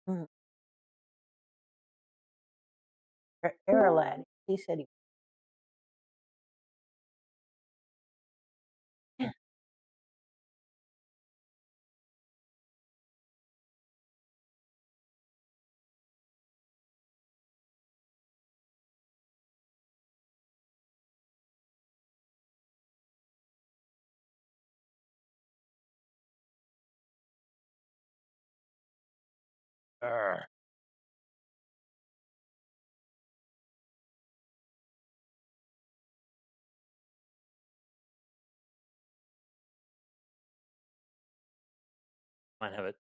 Mhm. Lad, he said he Arr, might have it.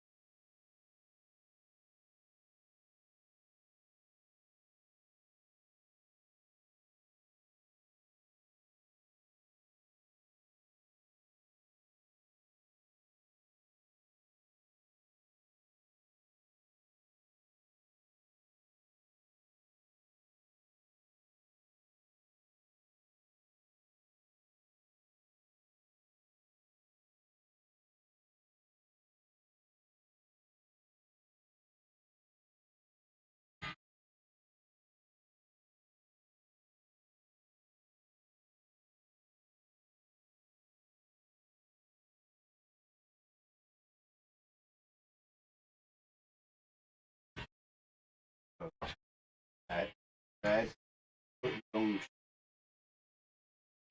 Bad, bad, put long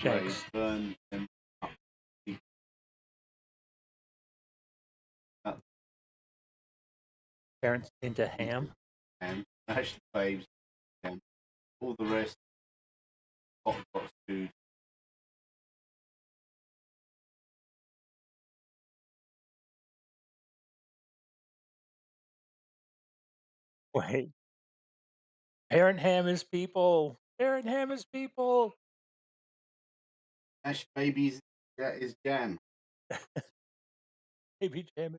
rays, Shanks. burn them up, cut Parents into ham. and mash the babes, and all the rest, hot box food. Wait. Parent ham is people. Parent ham is people. Mash babies, that is jam. Baby jam.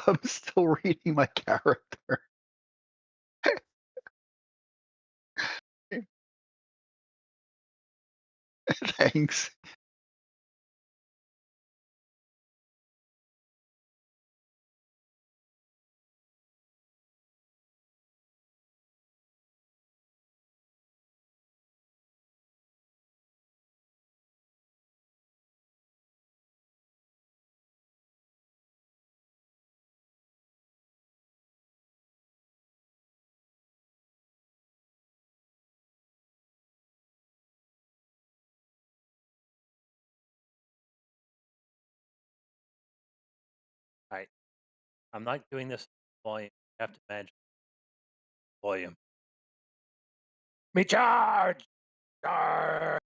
I'm still reading my character. Thanks. Right. I'm not doing this volume. You have to imagine volume. Me charge! Charge!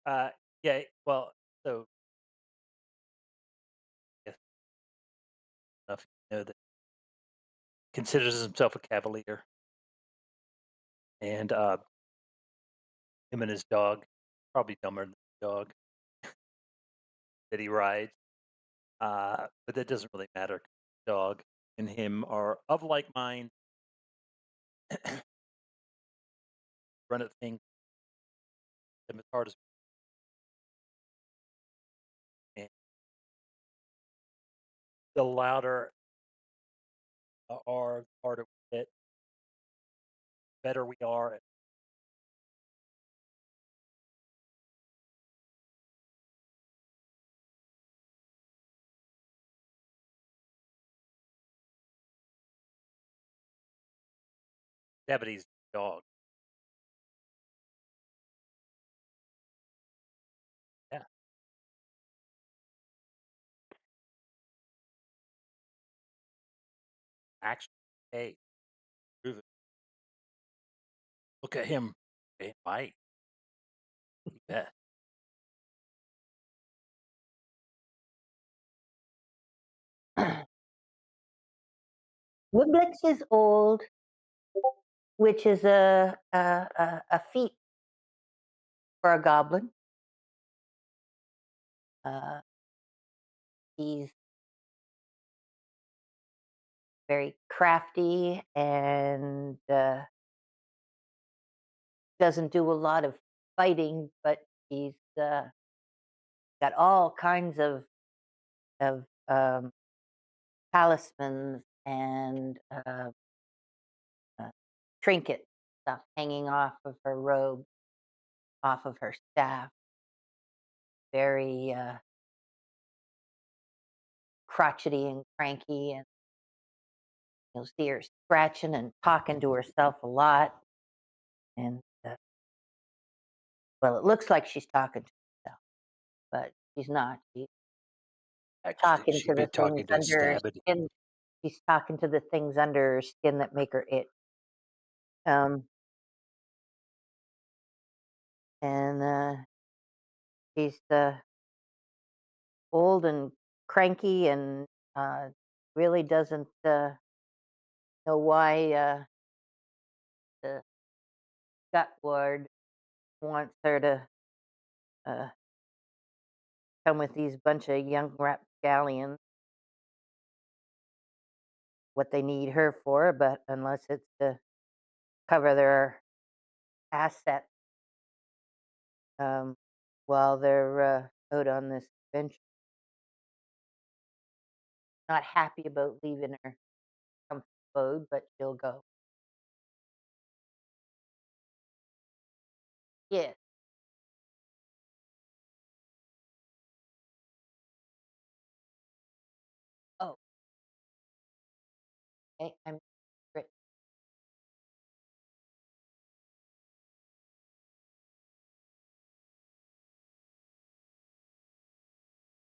uh, yeah, well, so yes, enough you know that considers himself a cavalier, and him and his dog, probably dumber than the dog that he rides, but that doesn't really matter. The dog and him are of like mind, run at things them as hard as we can. The louder are, the harder we hit, better we are at Deputy's dog. Yeah, actually, hey, prove it. Look at him. Hey, bite. You bet. Woodblix is old, which is a feat for a goblin. He's very crafty and doesn't do a lot of fighting, but he's got all kinds of talismans and uh, trinket stuff hanging off of her robe, off of her staff. Very crotchety and cranky, and you'll see her scratching and talking to herself a lot. And well, it looks like she's talking to herself, but she's not. She's Actually, talking to she'd be the things talking to under her Stabby. skin. She's talking to the things under her skin that make her itch. Um, and she's old and cranky and really doesn't know why the Gutwad wants her to uh, come with these bunch of young rapscallions. What they need her for, but unless it's to cover their assets um, while they're out on this adventure. Not happy about leaving her comfort abode, but she'll go. Yes. Oh, okay. I'm great.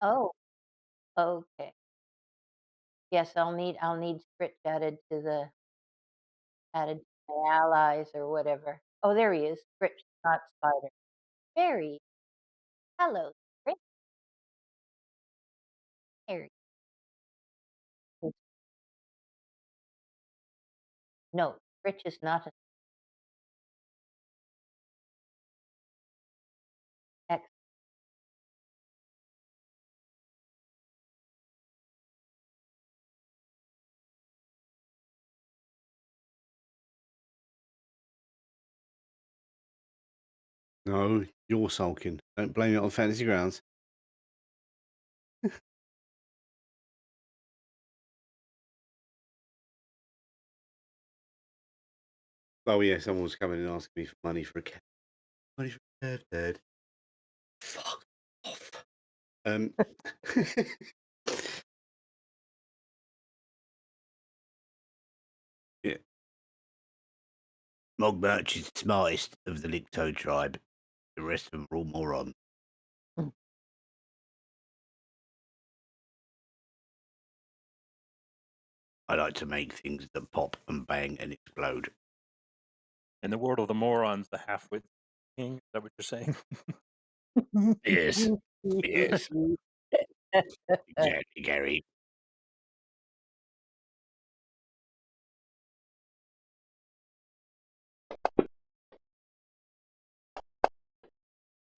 Oh, okay. Yes, I'll need Stritch added to my allies or whatever. Oh, there he is. Stritch, not Spider. Very. Hello, Stritch. There he is. No, Stritch is not a X. No, you're sulking. Don't blame it on fantasy grounds. Oh yeah, someone was coming and asking me for money for a cat. Money for a cat, Dad. Fuck off. Um, yeah. Mogmarch is the smartest of the Licktoad tribe. The rest of them are all morons. Mm. I like to make things that pop and bang and explode. In the world of the morons, the half-wit king. Is that what you're saying? Yes. Yes. Exactly, Gary.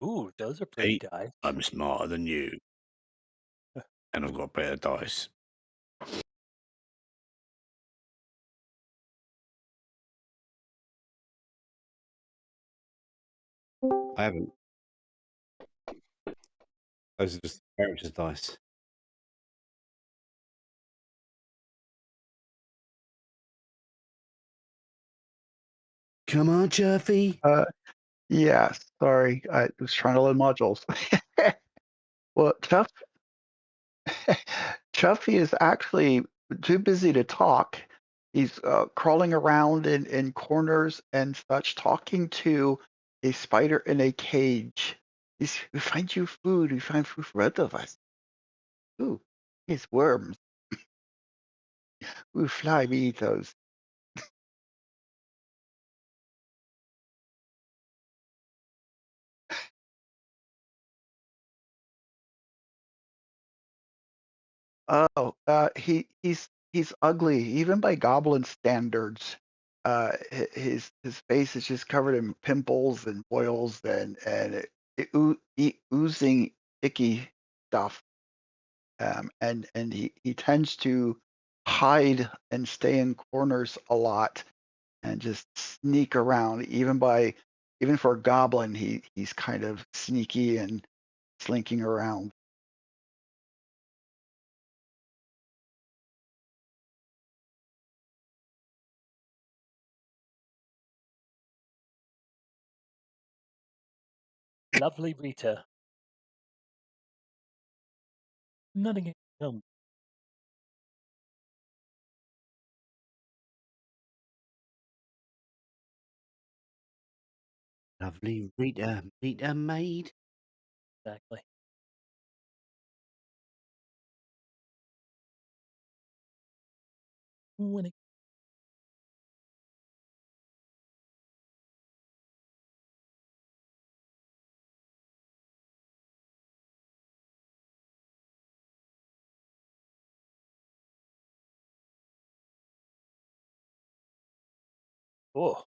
Ooh, those are pretty See, dice. I'm smarter than you, and I've got better dice. I haven't. Those are just characters' dice. Come on, Chuffy. Yeah, sorry. I was trying to load modules. Well, Chuffy is actually too busy to talk. He's crawling around in corners and such, talking to a spider in a cage. We find you food. We find food for both of us. Ooh, it's worms. Ooh, fly, we eat those. Oh, he's ugly, even by goblin standards. His face is just covered in pimples and boils and oozing icky stuff. And he tends to hide and stay in corners a lot and just sneak around. Even for a goblin, he's kind of sneaky and slinking around. Lovely Rita. Nothing come. Lovely Rita, Rita maid. Exactly. Winning. Oh,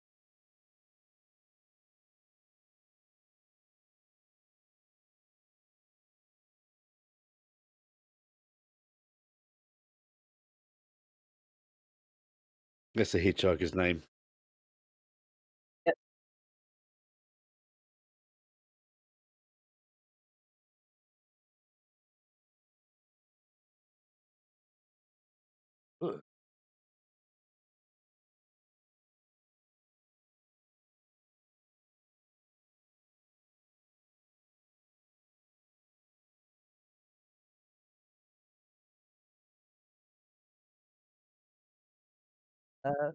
That's the hitchhiker's name. Yep. ugh. Uh,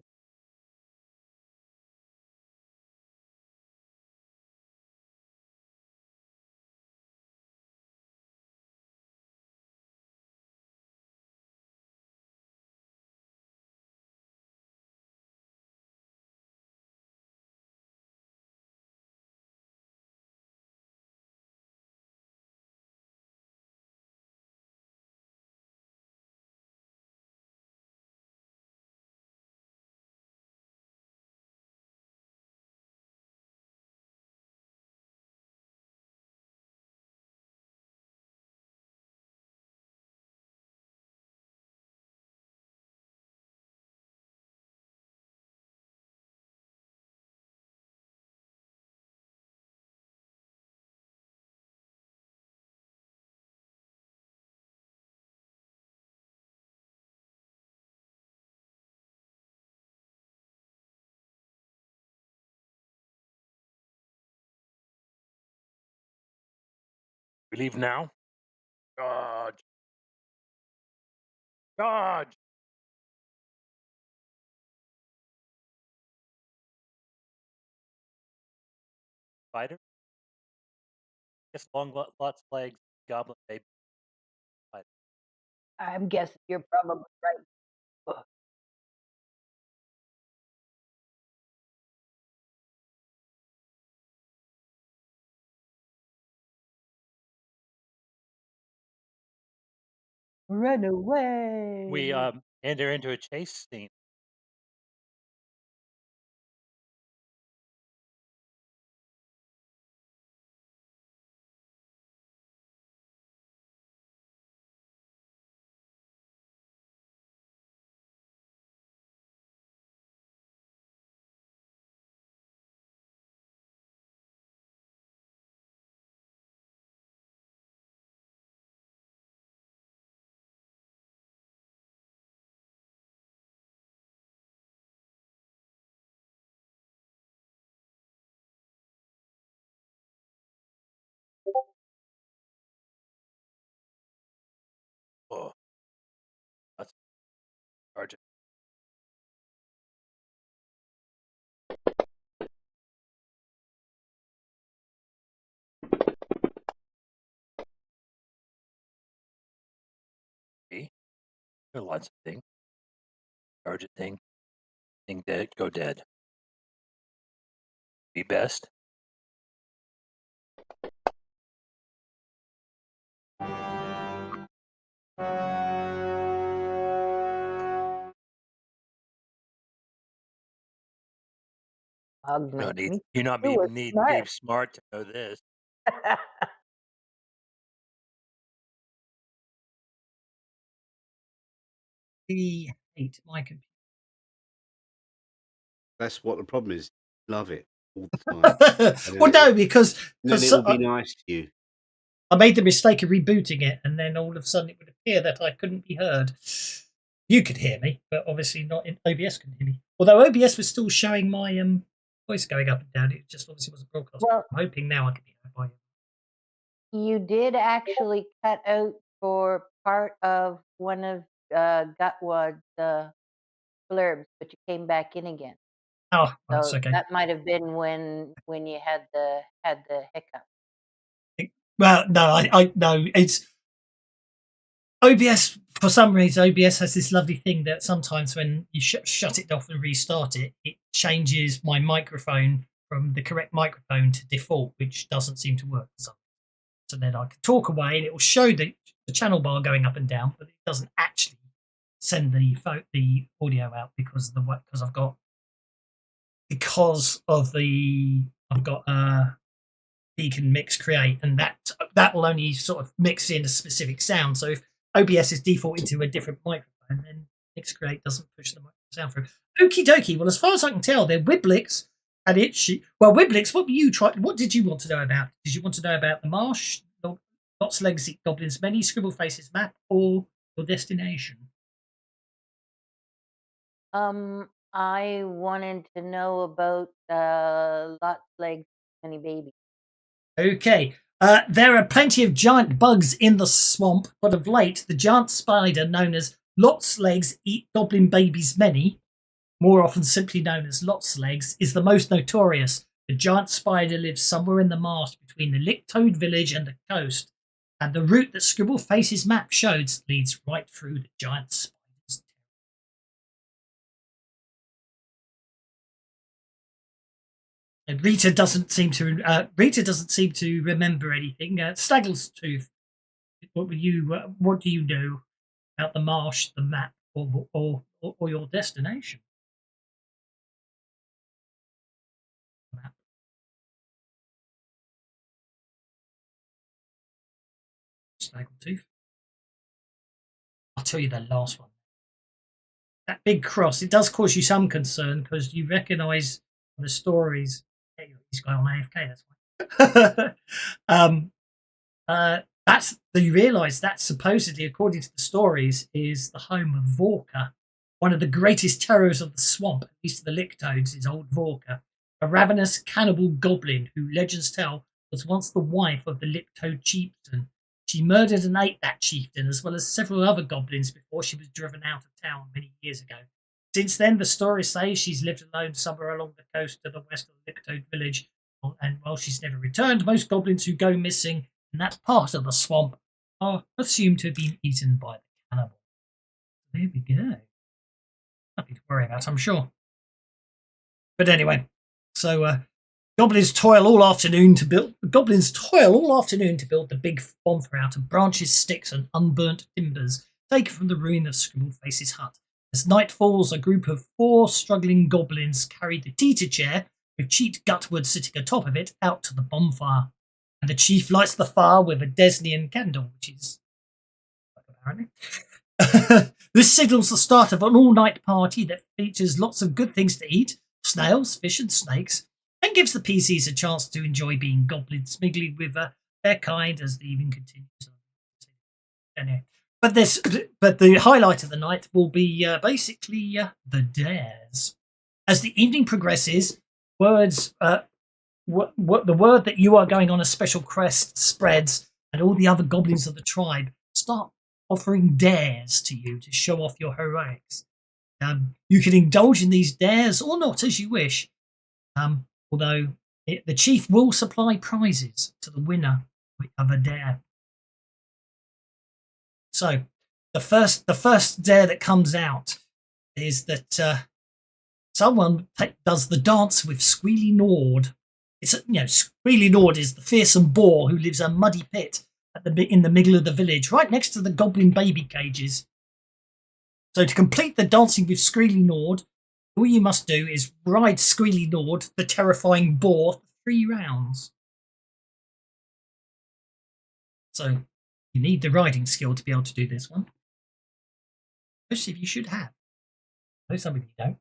We leave now. Dodge. Dodge. Spider? Guess long lots of legs, goblin baby. Spider. I'm guessing you're probably right. Ugh. Run away. We enter into a chase scene. Oh, that's charging. See? There are lots of things. Charge a thing. Thing dead. Go dead. Be best. Hug You makes don't need. me You not feel need smart. be smart to know this. I hate my computer. That's what the problem is. Love it all the time. Well, no, because then it will be nice to you. I made the mistake of rebooting it, and then all of a sudden it would appear that I couldn't be heard. You could hear me, but obviously not in OBS couldn't hear me. Although OBS was still showing my voice going up and down, it just obviously wasn't broadcast. Well, I'm hoping now I can be heard by you. you did actually cut out for part of one of Gutwad's blurbs, but you came back in again. Oh, that's So okay. that might have been when you had the hiccup. Well, no, I no, it's OBS. For some reason, OBS has this lovely thing that sometimes when you shut it off and restart it, it changes my microphone from the correct microphone to default, which doesn't seem to work. So then I can talk away and it will show the channel bar going up and down, but it doesn't actually send the audio out because I've got Beacon Mix Create, and that will only sort of mix in a specific sound. So if OBS is defaulted to a different microphone, then Mix Create doesn't push the sound through. Okie dokie. Well, as far as I can tell, they're Wiblix and Itchy. Well, Wiblix, what did you want to know about? Did you want to know about the marsh, Lots Legs Eat Goblins Many, Scribble Faces map, or your destination? I wanted to know about Lots Legs Many Babies. Okay. There are plenty of giant bugs in the swamp, but of late, the giant spider known as Lots Legs Eat Goblin Babies Many, more often simply known as Lots Legs, is the most notorious. The giant spider lives somewhere in the marsh between the Licktoad village and the coast, and the route that Scribble Face's map shows leads right through the giant spider's territory. And Rita doesn't seem to remember anything. Snaggletooth, what do you know about the marsh, the map, or your destination? Map. Snaggletooth. I'll tell you the last one. That big cross, it does cause you some concern because you recognise the stories. He's gone on AFK. That's why. You realise that supposedly, according to the stories, is the home of Vorka, one of the greatest terrors of the swamp, at least the Licktoads, is old Vorka, a ravenous cannibal goblin who legends tell was once the wife of the Licktoad chieftain. She murdered and ate that chieftain, as well as several other goblins, before she was driven out of town many years ago. Since then, the stories say she's lived alone somewhere along the coast to the west of the Licktoad village, and while she's never returned, most goblins who go missing in that part of the swamp are assumed to have been eaten by the cannibal. There we go. Nothing to worry about, I'm sure. But anyway, so goblins toil all afternoon to build the big bonfire out of branches, sticks, and unburnt timbers taken from the ruin of Scribbleface's hut. As night falls, a group of 4 struggling goblins carry the teeter chair, with cheat Gutwad sitting atop of it, out to the bonfire. And the chief lights the fire with a Desnian candle, which is apparently. This signals the start of an all-night party that features lots of good things to eat, snails, fish, and snakes, and gives the PCs a chance to enjoy being goblins, mingling with their kind as the evening continues. Anyway. But the highlight of the night will be basically the dares. As the evening progresses, the word that you are going on a special quest spreads, and all the other goblins of the tribe start offering dares to you to show off your heroics. You can indulge in these dares or not, as you wish. Although the chief will supply prizes to the winner of a dare. So, the first dare that comes out is that someone does the dance with Squealy Nord. Squealy Nord is the fearsome boar who lives a muddy pit in the middle of the village, right next to the goblin baby cages. So, to complete the dancing with Squealy Nord, all you must do is ride Squealy Nord, the terrifying boar, for 3 rounds. So, you need the riding skill to be able to do this one. Most of you should have. I know some of you don't.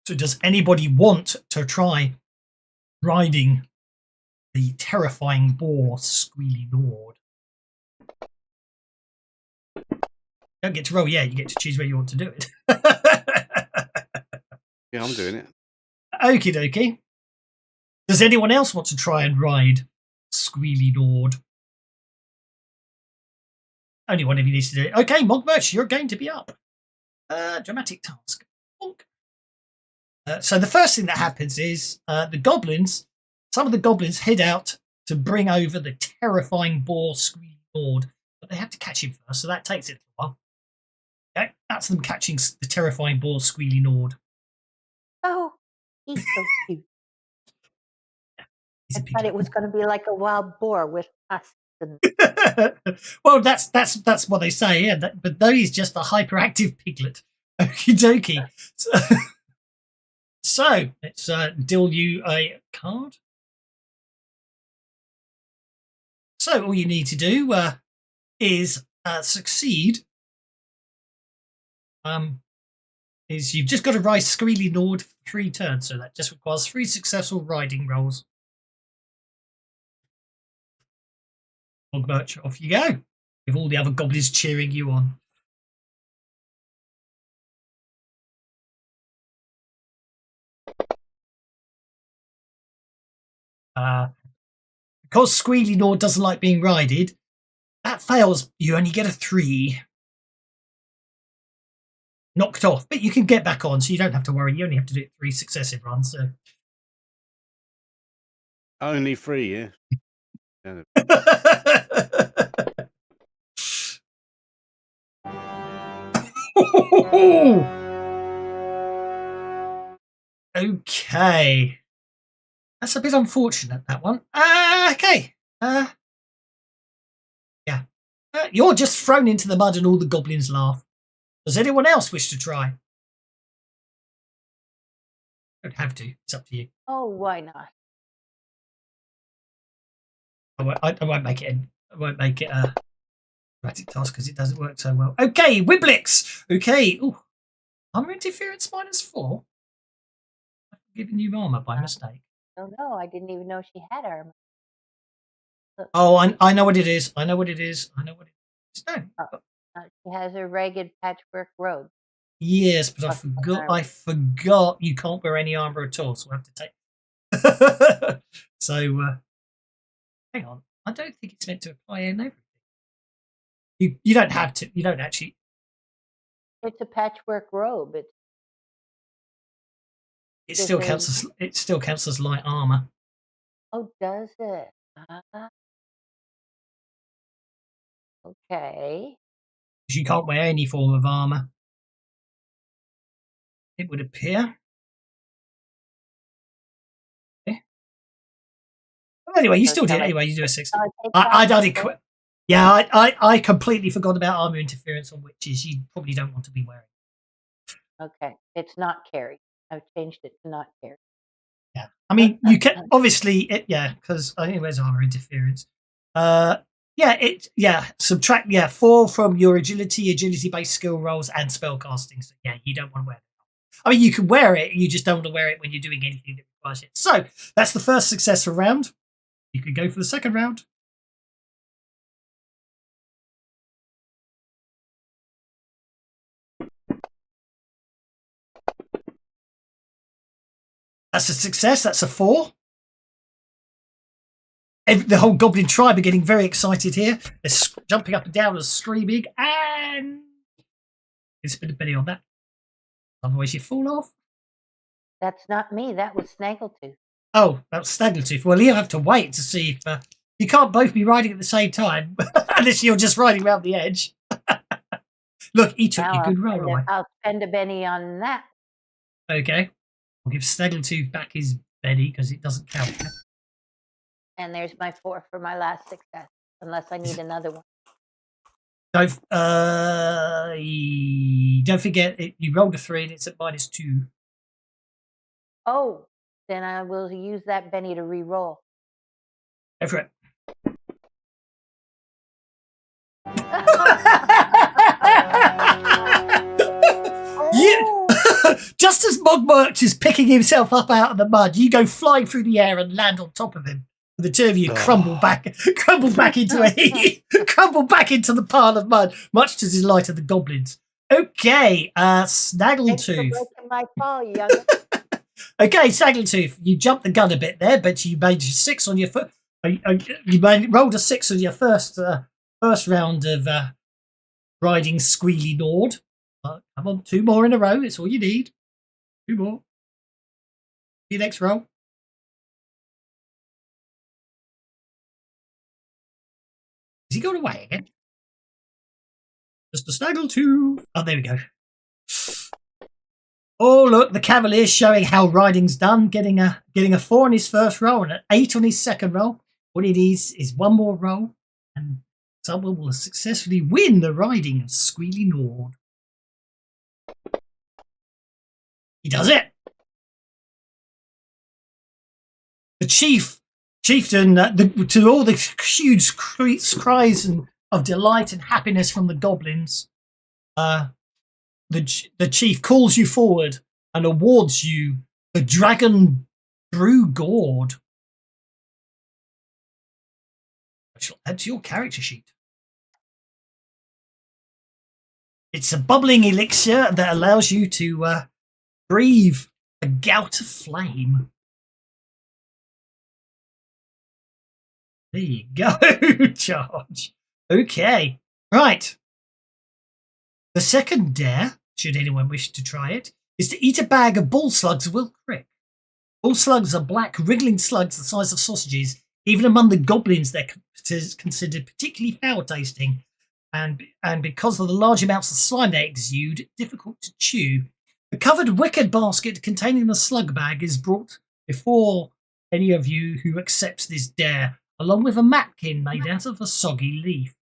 So does anybody want to try riding the terrifying boar Squealy Nord? You don't get to roll, you get to choose where you want to do it. Yeah, I'm doing it. Okie dokie. Does anyone else want to try and ride Squealy Nord? Only one of you needs to do it. Okay, Mogmerch, you're going to be up. Dramatic task. So the first thing that happens is some of the goblins head out to bring over the terrifying boar Squealy Nord, but they have to catch him first, so that takes it a while. Okay, that's them catching the terrifying boar Squealy Nord. Oh, he's so cute. He's I a thought it piglet. was going to be like a wild boar with tusks. And Well, that's what they say, yeah. But though he's just a hyperactive piglet. Okie dokie. So let's deal you a card. So all you need to do is succeed. Is you've just got to ride Squealy Nord for 3 turns, so that just requires 3 successful riding rolls. Mogmerch, off you go, with all the other goblins cheering you on. Because Squealy Nord doesn't like being rided, that fails. You only get a 3. Knocked off, but you can get back on, so you don't have to worry. You only have to do it 3 successive runs. So. Only 3, yeah. Okay. That's a bit unfortunate, that one. Okay. Yeah. You're just thrown into the mud and all the goblins laugh. Does anyone else wish to try? Don't have to. It's up to you. oh, why not? I won't make it. I won't make it a dramatic task because it doesn't work so well. Okay, Wiblix. Okay. Ooh. Armor interference -4. I've given you armor by mistake. Oh no, I didn't even know she had armor. Oh, I know what it is. I know what it is. No. She has a ragged patchwork robe. Yes, but Plus I forgot you can't wear any armor at all, so I have to take. So hang on. I don't think it's meant to apply in everything. You don't have to. You don't actually. It's a patchwork robe. It still counts as light armor. Oh, does it? Okay. Because you can't wear any form of armor. It would appear. Okay. Well, anyway, you still did. Anyway, you do a 6. I don't. Yeah, I completely forgot about armor interference on witches. You probably don't want to be wearing. Okay, it's not carry. I've changed it to not carry. Yeah, I mean, you can obviously, because I think there's armor interference. Subtract 4 from your agility-based skill rolls and spell casting. So yeah, you don't want to wear it. I mean, you can wear it, you just don't want to wear it when you're doing anything that requires it. So that's the first successful round. You could go for the second round. That's a success. That's a 4. The whole goblin tribe are getting very excited here. They're jumping up and down and screaming, and it's been a penny on that. Otherwise, you fall off. That's not me. That was Snaggletooth. Oh, that's Snaggletooth. Well, you have to wait to see if you can't both be riding at the same time, unless you're just riding around the edge. Look, he took your good roll away. I'll spend a penny on that. Okay. I'll give Snaggletooth back his penny because it doesn't count. And there's my 4 for my last success, unless I need another one. Don't forget, you rolled a 3 and it's at -2. Oh, then I will use that penny to re-roll. Go for it. Just as Mogmarch is picking himself up out of the mud, you go flying through the air and land on top of him. The two of you crumble back into crumble back into the pile of mud, much to the delight of the goblins. Okay, Snaggletooth. Thanks for breaking my fall, young'un. Okay, Snaggletooth, you jumped the gun a bit there, but you made 6 on your foot. Rolled a 6 on your first round of riding Squealy Nord. Come on, 2 more in a row. It's all you need. 2 more. Your next roll. Has he gone away again? Just a Snaggletooth. Oh, there we go. Oh, look, the Cavalier's showing how riding's done, getting a 4 on his first roll and an 8 on his second roll. What it is 1 more roll, and someone will successfully win the riding of Squealy Nord. He does it. The chieftain, to all the huge cries of delight and happiness from the goblins, the chief calls you forward and awards you the Dragon Brew Gourd. I shall add to your character sheet. It's a bubbling elixir that allows you to breathe a gout of flame. There you go, Charge. Okay, right. The second dare, should anyone wish to try it, is to eat a bag of bull slugs Will Crick. Bull slugs are black, wriggling slugs the size of sausages. Even among the goblins, they're considered particularly foul-tasting, and because of the large amounts of slime they exude, difficult to chew. The covered wicker basket containing the slug bag is brought before any of you who accepts this dare, along with a napkin made out of a soggy leaf.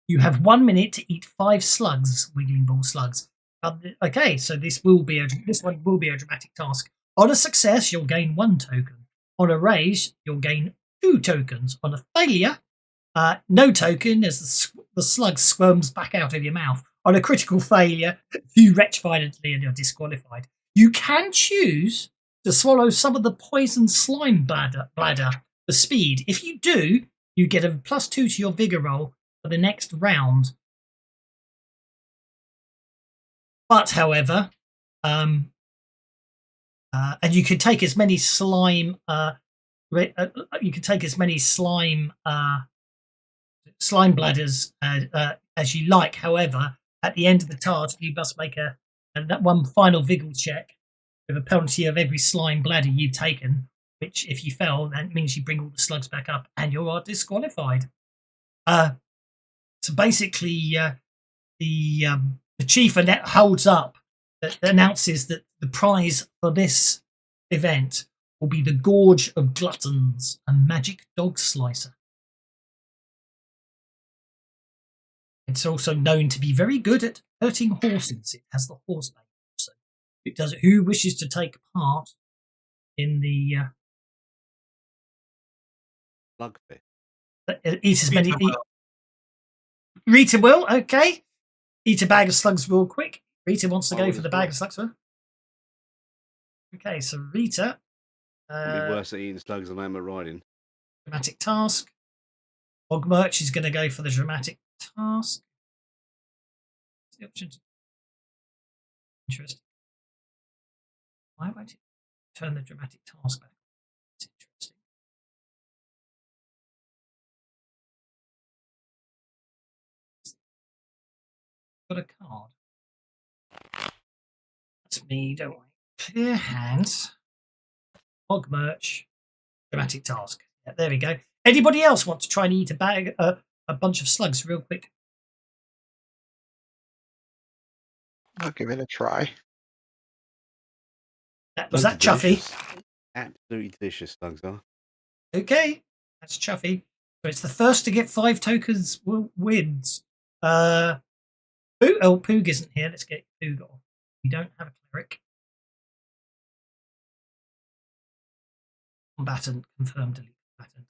You have 1 minute to eat 5 slugs, wiggling bull slugs. Okay, so this one will be a dramatic task. On a success, you'll gain 1 token. On a raise, you'll gain 2 tokens. On a failure, no token, as the slug squirms back out of your mouth. On a critical failure, you retch violently and you're disqualified. You can choose to swallow some of the poison slime bladder for speed. If you do, you get a +2 to your vigor roll for the next round. But, however, and you can take as many slime you can take as many slime bladders as you like. However, at the end of the task, you must make that one final vigil check with a penalty of every slime bladder you've taken. Which, if you fail, that means you bring all the slugs back up and you are disqualified. So basically, the chief holds up that announces that the prize for this event will be the Gorge of Gluttons, a magic dog slicer. It's also known to be very good at hurting horses. It has the horse name also. It does. Who wishes to take part in the Slug fit. eat as many? Rita will. Okay. Eat a bag of slugs real quick. Rita wants to go for the bag of slugs. Okay, so Rita. It'd be worse at eating slugs than I am at riding. Dramatic task. Ogmerch is going to go for the dramatic task. What's the option? Interesting. Why won't it turn the dramatic task back? It's interesting. Got a card. That's me, don't worry. Clear hands. Ogmerch. Dramatic task. Yeah, there we go. Anybody else want to try and eat a bunch of slugs real quick? I'll give it a try. Was that Chuffy? Absolutely delicious slugs are. Okay, that's Chuffy. So it's the first to get 5 tokens wins. Poog isn't here. Let's get Poog off. We don't have a cleric. Combatant, confirmed, delete combatant.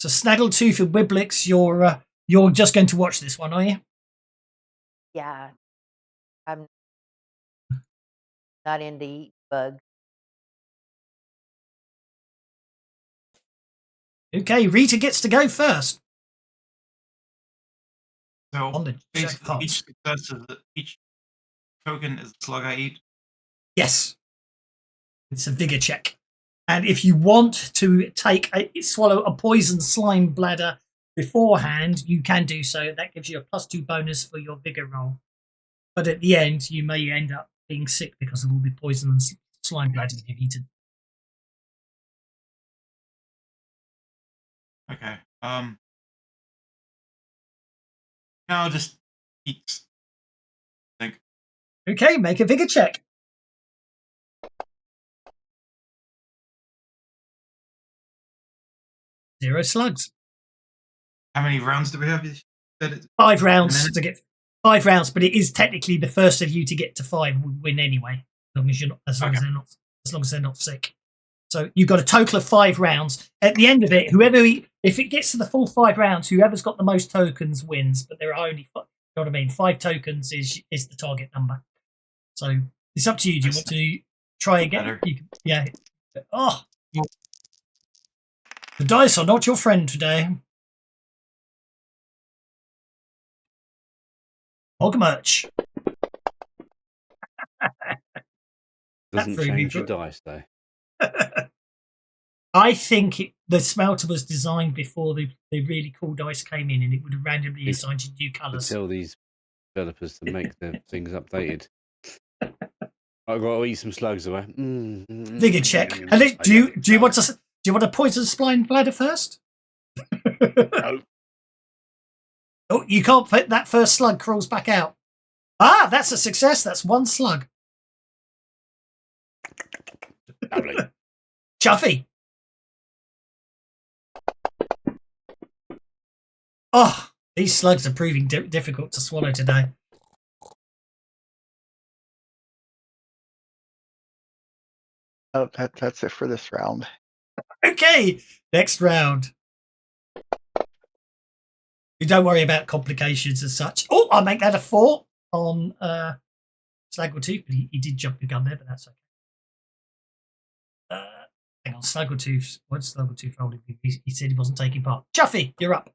So Snaggletooth and Wiblix, you're just going to watch this one, are you? Yeah. I'm not into eat bugs. Okay, Rita gets to go first. So On the basically, each token is a slug I eat. Yes. It's a vigor check. And if you want to swallow a poison slime bladder beforehand, you can do so. That gives you a +2 bonus for your vigor roll. But at the end, you may end up being sick because of all the poison and slime bladders you've eaten. Okay. Now I'll just eat. Okay, make a vigor check. 0 slugs. How many rounds do we have? 5 rounds to get 5 rounds, but it is technically the first of you to get to 5 would win anyway, as long as they're not sick. So you've got a total of 5 rounds. At the end of it, if it gets to the full 5 rounds, whoever's got the most tokens wins. But there are only 5, you know what I mean? 5 tokens is the target number. So it's up to you. Do you want to try again? Yeah. Oh, the dice are not your friend today. Ogmerch. Doesn't change your dice though. I think the smelter was designed before the really cool dice came in, and it would have randomly assigned you new colours. Tell these developers to make the things updated. I've got to eat some slugs away. Vigor check. Do you want a poison slime bladder first? No. Oh, you can't fit that first slug crawls back out. Ah, that's a success. That's 1 slug. Lovely. Chuffy. Oh, these slugs are proving difficult to swallow today. Oh, that's it for this round. Okay, next round. You don't worry about complications as such. Oh, I'll make that a 4 on Snaggletooth, but he did jump the gun there, but that's okay. Hang on, Snaggletooth. What's Snaggletooth rolling? He said he wasn't taking part. Chuffy, you're up.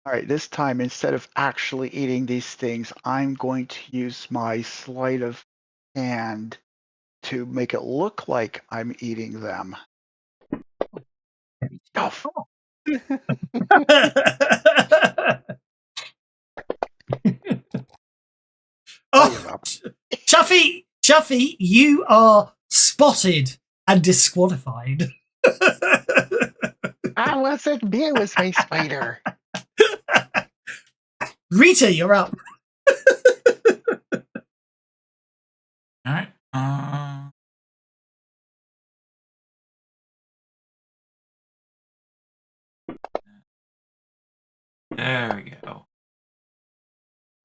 All right, this time, instead of actually eating these things, I'm going to use my sleight of hand to make it look like I'm eating them. Stuff. Oh, Chuffy, you are spotted and disqualified. I wasn't near with my spider. Rita, you're up. All right. There we go.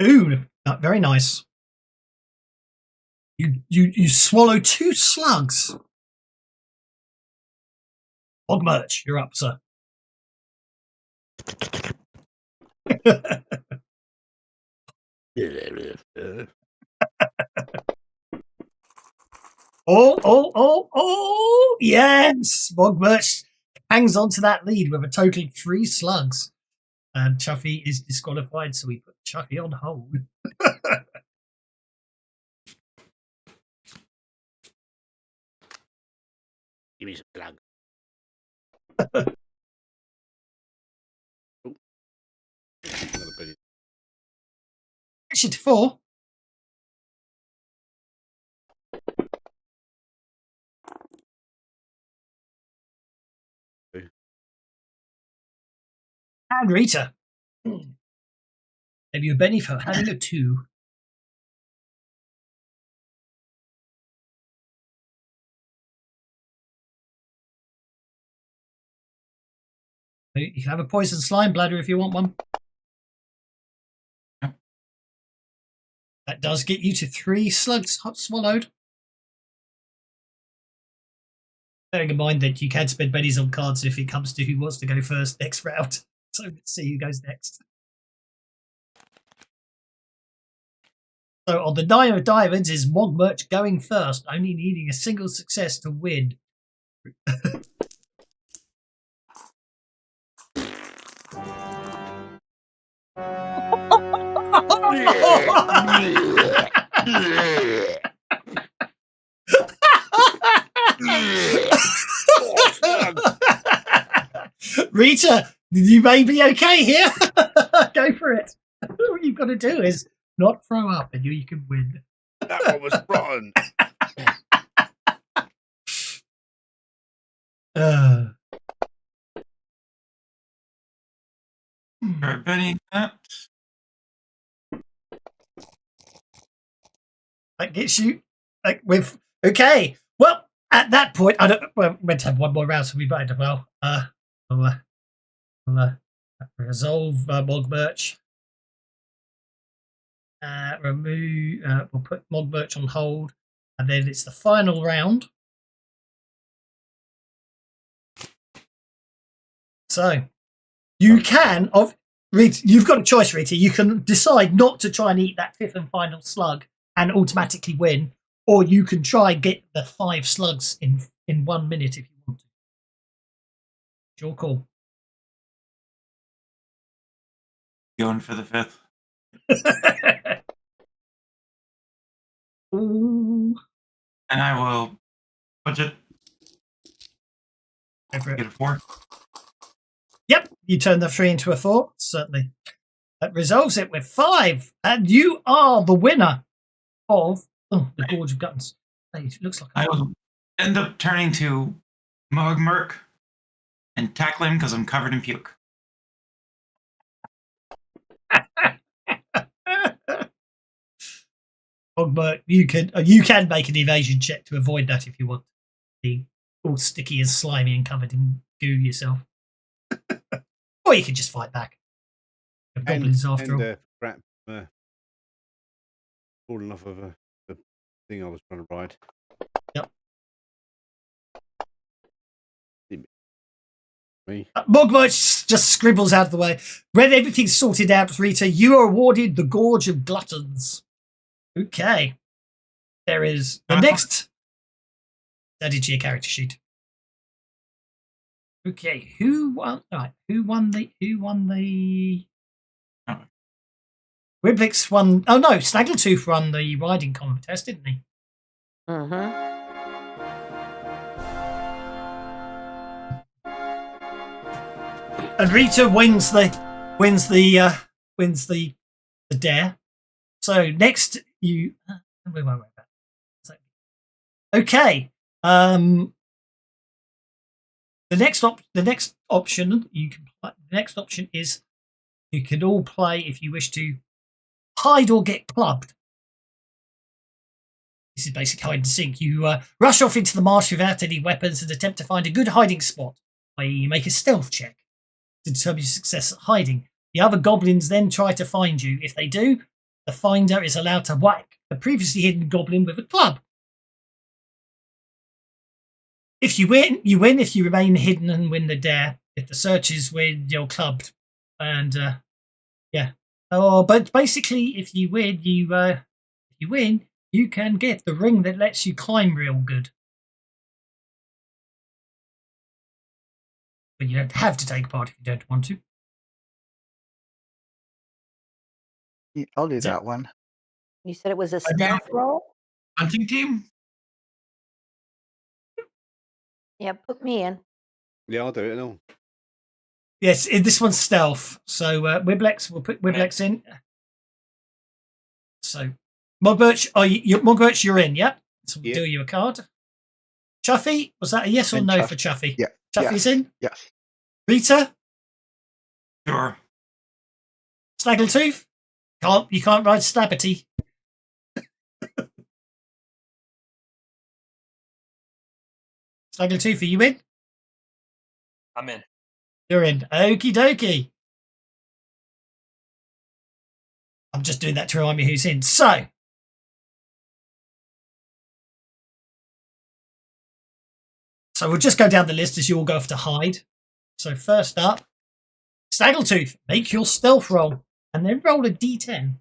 Ooh, very nice. You swallow 2 slugs. Ogmerch, you're up, sir. Oh, yes! Mogmerch hangs on to that lead with a total of 3 slugs. And Chuffy is disqualified, so we put Chuffy on hold. Give me some plug. Another billion. Actually, to 4. And Rita. Maybe you're Benny for having a 2. You can have a poison slime bladder if you want one. That does get you to 3 slugs swallowed. Bearing in mind that you can spend bennies on cards if it comes to who wants to go first next round. So let's see who goes next. So on the 9 of diamonds is Mogmerch going first, only needing a single success to win. Rita, you may be okay here. Go for it. All you've got to do is not throw up and you can win. That one was rotten. Right, Benny, that. That gets you like with okay. Well, at that point, I don't. Well, we're meant to have one more round, so we might as well. We'll resolve Mogmerch. Remove. We'll put Mogmerch on hold, and then it's the final round. So you can you've got a choice, Rita. You can decide not to try and eat that 5th and final slug and automatically win, or you can try and get the 5 slugs in 1 minute if you want to. It's your call. Going for the 5th. Ooh. And I will budget. Get a 4. Yep, you turn the 3 into a 4, certainly. That resolves it with 5, and you are the winner of the Gorge of Guttons. It looks like I will end up turning to Mogmerch and tackle him because I'm covered in puke. Mogmerch, you can make an evasion check to avoid that if you want. Be all sticky and slimy and covered in goo yourself. Or you can just fight back. Goblins after all. Crap, falling off of the thing I was trying to ride. Yep. Me. Mogmerch just scribbles out of the way. When everything's sorted out, Rita, you are awarded the Gorge of Gluttons. Okay. There is the next. Added to your character sheet. Okay, who won? Right, who won the? Wiblix won. Oh no, Snaggletooth won the riding contest, didn't he? And Rita wins the dare. So next you. Okay. The next option you can. The next option is you can all play if you wish to hide or get clubbed. This is basic hide and seek. You rush off into the marsh without any weapons and attempt to find a good hiding spot. You make a stealth check to determine your success at hiding. The other goblins then try to find you. If they do, the finder is allowed to whack the previously hidden goblin with a club. If you win, you win. If you remain hidden and win the dare. If the searches win, you're clubbed. And yeah. Oh, but basically, if you win, you can get the ring that lets you climb real good. But you don't have to take part if you don't want to. I'll do that one. You said it was a stealth roll? Hunting team? Yeah, put me in. Yeah, I'll do it now. Yes, this one's stealth. So Wiblex, we'll put Wiblex in. So Mogbirch, Mogbirch, you're in, yeah? So we'll do you a card. Chuffy, was that a yes or no for Chuffy? Yeah. Chuffy's in? Yes. Rita? Sure. Snaggletooth? You can't ride Stabberty. Snaggletooth, are you in? I'm in. You're in. Okie dokie. I'm just doing that to remind me who's in. So we'll just go down the list as you all go off to hide. So first up, Snaggletooth, make your stealth roll and then roll a d10.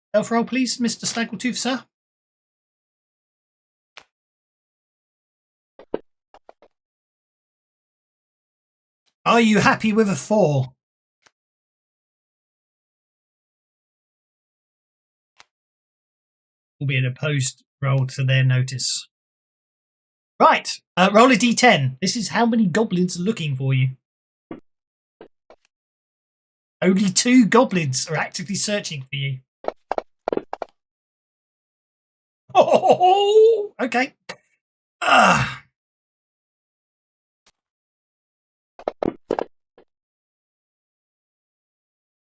Stealth roll, please, Mr. Snaggletooth, sir. Are you happy with a 4? Will be an opposed roll to their notice. Right, roll a d10. This is how many goblins are looking for you. Only 2 goblins are actively searching for you. Oh, okay.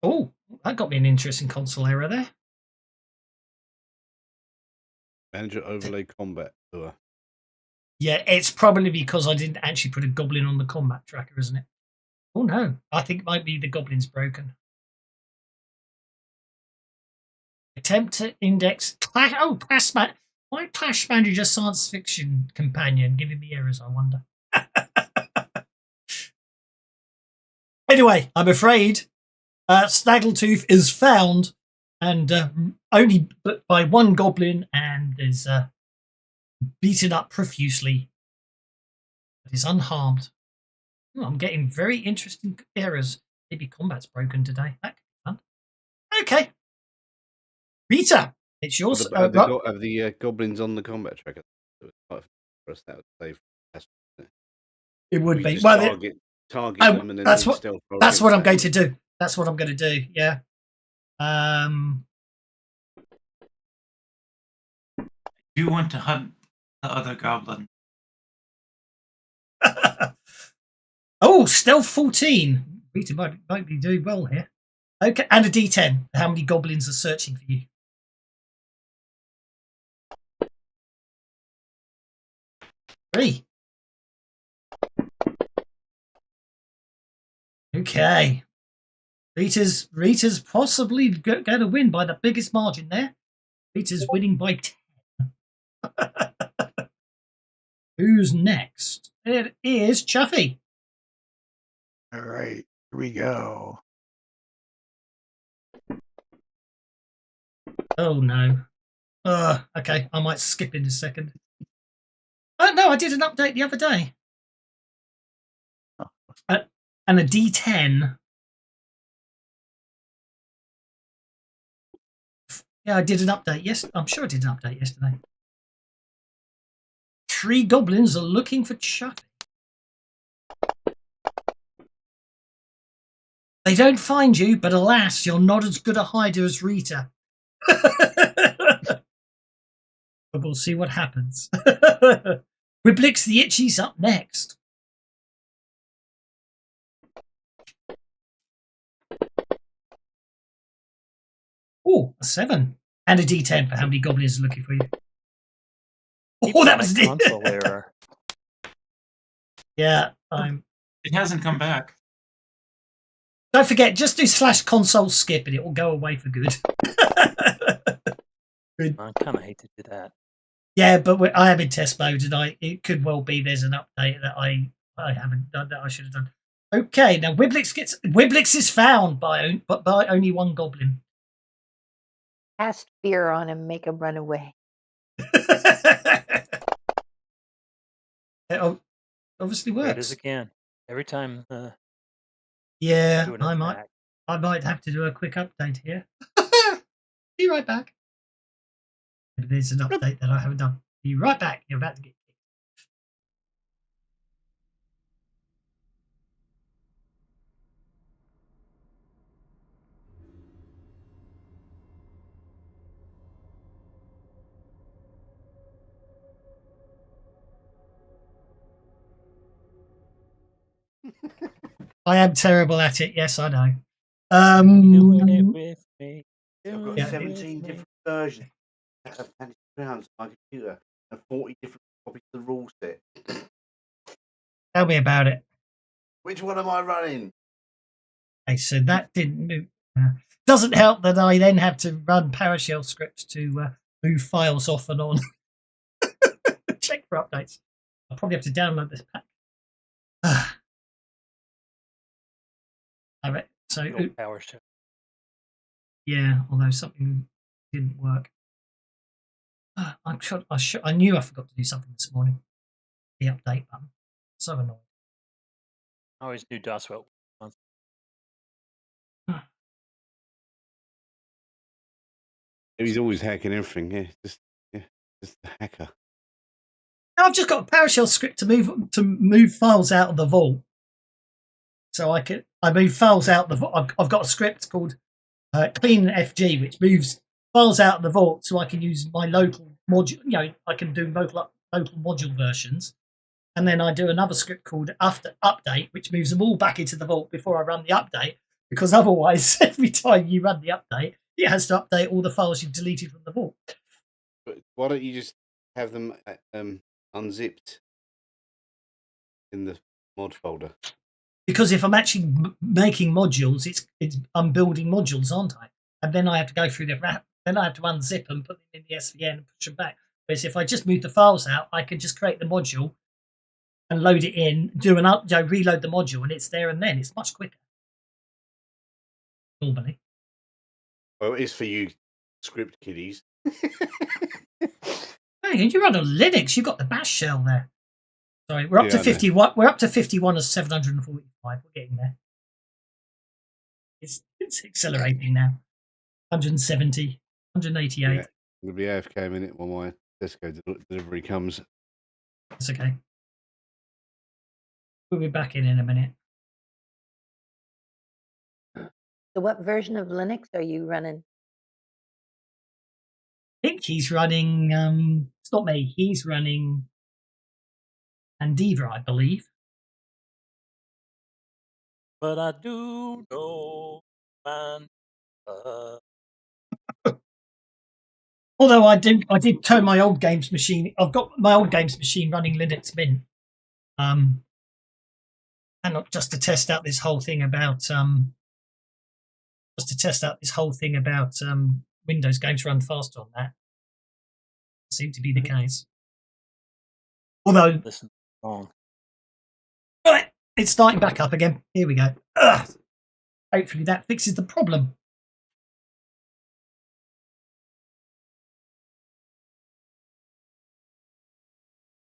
Oh, that got me an interesting console error there. Manager overlay combat tour. Yeah, it's probably because I didn't actually put a goblin on the combat tracker, isn't it? Oh no, I think it might be the goblin's broken. Attempt to index Clash. Oh, why Clash Manager Science Fiction Companion giving me errors? I wonder. Anyway, I'm afraid Snaggletooth is found and only by 1 goblin and is beaten up profusely, but is unharmed. Oh, I'm getting very interesting errors. Maybe combat's broken today. That could be fun. Okay. Rita, it's yours. Have the goblins on the combat tracker? For us, that would save. It would be. Well, target them and then that's what I'm going to do. That's what I'm going to do. Yeah. You want to hunt the other goblin? Oh, stealth 14. Rita might be doing well here. Okay, and a d10. How many goblins are searching for you? Three. Okay. Rita's possibly going to win by the biggest margin there. Rita's winning by 10. Who's next? It is Chuffy. All right, here we go. Oh no. Okay, I might skip in a second. Oh no, I did an update the other day. and a D10. Yeah, I did an update. Yes, I'm sure I did an update yesterday. 3 goblins are looking for Chuffy. They don't find you, but alas, you're not as good a hider as Rita. But we'll see what happens. Wiblix the Itchy's up next. Oh, a 7. And a D10 for how many goblins are looking for you. Oh, that was console error. Yeah, It hasn't come back. Don't forget, just do /console skip and it will go away for good. I kind of hate to do that. Yeah, but I am in test mode, and it could well be there's an update that I haven't done that I should have done. Okay, now Wiblix is found by only 1 goblin. Cast fear on him, make him run away. It obviously works. There it is again. Every time. Yeah, do an I might have to do a quick update here. Be right back. There's an update that I haven't done. Be right back. You're about to get kicked. I am terrible at it. Yes, I know. Doing it with me. I've got 17 different versions of Fantasy Grounds on my computer and 40 different copies of the rule set. Tell me about it. Which one am I running? Okay, so that didn't move. Doesn't help that I then have to run PowerShell scripts to move files off and on. Check for updates. I'll probably have to download this pack. So PowerShell. yeah, although something didn't work. I knew I forgot to do something this morning. The update button. So annoying. I always knew DOS well. He's always hacking everything. Yeah, just a hacker. Now I've just got a PowerShell script to move files out of the vault. So I move files out the vault. I've got a script called clean FG, which moves files out of the vault, so I can use my local module. You know, I can do local module versions, and then I do another script called after update, which moves them all back into the vault before I run the update. Because otherwise, every time you run the update, it has to update all the files you've deleted from the vault. But why don't you just have them unzipped in the mod folder? Because if I'm actually making modules, I'm building modules, aren't I? And then I have to go through then I have to unzip them, put them in the SVN, and push them back. Whereas if I just move the files out, I can just create the module and load it in, reload the module, and it's there and then. It's much quicker. Normally. Well, it is for you script kiddies. Hey, you run on Linux. You've got the bash shell there. Sorry, we're up to 51. We're up to 51 as 745. We're getting there. It's accelerating now. 170, 188. Yeah, it'll be AFK a minute while my Tesco delivery comes. That's okay. We'll be back in a minute. So what version of Linux are you running? I think he's running, it's not me, he's running Andiva, I believe. But I do know, man. Although I did turn my old games machine. I've got my old games machine running Linux Mint, and not just to test out this whole thing about Windows games run faster on that. Seemed to be the case. Although, listen wrong. Right, it's starting back up again. Here we go. Ugh. Hopefully that fixes the problem.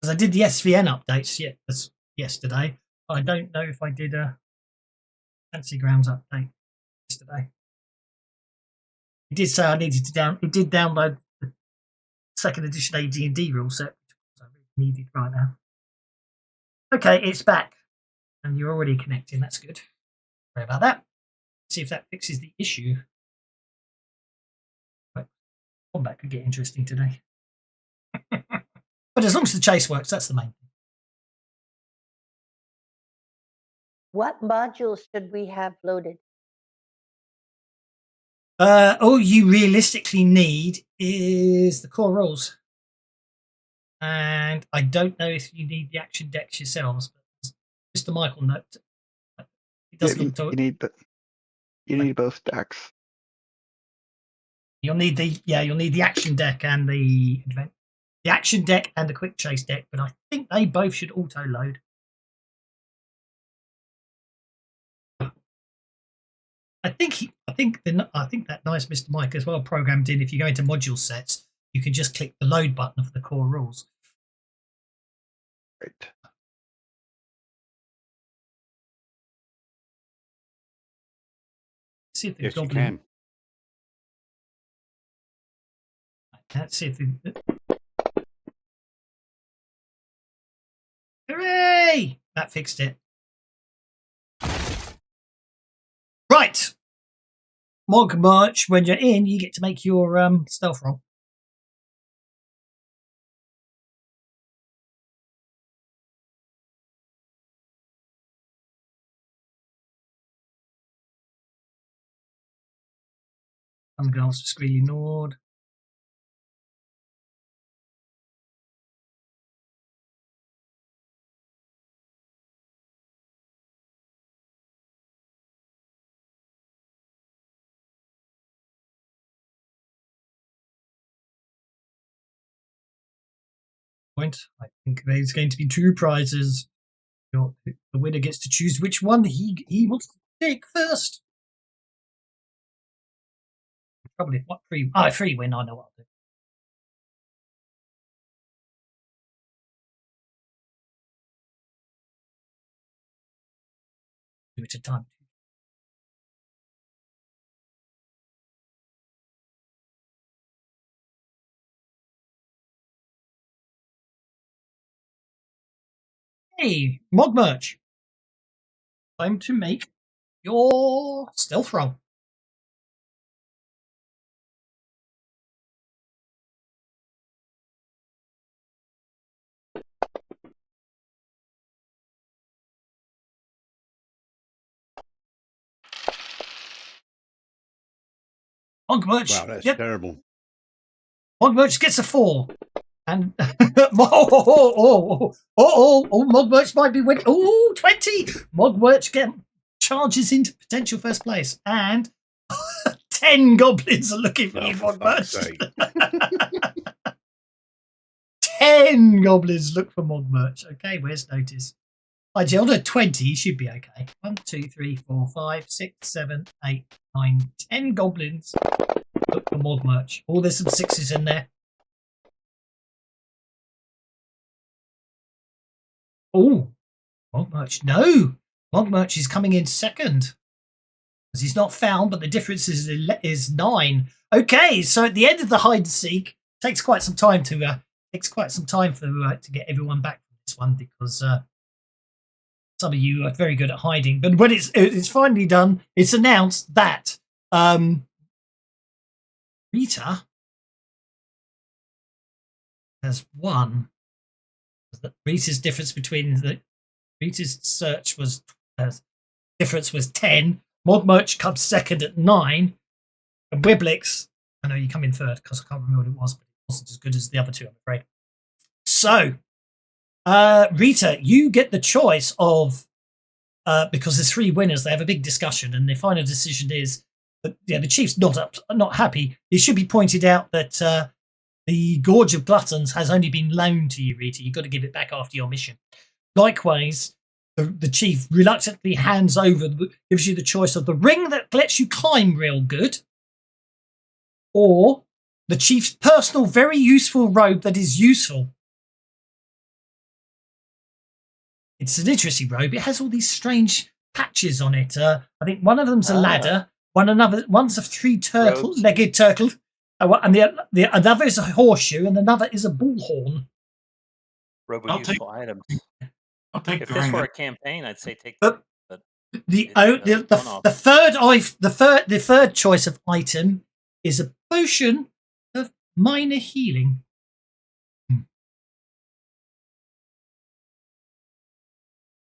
Because I did the SVN updates yesterday. I don't know if I did a Fancy Grounds update yesterday. It did say I needed to It did download the second edition AD&D rule set, which I really needed right now. Okay, it's back, and you're already connecting. That's good. Sorry about that. See if that fixes the issue. Right. Combat could get interesting today. But as long as the chase works, that's the main thing. What modules should we have loaded? All you realistically need is the core rules. And I don't know if you need the action decks yourselves, but Mr. Michael note. It does look to you need both decks. You'll need the action deck and the action deck and the quick chase deck, but I think they both should auto load. I think that nice Mr. Mike as well programmed in. If you go into module sets, you can just click the load button for the core rules. Right. See if the Yes, you goblin. can. Let's see if the. Hooray! That fixed it. Right. Mog March, when you're in, you get to make your stealth roll. I'm going to ask for Squealy Nord. I think there's going to be 2 prizes. The winner gets to choose which one he wants to take first. Probably what 3? 3 win. I know what I'll do. Do it a time. Hey, Mog Merch. Time to make your stealth roll. Mog Merch. Wow, that's terrible. Mog Merch gets a 4. And Mog Merch might be winning. Oh, 20. Mog Merch charges into potential first place. And 10 goblins are looking for you, Mog Merch. 10 goblins look for Mog Merch. Okay, where's notice? I Gerald at 20 should be okay. 1, 2, 3, 4, 5, 6, 7, 8, 9, 10 goblins look for Mog Merch. Oh, there's some 6s in there. Oh, Mog Merch. No, Mog Merch is coming in second because he's not found, but the difference is 9. Okay, so at the end of the hide and seek, takes quite some time to to get everyone back from this one because some of you are very good at hiding. But when it's finally done, it's announced that Rita has won. Rita's difference between Rita's search was difference was 10. Mog Merch comes second at 9, and Wiblix, I know you come in third because I can't remember what it was, but it wasn't as good as the other 2, I'm afraid. So, Rita, you get the choice of because there's 3 winners. They have a big discussion, and their final decision is that the chief's not happy. It should be pointed out that. The Gorge of Gluttons has only been loaned to you, Rita. You've got to give it back after your mission. Likewise, the chief reluctantly gives you the choice of the ring that lets you climb real good, or the chief's personal, very useful robe that is useful. It's an interesting robe. It has all these strange patches on it. I think one of them's a ladder. One's a three-legged turtle, and the another is a horseshoe, and another is a bullhorn. Robo useful items. I'll take If the this ring. were a campaign, I'd say take But but the it's the third choice of item is a potion of minor healing.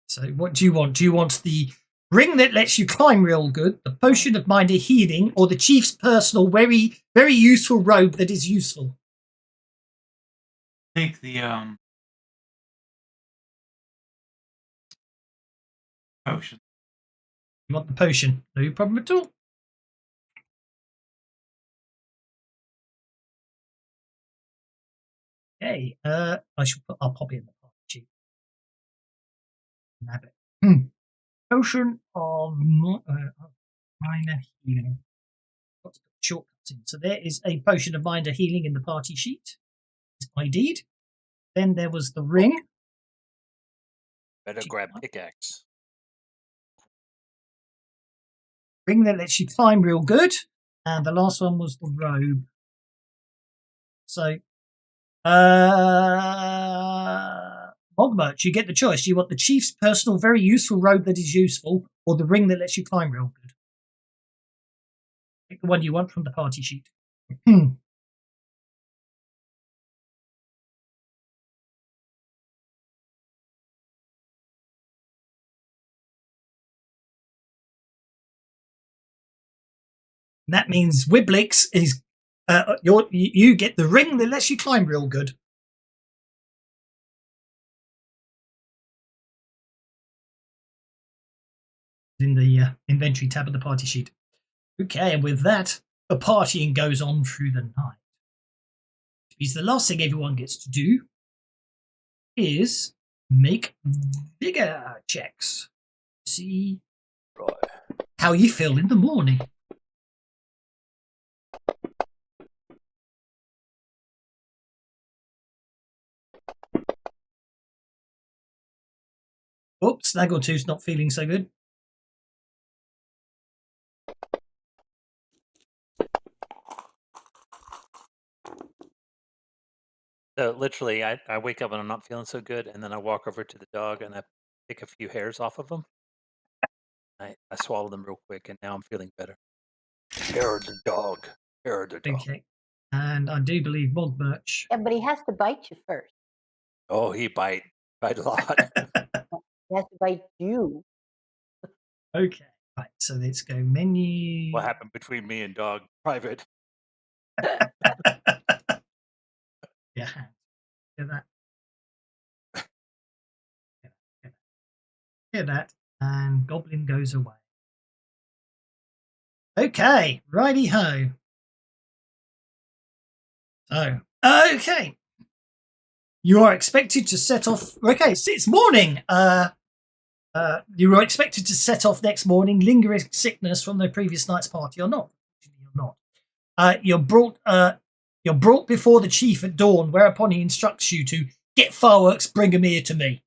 So what do you want? Do you want the ring that lets you climb real good, the potion of minor healing, or the chief's personal, very, very useful robe that is useful? Take the potion. You want the potion? No problem at all. Okay, I'll pop it in the party sheet. Potion of minor healing. Got to put shortcuts in. So there is a potion of minor healing in the party sheet. It's ID'd. Then there was the ring. better grab pickaxe. Ring that lets you climb real good. And the last one was the robe. So, Mogmerch, you get the choice. Do you want the chief's personal, very useful robe that is useful, or the ring that lets you climb real good? Pick the one you want from the party sheet. That means Wiblix is you get the ring that lets you climb real good. In the inventory tab of the party sheet. Okay, and with that, the partying goes on through the night. Because the last thing everyone gets to do is make vigor checks. See how you feel in the morning. Oops, Snaggletooth's not feeling so good. So literally, I wake up and I'm not feeling so good, and then I walk over to the dog and I pick a few hairs off of him. I swallow them real quick, and now I'm feeling better. Hair of the dog. Hair of the dog. Okay. And I do believe Mogmerch. Yeah, but he has to bite you first. Oh, he bite a lot. He has to bite you. Okay. Right, so let's go menu. What happened between me and dog? Private. Yeah. Hear that. Hear that. And Goblin goes away. Okay. Righty ho. So, okay. You are expected to set off. Okay, so it's morning. You were expected to set off next morning, lingering sickness from the previous night's party, or not? You're not. You're brought before the chief at dawn, whereupon he instructs you to get fireworks, bring them here to me.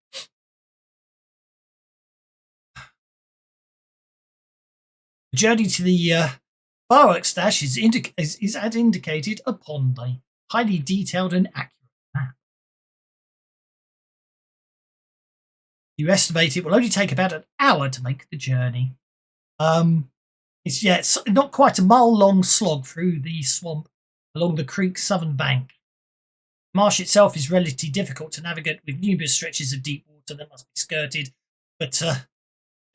The journey to the fireworks stash is as indicated upon the highly detailed and accurate map. You estimate it will only take about an hour to make the journey. It's not quite a mile-long slog through the swamp along the creek's southern bank. The marsh itself is relatively difficult to navigate with numerous stretches of deep water that must be skirted, but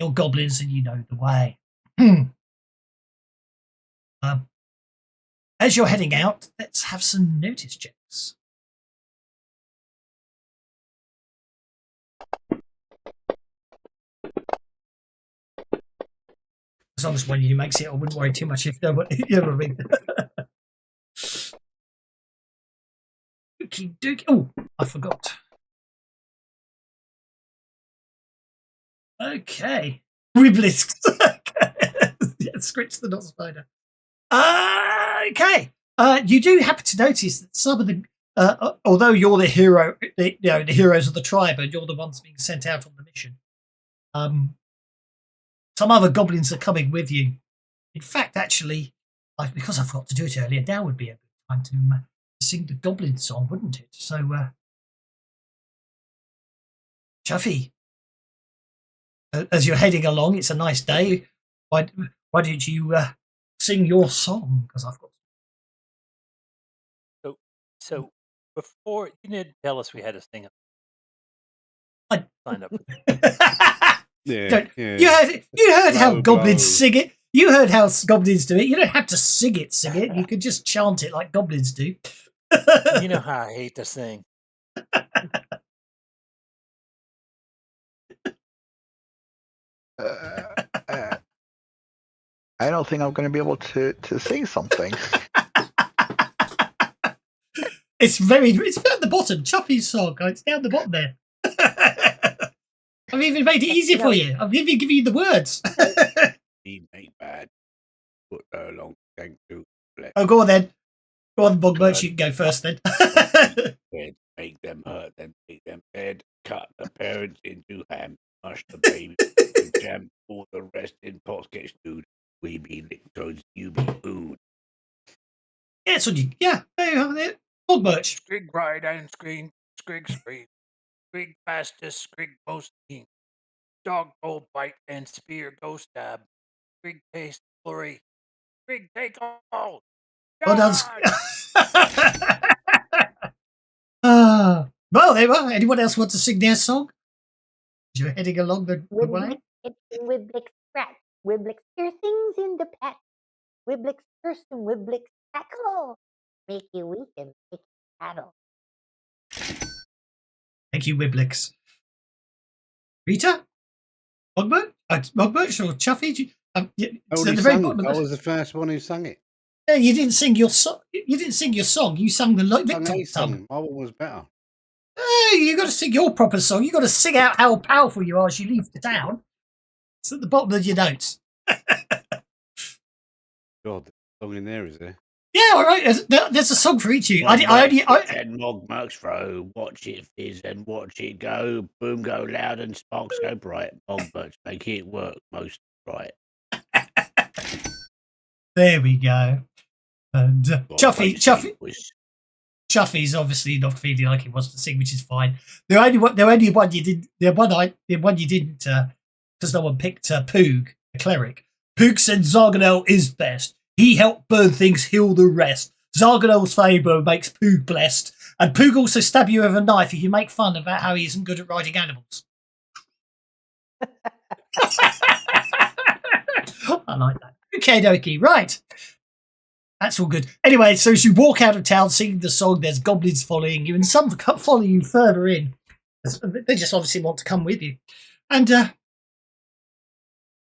you're goblins and you know the way. As you're heading out, let's have some notice checks. As long as one of you makes it, I wouldn't worry too much if you know what I mean. Okie dokie. Oh, I forgot. Okay. Wiblix. Yeah, Scritch the not spider. Okay. You do happen to notice that some of the although you're the hero, the heroes of the tribe, and you're the ones being sent out on the mission. Some other goblins are coming with you. In fact, actually, because I forgot to do it earlier, now would be a good time to sing the goblin song, wouldn't it? So, Chuffy, as you're heading along, it's a nice day. Why did you sing your song? Because I've got. So before you didn't tell us we had to sing. I signed up. Yeah. You heard how Low goblins blow. sing it. You heard how goblins do it. You don't have to sing it. You could just chant it like goblins do. You know how I hate to sing. I don't think I'm going to be able to sing something. It's at the bottom. Chuffy's song. It's down the bottom there. I've even made it easier for you. I've even given you the words. He make bad. Put her along. Thank you. Oh, go on then. Go on, Bogmerch. You can go first then. Dead, make them hurt, then make them dead. Cut the parents into ham. Mush the baby in jam. All the rest in pots get stewed. We be Licktoads, you be food. Yeah, it's on you. Yeah, there you are. There. Bogmerch. Skrig ride and screen, skrig scream. Skrig fastest, skrig most keen. Dog go bite and spear go stab. Skrig taste glory. Skrig take all. Well done. Well, there you are. Anyone else want to sing their song? You're heading along the way. Wiblick scratch. Wiblick steer things in the patch. Wiblick curse and Wiblick tackle. Make you weak and make you paddle. Thank you, Wiblix. Rita? Bogmerch or Chuffy? I was the first one who sang it. Yeah, you didn't sing your song. You didn't sing your song. You sang the Licktoad song. My one was better. Hey, you got to sing your proper song. You got to sing out how powerful you are as you leave the town. It's at the bottom of your notes. God, there's a song in there, is there? Yeah, all right. There's a song for each of you. And Mogmerk's throw. Watch it fizz and watch it go. Boom go loud and sparks go bright. Mogmerk's make it work most right. There we go. And Chuffy's obviously not feeling like he wants to sing, which is fine. The only one you didn't, because no one picked Poog, the cleric. Poog said Zarganel is best. He helped burn things, heal the rest. Zarganel's favour makes Poog blessed, and Poog also stab you with a knife if you make fun about how he isn't good at riding animals. I like that. Okay, dokie, right. That's all good. Anyway, so as you walk out of town singing the song, there's goblins following you, and some follow you further in. They just obviously want to come with you. And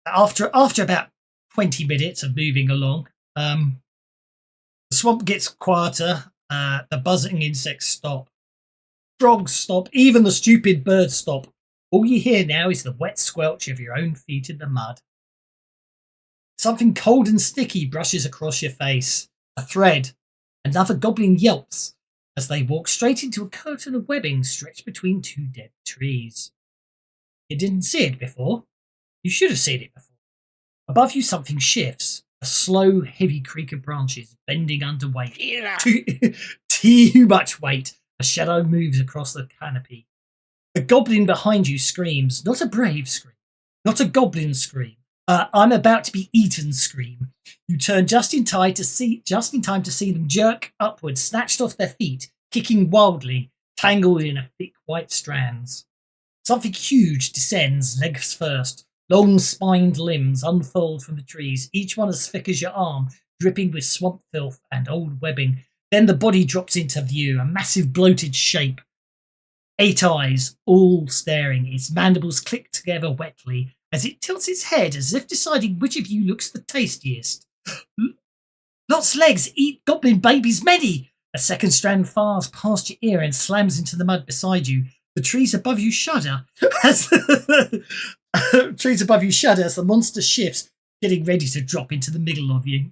after about 20 minutes of moving along, the swamp gets quieter, the buzzing insects stop, frogs stop, even the stupid birds stop. All you hear now is the wet squelch of your own feet in the mud. Something cold and sticky brushes across your face. A thread. Another goblin yelps as they walk straight into a curtain of webbing stretched between two dead trees. You didn't see it before. You should have seen it before. Above you something shifts. A slow, heavy creak of branches bending under weight. Too much weight. A shadow moves across the canopy. A goblin behind you screams. Not a brave scream. Not a goblin scream. I'm about to be eaten scream. You turn just in time to see them jerk upwards, snatched off their feet, kicking wildly, tangled in a thick white strands. Something huge descends, legs first. Long spined limbs unfold from the trees, each one as thick as your arm, dripping with swamp filth and old webbing. Then the body drops into view, a massive bloated shape. 8 eyes, all staring, its mandibles click together wetly, as it tilts its head as if deciding which of you looks the tastiest. Lots legs, eat goblin babies many! A second strand fires past your ear and slams into the mud beside you. The trees above you shudder as the monster shifts, getting ready to drop into the middle of you.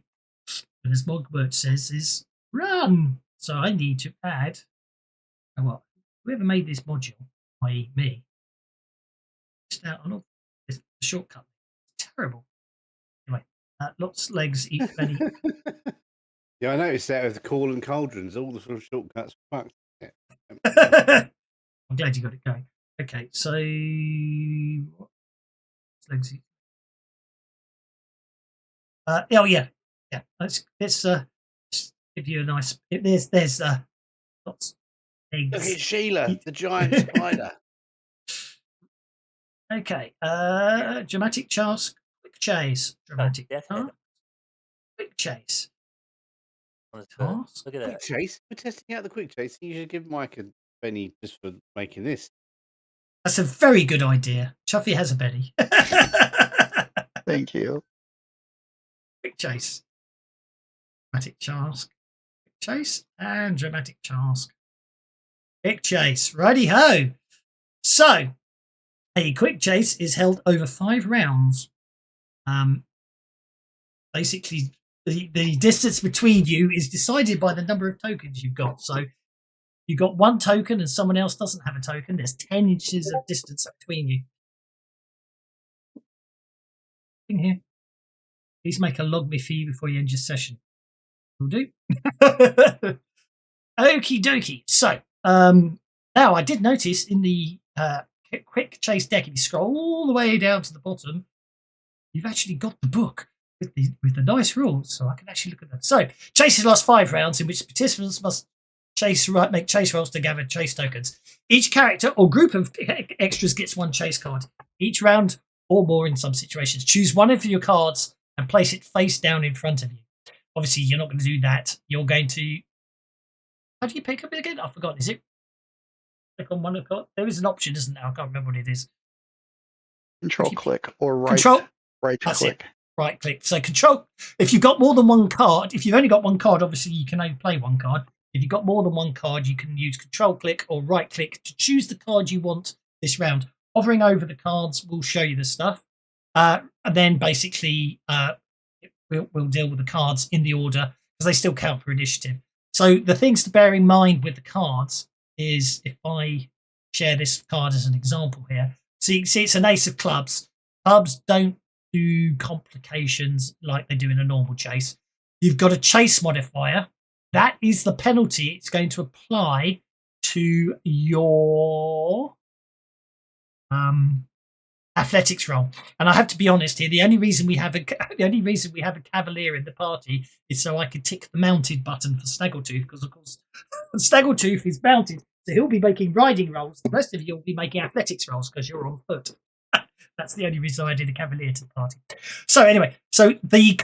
And as Mogmerch says, is run. So I need to add Oh, what? Whoever made this module, i.e. me, missed out on all this shortcut. It's terrible. Anyway, lots legs eat many. Yeah, I noticed that with the call and cauldrons, all the sort of shortcuts fucked. Yeah. I'm glad you got it going. Okay, so legs eat. Oh yeah. Let's give you a nice. There's lots eggs. Look at Sheila, the giant spider. Okay. Dramatic chase. Quick chase. Dramatic Death chase. head. Quick chase. Look at Quick that. chase. We're testing out the quick chase. You should give Mike a penny just for making this. That's a very good idea. Chuffy has a penny. Thank you. Quick chase. Dramatic chase. Quick chase and dramatic chase. Quick chase. Righty ho. So, a quick chase is held over 5 rounds. Basically, the distance between you is decided by the number of tokens you've got. So, you've got 1 token and someone else doesn't have a token. There's 10 inches of distance between you. In here. Please make a log me fee before you end your session. Will do. Okie dokie. So, now I did notice in the quick chase deck, if you scroll all the way down to the bottom, you've actually got the book with the nice rules, so I can actually look at that. So, chases last 5 rounds, in which participants must make chase rolls to gather chase tokens. Each character or group of extras gets 1 chase card. Each round or more in some situations. Choose one of your cards and place it face down in front of you. Obviously, you're not going to do that. You're going to... How do you pick up it again? I've forgotten. Is it click on one of the cards? There is an option, isn't there? I can't remember what it is. Control click or right That's click. it. Right click. So control. If you've got more than 1 card, if you've only got 1 card, obviously you can only play 1 card. If you've got more than 1 card, you can use control click or right click to choose the card you want this round. Hovering over the cards will show you the stuff. And then basically we'll deal with the cards in the order because they still count for initiative. So the things to bear in mind with the cards is, if I share this card as an example here, so you can see it's an ace of clubs. Clubs don't do complications like they do in a normal chase. You've got a chase modifier. That is the penalty it's going to apply to your athletics roll. And I have to be honest here, the only reason we have a cavalier in the party is so I can tick the mounted button for Snaggletooth, because of course Snaggletooth is mounted, so he'll be making riding rolls. The rest of you will be making athletics rolls because you're on foot. That's the only reason I did a cavalier to the party. So anyway, so the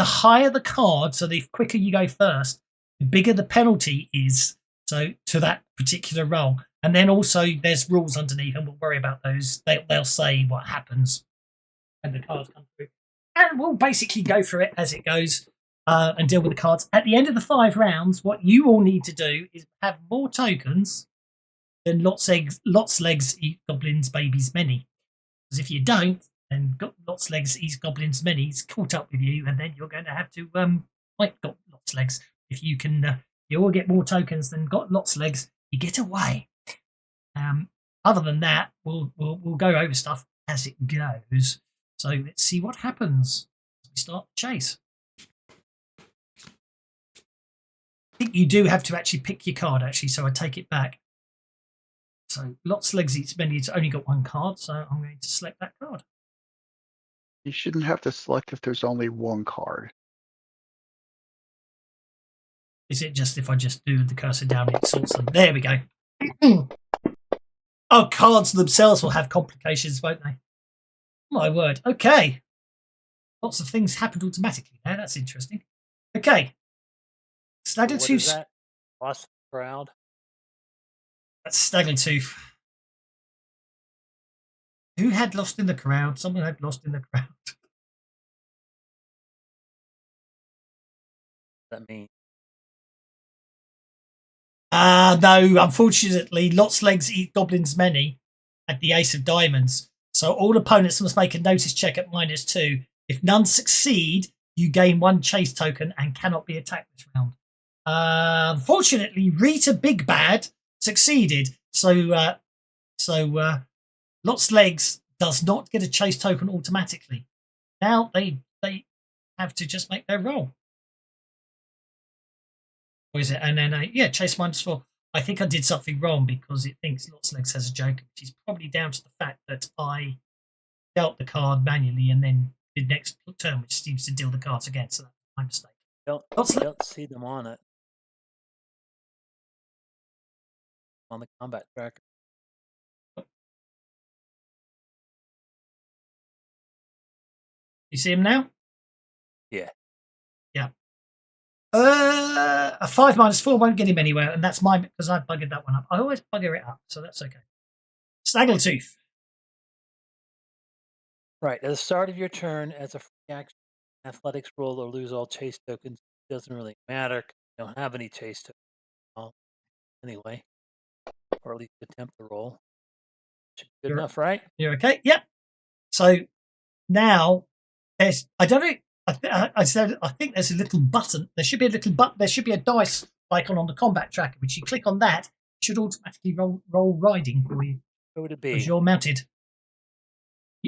higher the card, so the quicker you go first, the bigger the penalty is, so to that particular roll. And then also there's rules underneath, and we'll worry about those. They'll say what happens when the cards come through. And we'll basically go through it as it goes and deal with the cards. At the end of the 5 rounds, what you all need to do is have more tokens than lots legs eat goblins, babies, many. Because if you don't, then lots legs eat goblins, many's caught up with you, and then you're going to have to fight lots legs. If you can, you all get more tokens than got lots legs, you get away. Other than that, we'll go over stuff as it goes. So let's see what happens as we start the chase. I think you do have to actually pick your card, actually, so I take it back. So lots legs eats many. It's only got 1 card, so I'm going to select that card. You shouldn't have to select if there's only 1 card. Is it just if I just do the cursor down, it sorts them? There we go. Oh, cards themselves will have complications, won't they? My word. Okay. Lots of things happened automatically there. That's interesting. Okay. Snaggletooth. What is that? Lost crowd. That's Snaggletooth. Who had lost in the crowd? Someone had lost in the crowd. That means no, unfortunately, lots legs eat goblins many at the ace of diamonds. So all opponents must make a notice check at -2. If none succeed, you gain 1 chase token and cannot be attacked this round. Unfortunately, Rita Big Bad succeeded. So Lots Legs does not get a chase token automatically. Now they have to just make their roll. Or is it? And then chase -4. I think I did something wrong because it thinks Lots Legs has a joker, which is probably down to the fact that I dealt the card manually and then did next turn, which seems to deal the cards again. So that's my mistake. You don't see them on it. On the combat tracker. You see him now? Yeah. Yeah. A 5 -4 won't get him anywhere, and that's mine because I buggered that one up. I always bugger it up, so that's okay. Snaggletooth. Right. At the start of your turn, as a free action, athletics roll or lose all chase tokens. It doesn't really matter. You don't have any chase tokens anyway, or at least attempt the roll. Should be good enough, right? You're okay. Yep. So now I don't know. I think there's a little button. There should be a little button. There should be a dice icon on the combat tracker, which you click on that, it should automatically roll riding for you. Who would it be? Because you're mounted.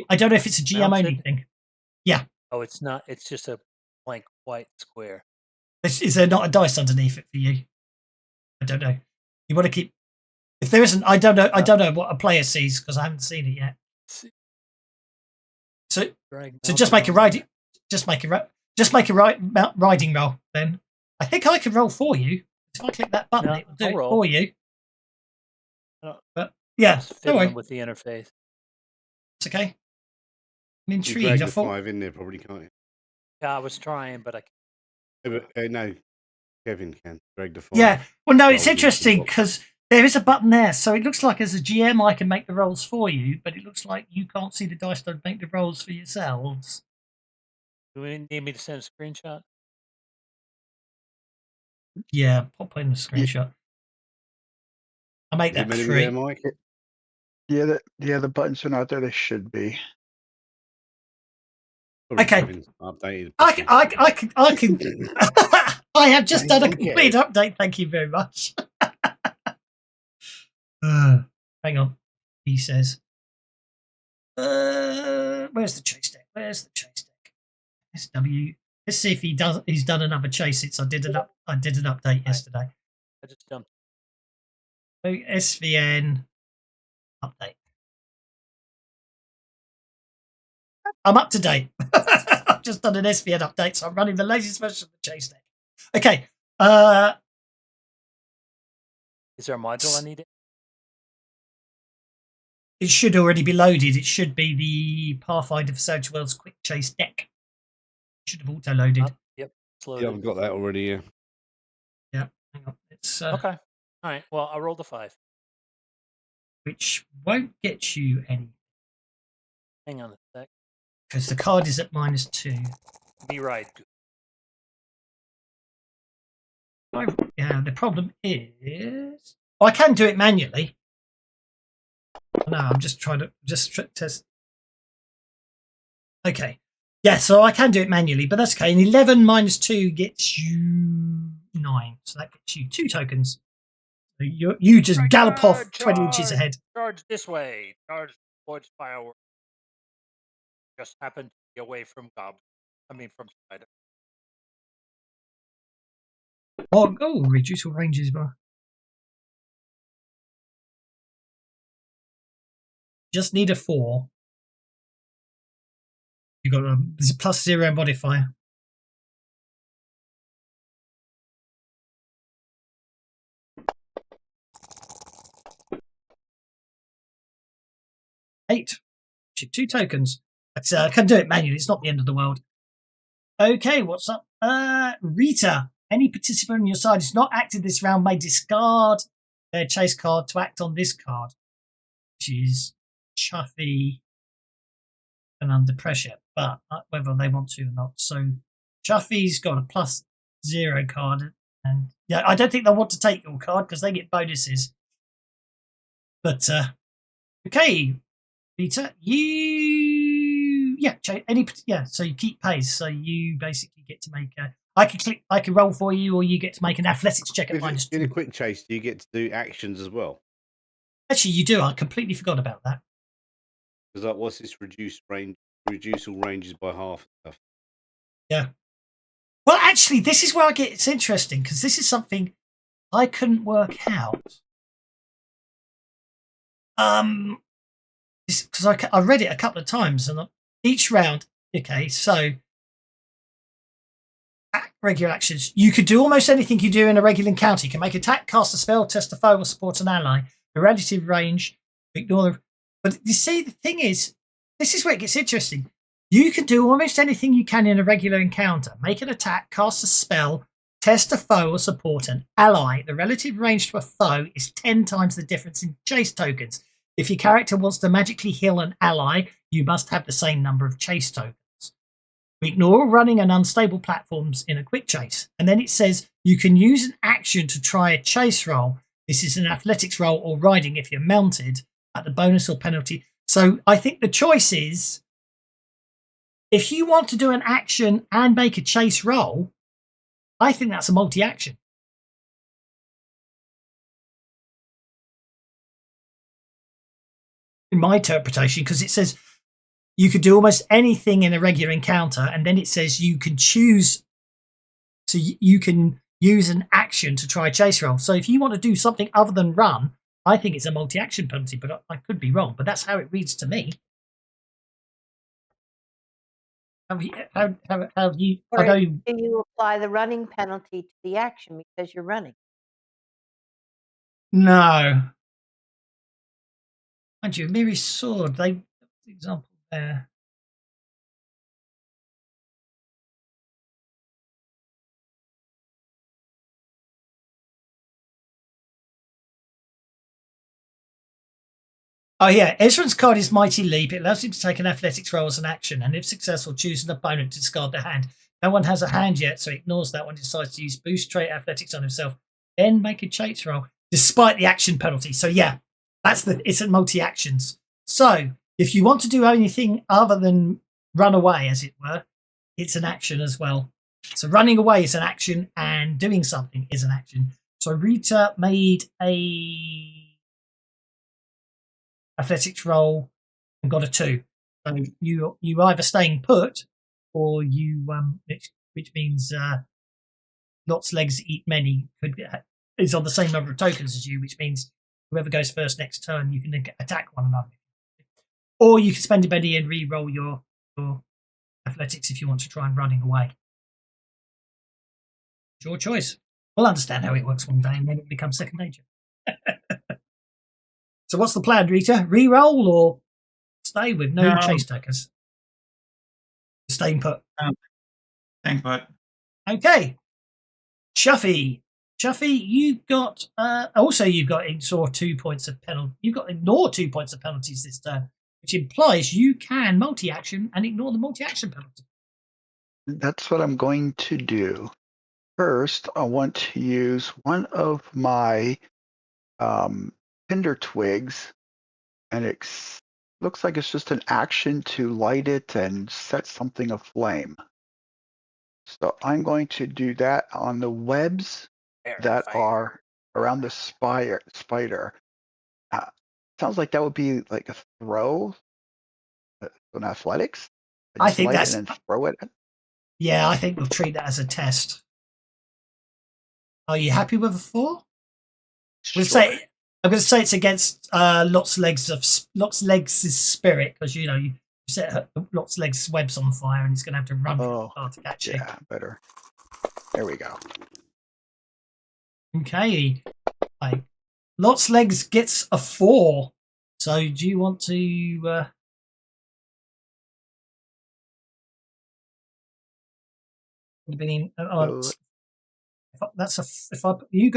I don't know if it's a GM only thing. Yeah. Oh, it's not. It's just a blank white square. Is there not a dice underneath it for you? I don't know. You want to keep. If there isn't, I don't know. I don't know what a player sees because I haven't seen it yet. So just make a riding. Just make a riding roll. Then I think I can roll for you. If I click that button, it will do it for you. But yeah, don't worry. With the interface. It's okay. I'm intrigued. You drag the 5 in there, probably can't you? Yeah, I was trying, but I can't. No, Kevin can drag the 5. Yeah. Well, no, it's interesting because there is a button there, so it looks like as a GM I can make the rolls for you, but it looks like you can't see the dice to make the rolls for yourselves. Do we need me to send a screenshot? Yeah, pop in the screenshot. I'll make that 3. Yeah, the buttons are not there. They should be. Okay. Updated. I can. I have just done a complete update. Thank you very much. Hang on. He says. Where's the chase deck? SW. Let's see if he's done another chase since I did an update yesterday. I just dumped. SVN update. I'm up to date. I've just done an SVN update, so I'm running the latest version of the chase deck. Okay. Is there a module I need? It should already be loaded. It should be the Pathfinder for Savage Worlds Quick Chase deck. It should have auto-loaded. Yep. Yeah, I've got that already, yeah. Yeah. Hang on. It's okay. All right. Well, I rolled a 5. Which won't get you any. Hang on a sec. Because the card is at -2. Be right. Yeah, the problem is... I can do it manually. No, I'm just trying to test. Okay. Yeah, so I can do it manually, but that's okay. And 11 -2 gets you 9. So that gets you 2 tokens. So you just gallop off 20 inches ahead. Charge this way. Charge towards fireworks. Just happened to be away from goblins. I mean, from spider. Oh, reduce all ranges bar. Just need a 4. You got there's a +0 modifier. Eight. 2 tokens. I can do it manually. It's not the end of the world. Okay, what's up? Rita. Any participant on your side who's not active this round may discard their chase card to act on this card, which is Chuffy and Under Pressure, but whether they want to or not. So Chuffy's got a +0 card, and yeah, I don't think they'll want to take your card because they get bonuses. But okay, Peter, you So you keep pace. So you basically get to make a. I can roll for you, or you get to make an athletics check at In -2. a quick chase, do you get to do actions as well? Actually, you do. I completely forgot about that. Because like, what's this reduce all ranges by half and stuff? Yeah. Well, actually, this is where it's interesting because this is something I couldn't work out. Because I read it a couple of times, and each round. Okay, so regular actions. You could do almost anything you do in a regular encounter. You can make attack, cast a spell, test a foe, or support an ally. The relative range, ignore the. But you see, the thing is, this is where it gets interesting. You can do almost anything you can in a regular encounter. Make an attack, cast a spell, test a foe, or support an ally. The relative range to a foe is 10 times the difference in chase tokens. If your character wants to magically heal an ally, you must have the same number of chase tokens. We ignore running and unstable platforms in a quick chase. And then it says you can use an action to try a chase roll. This is an athletics roll or riding if you're mounted at the bonus or penalty. So I think the choice is, if you want to do an action and make a chase roll, I think that's a multi-action. In my interpretation, because it says you could do almost anything in a regular encounter, and then it says you can choose, so you can use an action to try a chase roll. So if you want to do something other than run, I think it's a multi-action penalty, but I could be wrong. But that's how it reads to me. How do you? Or do you apply the running penalty to the action because you're running? No. Mind you, Miri's sword, the example there. Oh yeah, Ezra's card is Mighty Leap. It allows you to take an athletics roll as an action, and if successful, choose an opponent to discard their hand. No one has a hand yet, so ignores that one. Decides to use boost trait athletics on himself, then make a chase roll despite the action penalty. So yeah, it's a multi-actions. So if you want to do anything other than run away, as it were, it's an action as well. So running away is an action, and doing something is an action. So Rita made a athletics roll and got a 2. So you either staying put, or you which means lots legs eat many is on the same number of tokens as you, which means whoever goes first next turn, you can attack one another. Or you can spend a penny and re-roll your athletics if you want to try and running away. It's your choice. We'll understand how it works one day, and then it becomes second nature. So what's the plan, Rita? Re-roll or stay with no chase tokens? Staying put. Staying put. Okay. Chuffy, you've got you've got ignore 2 points of penalty. You've got ignore 2 points of penalties this turn, which implies you can multi-action and ignore the multi-action penalty. That's what I'm going to do. First, I want to use one of my tinder twigs, and it looks like it's just an action to light it and set something aflame. So I'm going to do that on the webs that are around the spider. Sounds like that would be like a throw, an athletics. I think that's. And then throw it. Yeah, I think we'll treat that as a test. Are you happy with a 4? Sure. I'm going to say it's against Lot's Legs' spirit, because you set Lot's Legs' webs on fire, and he's going to have to run to catch you. Yeah, better. There we go. Okay. Lot's Legs gets a 4. So do you want to? You got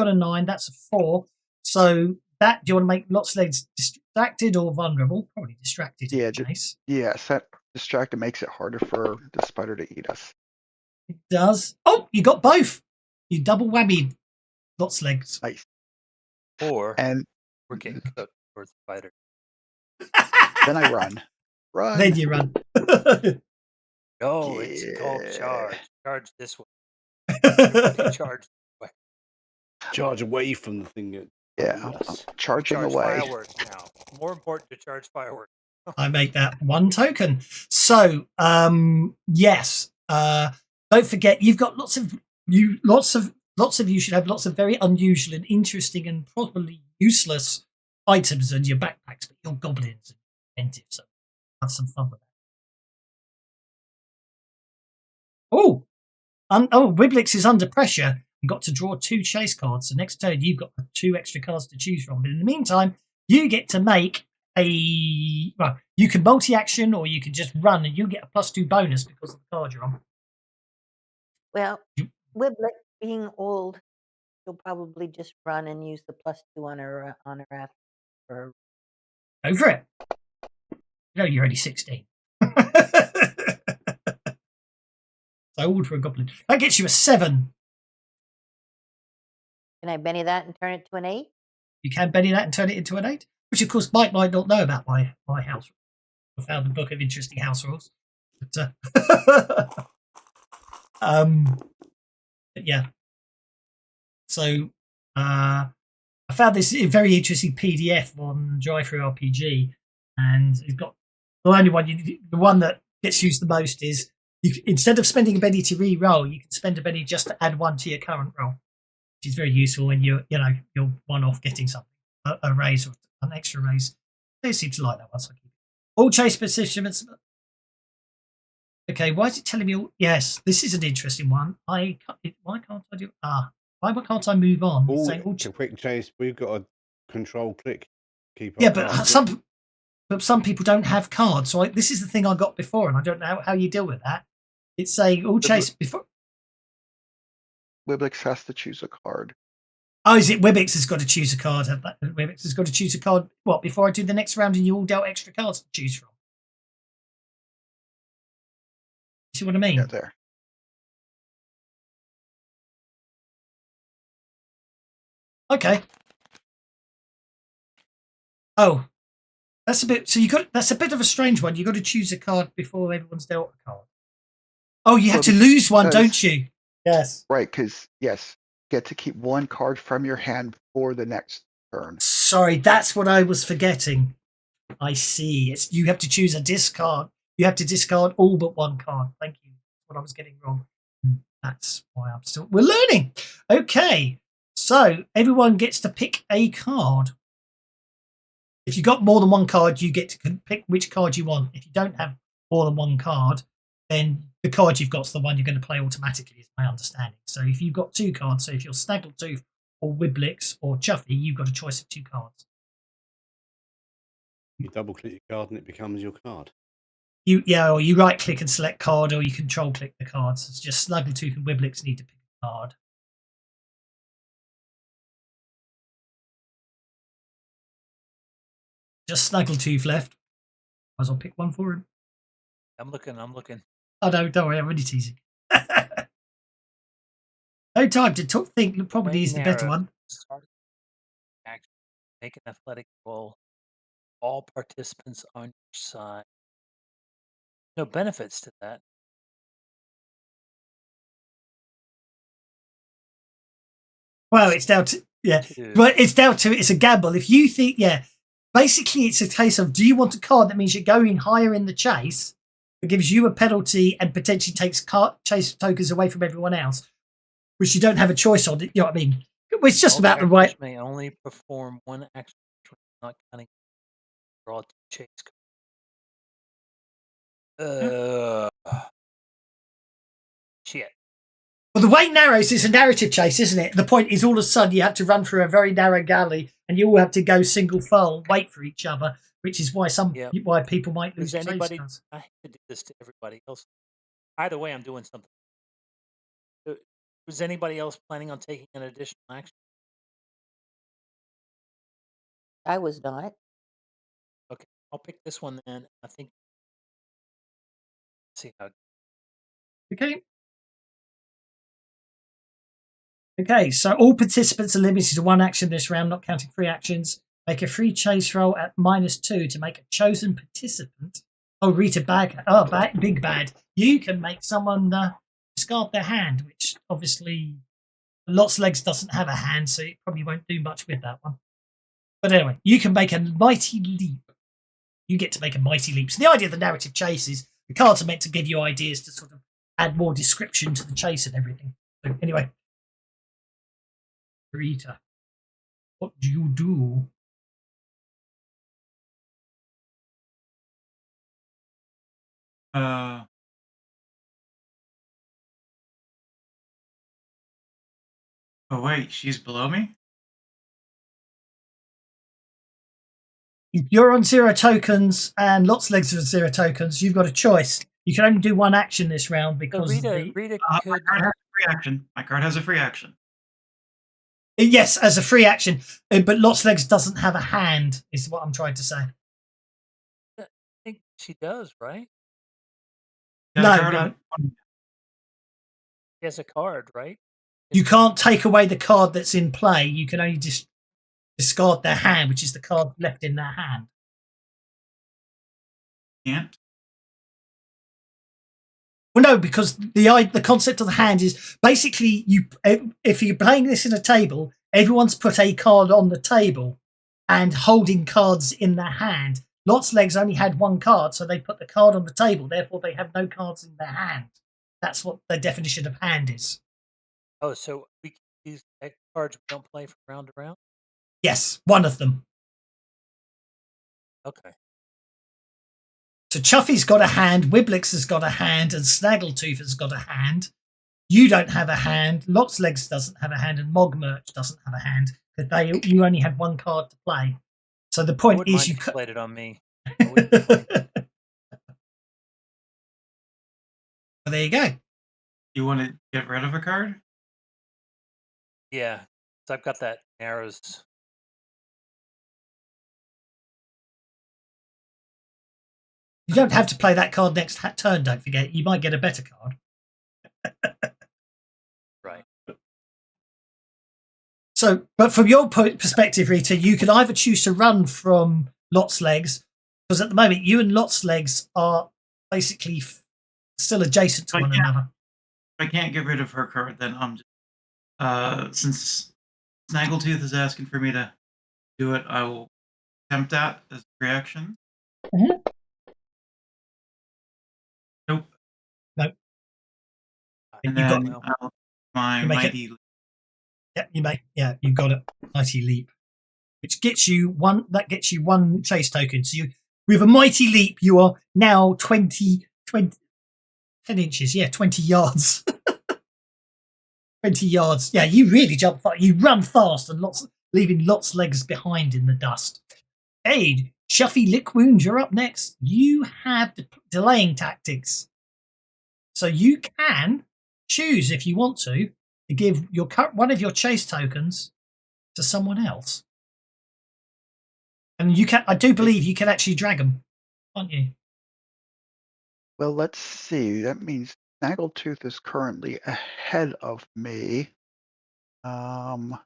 a 9, that's a 4. So do you want to make Lot's Legs distracted or vulnerable? Probably distracted. Yeah, set distracted makes it harder for the spider to eat us. It does. Oh, you got both. You double whammied Lot's Legs. Nice. Or we're getting cooked for the spider. Then I run. Run. Then you run. No, it's called Yeah. charge. Charge this way. Everybody charge this way. Charge away from the thing that. Yeah, I'm Yes. charging Charge away. fireworks now. More important to charge fireworks. I make that 1 token. So, yes. Don't forget, you've got lots of you should have lots of very unusual and interesting and probably useless items in your backpacks, but you're goblins and inventive, so have some fun with that. Oh, Wiblix is under pressure and got to draw 2 chase cards. So next turn, you've got 2 extra cards to choose from. But in the meantime, you get to make you can multi-action or you can just run and you get a +2 bonus because of the card you're on. Well, Wiblix being old, she'll probably just run and use the +2 on her for Go for it. No, you're only 16. So old for a goblin. That gets you a 7. Can I Benny that and turn it to an 8? You can Benny that and turn it into an 8, which of course Mike might not know about my house rules. I found a book of interesting house rules. But yeah. So I found this very interesting PDF on Drive-Thru RPG, and it's got the only one the one that gets used the most is instead of spending a Benny to re-roll, you can spend a Benny just to add 1 to your current roll, which is very useful when you're one off getting something, a raise or an extra raise. They seem to like that one, so I keep it. All chase participants. Okay, why is it telling me? Yes, this is an interesting one. Why can't I do? Why can't I move on? Quick chase. We've got a control click. Keep. Yeah, but some people don't have cards. So this is the thing I got before, and I don't know how you deal with that. It's saying all chase before. Wiblix has to choose a card. Oh, is it Wiblix has got to choose a card? Wiblix has got to choose a card. What, before I do the next round and you all dealt extra cards to choose from? See what I mean? Yeah, there. Okay. Oh, that's a bit. So that's a bit of a strange one. You got to choose a card before everyone's dealt a card. Oh, you have to lose one, don't you? Yes. Right, because yes, get to keep 1 card from your hand for the next turn. Sorry, that's what I was forgetting. I see. You have to choose a discard. You have to discard all but 1 card. Thank you. That's what I was getting wrong. That's why we're learning. Okay. So everyone gets to pick a card. If you got more than 1 card, you get to pick which card you want. If you don't have more than 1 card, then the card you've got is the one you're going to play automatically, is my understanding. So if you've got 2 cards, so if you're Snaggletooth or Wiblix or Chuffy, you've got a choice of 2 cards. You double click your card and it becomes your card. Or you right click and select card, or you control click the cards. It's just Snaggletooth and Wiblix need to pick a card. Just Snaggletooth left. Might as well pick one for him. I'm looking. Oh no, don't worry, I'm really teasing. No time to think. Probably is the better one. Make an athletic roll. All participants on your side. No benefits to that. Well, it's down to But it's down to it's a gamble. If you think basically it's a case of, do you want a card that means you're going higher in the chase, that gives you a penalty and potentially takes chase tokens away from everyone else, which you don't have a choice on. You know what I mean? It's just about the right. May only perform 1 action, not counting draw 2 chase cards. Shit. Well, the way narrows is a narrative chase, isn't it? The point is all of a sudden you have to run through a very narrow galley and you all have to go single file, wait for each other, which is why why people might lose chase cards. I hate to do this to everybody else. Either way, I'm doing something. Was anybody else planning on taking an additional action? I was not. Okay, I'll pick this one then. I think. See how. Okay. Okay, so all participants are limited to 1 action this round, not counting free actions. Make a free chase roll at -2 to make a chosen participant Oh, Rita Big Bad. You can make someone discard their hand, which obviously Lots Legs doesn't have a hand, so it probably won't do much with that one. But anyway, you can make a mighty leap. You get to make a mighty leap. So the idea of the narrative chase is the cards are meant to give you ideas to sort of add more description to the chase and everything. So anyway, Rita, what do you do? Oh wait, she's below me? If you're on 0 tokens and Lots Legs are 0 tokens, you've got a choice. You can only do one action this round because Rita My could. card has a free action. My card has a free action. Yes, as a free action, but Lots Legs doesn't have a hand, is what I'm trying to say. I think she does, right? Got a No, card no. on- She has a card, right? You can't take away the card that's in play. You can only just discard their hand, which is the card left in their hand. Can't. Well, no, because the concept of the hand is basically if you're playing this in a table, everyone's put a card on the table and holding cards in their hand. Lots Legs only had one card, so they put the card on the table. Therefore, they have no cards in their hand. That's what the definition of hand is. Oh, so we can use cards we don't play from round to round? Yes, one of them. Okay. So Chuffy's got a hand, Wiblix has got a hand, and Snaggletooth has got a hand. You don't have a hand, Lots Legs doesn't have a hand, and Mogmerch doesn't have a hand because you only had one card to play. So the point is you played it on me. Well, there you go. You want to get rid of a card? Yeah, so I've got that arrows. You don't have to play that card next turn, don't forget. You might get a better card. Right. So, but from your perspective, Rita, you can either choose to run from Lots Legs, because at the moment you and Lots Legs are basically still adjacent to one another. If I can't get rid of her card, then I'm just... since Snaggletooth is asking for me to do it, I will attempt that as a reaction. Mm-hmm. Nope. Nope. And then my mighty... Yeah, you make. Yeah, you got it. Mighty leap, which gets you one. That gets you one chase token. So you, with a mighty leap, you are now 10 inches. Yeah, 20 yards. 20 yards. Yeah, you really jump fast. You run fast and leaving Lots Legs behind in the dust. Hey, Shuffy Lick Wound, you're up next. You have delaying tactics, so you can choose if you want to give one of your chase tokens to someone else, and you can. I do believe you can actually drag them, can't you? Well, let's see. That means Snaggletooth is currently ahead of me. So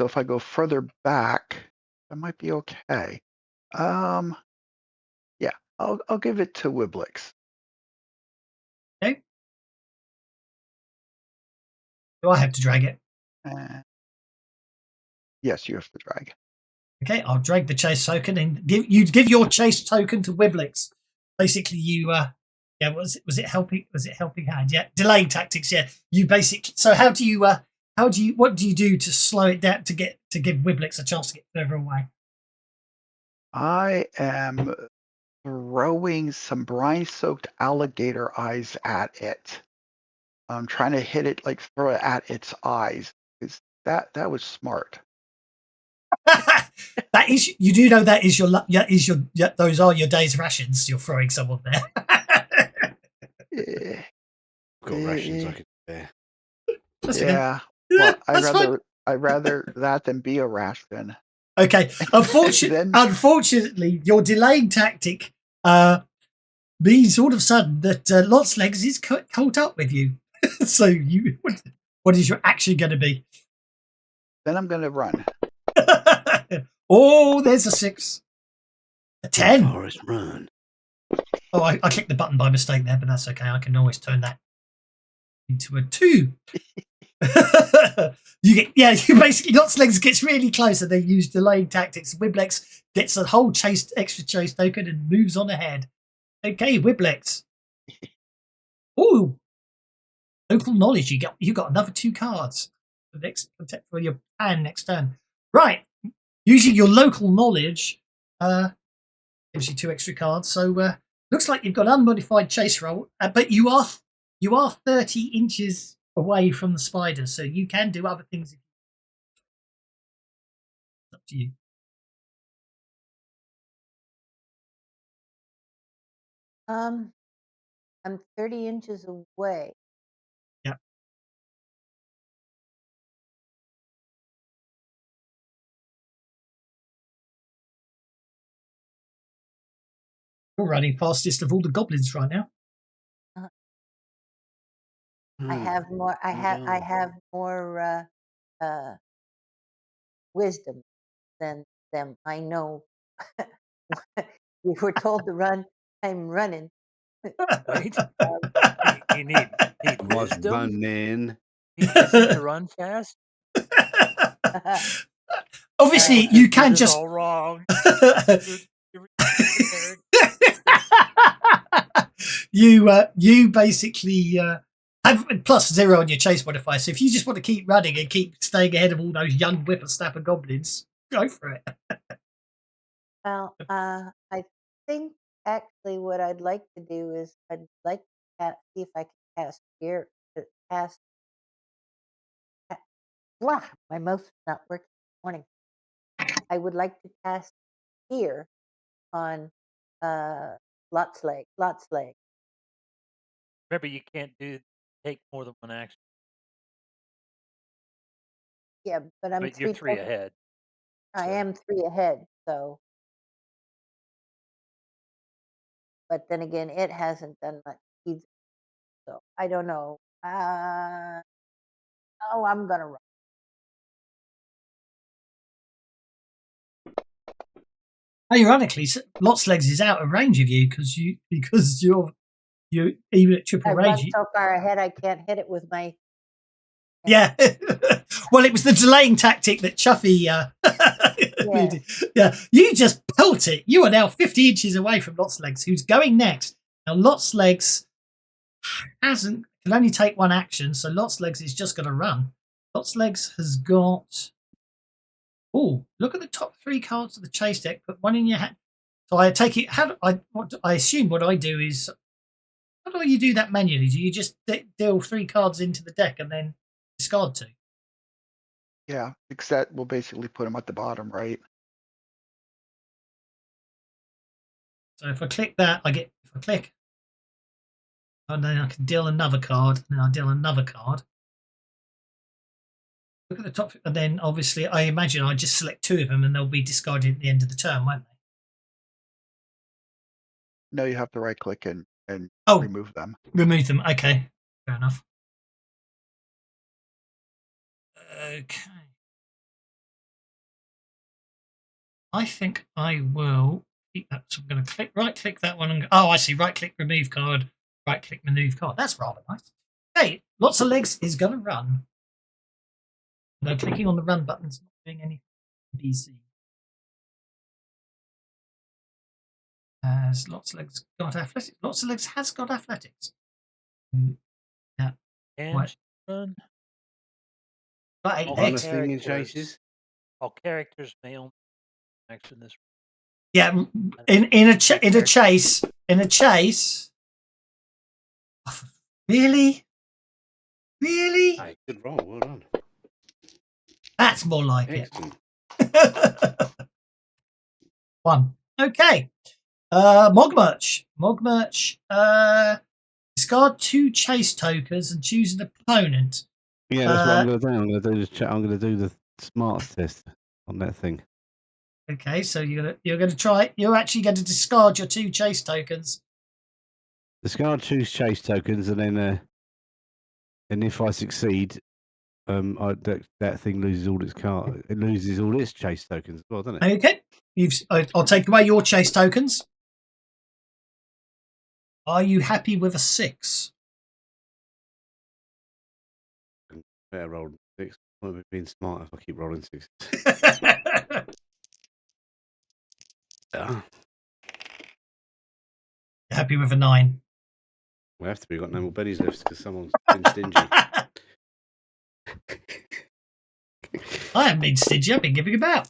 if I go further back, that might be okay. Yeah, I'll give it to Wiblix. Okay. Do I have to drag it? Yes, you have to drag. Okay, I'll drag the chase token and give your chase token to Wiblix. Basically, you yeah, was it helping? Was it helping hand? Yeah, delaying tactics. Yeah, you basically. So what do you do to slow it down to give Wiblix a chance to get further away? I am throwing some brine-soaked alligator eyes at it. I'm trying to hit it, like throw it at its eyes. Because that was smart. That is, you do know that is those are your day's rations. You're throwing someone there. Got rations I could spare. Yeah. Well, I'd rather that than be a ration. Okay. Unfortunately, your delaying tactic means all of a sudden that Lots Legs is caught up with you. So what is your action going to be? Then I'm going to run. Oh, there's a 6. A 10. Forest run. Oh, I clicked the button by mistake there, but that's okay. I can always turn that into a 2. You basically Lots Legs gets really close and they use delaying tactics. Wiblex gets a whole extra chase token and moves on ahead. Okay, Wiblex. Ooh, local knowledge. You got another 2 cards for your hand next turn. Right, using your local knowledge gives you 2 extra cards. So looks like you've got unmodified chase roll, but you are 30 inches away from the spider, so you can do other things. It's up to you. I'm 30 inches away. Yeah. You're running fastest of all the goblins right now. I have more. I have more wisdom than them. I know. We were told to run. I'm running. Wait. You need Was wisdom. running. Need wisdom to run fast. Obviously, you can This is just. all wrong. You basically have +0 on your chase modifier. So if you just want to keep running and keep staying ahead of all those young whippersnapper goblins, go for it. Well, I think actually what I'd like to do is I'd like to see if I can cast here. Cast. Blah, my mouse is not working this morning. I would like to cast here on Lots Leg. Remember, you can't take more than one action. Yeah, but I'm But you're 3 ahead. I so- am 3 ahead, so. But then again, it hasn't done much either. So I don't know. I'm gonna run. Ironically, Lots Legs is out of range of you because you're even at triple I've run range. so far ahead, I can't hit it with my. Yeah. Well, it was the delaying tactic that Chuffy. Yeah, you just pelt it. You are now 50 inches away from Lots Legs, who's going next. Now, Lots Legs can only take 1 action, so Lots Legs is just going to run. Lots Legs has got. Oh, look at the top 3 cards of the chase deck. Put 1 in your hand. So I take it. I assume what I do is. How do you do that manually? Do you just deal 3 cards into the deck and then discard 2? Yeah, because that will basically put them at the bottom, right? So if I click that, if I click, and then I can deal another card, and then I deal another card. Look at the top, and then obviously I imagine I just select 2 of them and they'll be discarded at the end of the turn, won't they? No, you have to right click and remove them. Remove them. Okay, fair enough. Okay. I think I will keep that. So I'm going to right click that one. And I see. Right click, remove card. Right click, remove card. That's rather nice. Hey, Lots of Legs is going to run. No, clicking on the run button's not doing anything. BC. Has Lots of Legs got athletics? Lots of Legs has got athletics. Yeah. And run. Got 8 All legs. thing in chases. All characters may only action this. Yeah, in a chase. Really? Hey, good roll. Well done. That's more like Excellent. it. 1. Okay. Mogmerch. Discard 2 chase tokens and choose an opponent. Yeah, that's what I'm going to do. I'm going to do the smarts test on that thing. Okay, so you're going to try. You're actually going to discard your 2 chase tokens. Discard 2 chase tokens, and then and if I succeed, that thing loses all its card. It loses all its chase tokens as well, doesn't it? Okay. I'll take away your chase tokens. Are you happy with a 6? Better roll 6. I would be being smart if I keep rolling 6. Happy with a 9? We have to be. We've got no more buddies left because someone's been stingy. I haven't been stingy. I've been giving about.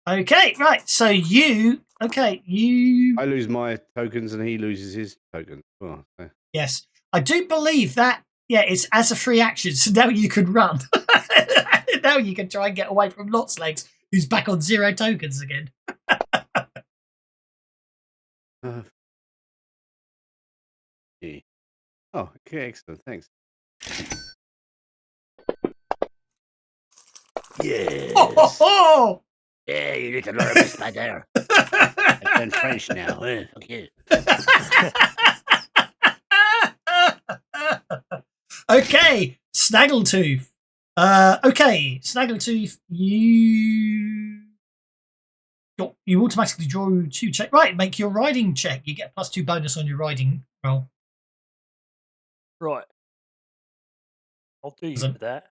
Okay, right. So you. Okay, you. I lose my tokens and he loses his tokens. Well, so. Yes, I do believe that. Yeah, it's as a free action. So now you can run. Now you can try and get away from Lots Legs, who's back on 0 tokens again. Yeah. Oh, okay, excellent. Thanks. Yes. Oh! Yeah, you little little spider. I've learned French now. Okay. Okay, Snaggletooth. Okay, Snaggletooth, you automatically draw 2 check. Right, make your riding check. You get +2 bonus on your riding roll. Right. I'll do you Is it- for that.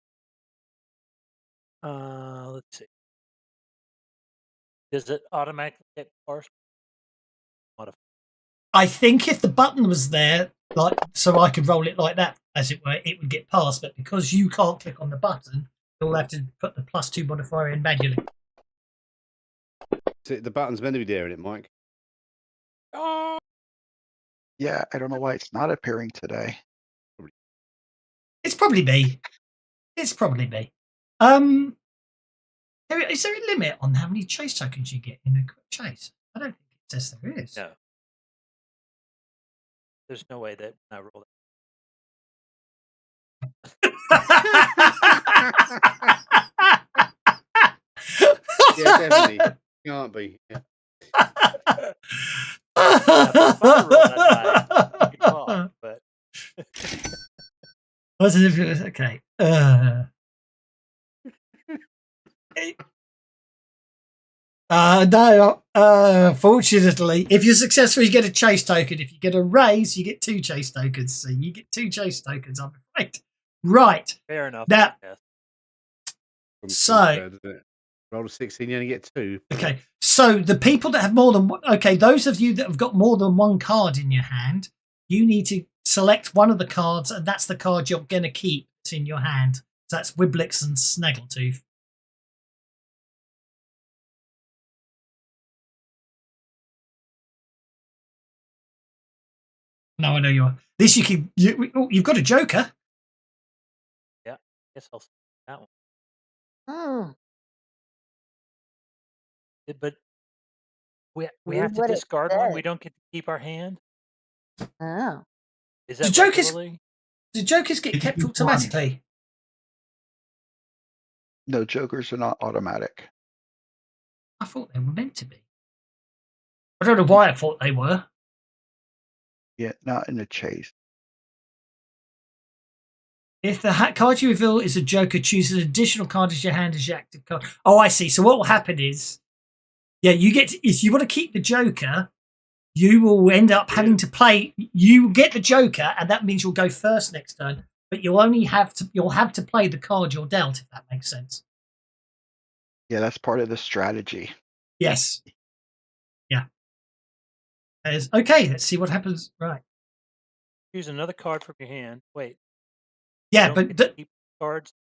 Let's see. Does it automatically get partial? I think if the button was there, like so I could roll it like that, as it were, it would get passed. But because you can't click on the button, you'll have to put the +2 modifier in manually. So the button's meant to be there in it, Mike. Yeah, I don't know why it's not appearing today. It's probably me. It's probably me. Is there a limit on how many chase tokens you get in a quick chase? I don't think it says there is. No. There's no way that I roll Yeah, definitely. Can't be. Yeah. But What's it if it was okay? No. Fortunately, if you're successful, you get a chase token. If you get a raise, you get 2 chase tokens. So you get 2 chase tokens. I'm afraid. Right. fair enough. Now, yes. so roll a 16, you only get 2. okay. So the people that have more than one, okay, those of you that have got more than one card in your hand, you need to select one of the cards, and that's the card you're going to keep in your hand. So that's Wiblix and Snaggletooth. No, I know you are. This you can. You've got a Joker. Yeah, I guess I'll say that one. Hmm. But we Read have to what it discard one. We says. don't get to keep our hand. Oh. Is The that joke is- regularly? The Jokers get If kept you automatically. No, jokers are not automatic. I thought they were meant to be. I don't know why I thought they were. Yeah, not in a chase. If the card you reveal is a Joker, choose an additional card as your hand as your active card. Oh, I see. So what will happen is, yeah, you get if you want to keep the Joker, you will end up having to play. You will get the Joker, and that means you'll go first next turn. But you'll have to play the card you're dealt, if that makes sense. Yeah, that's part of the strategy. Yes. Yeah. Okay, let's see what happens. Right. Choose another card from your hand. Wait. Yeah, you but don't get to keep cards.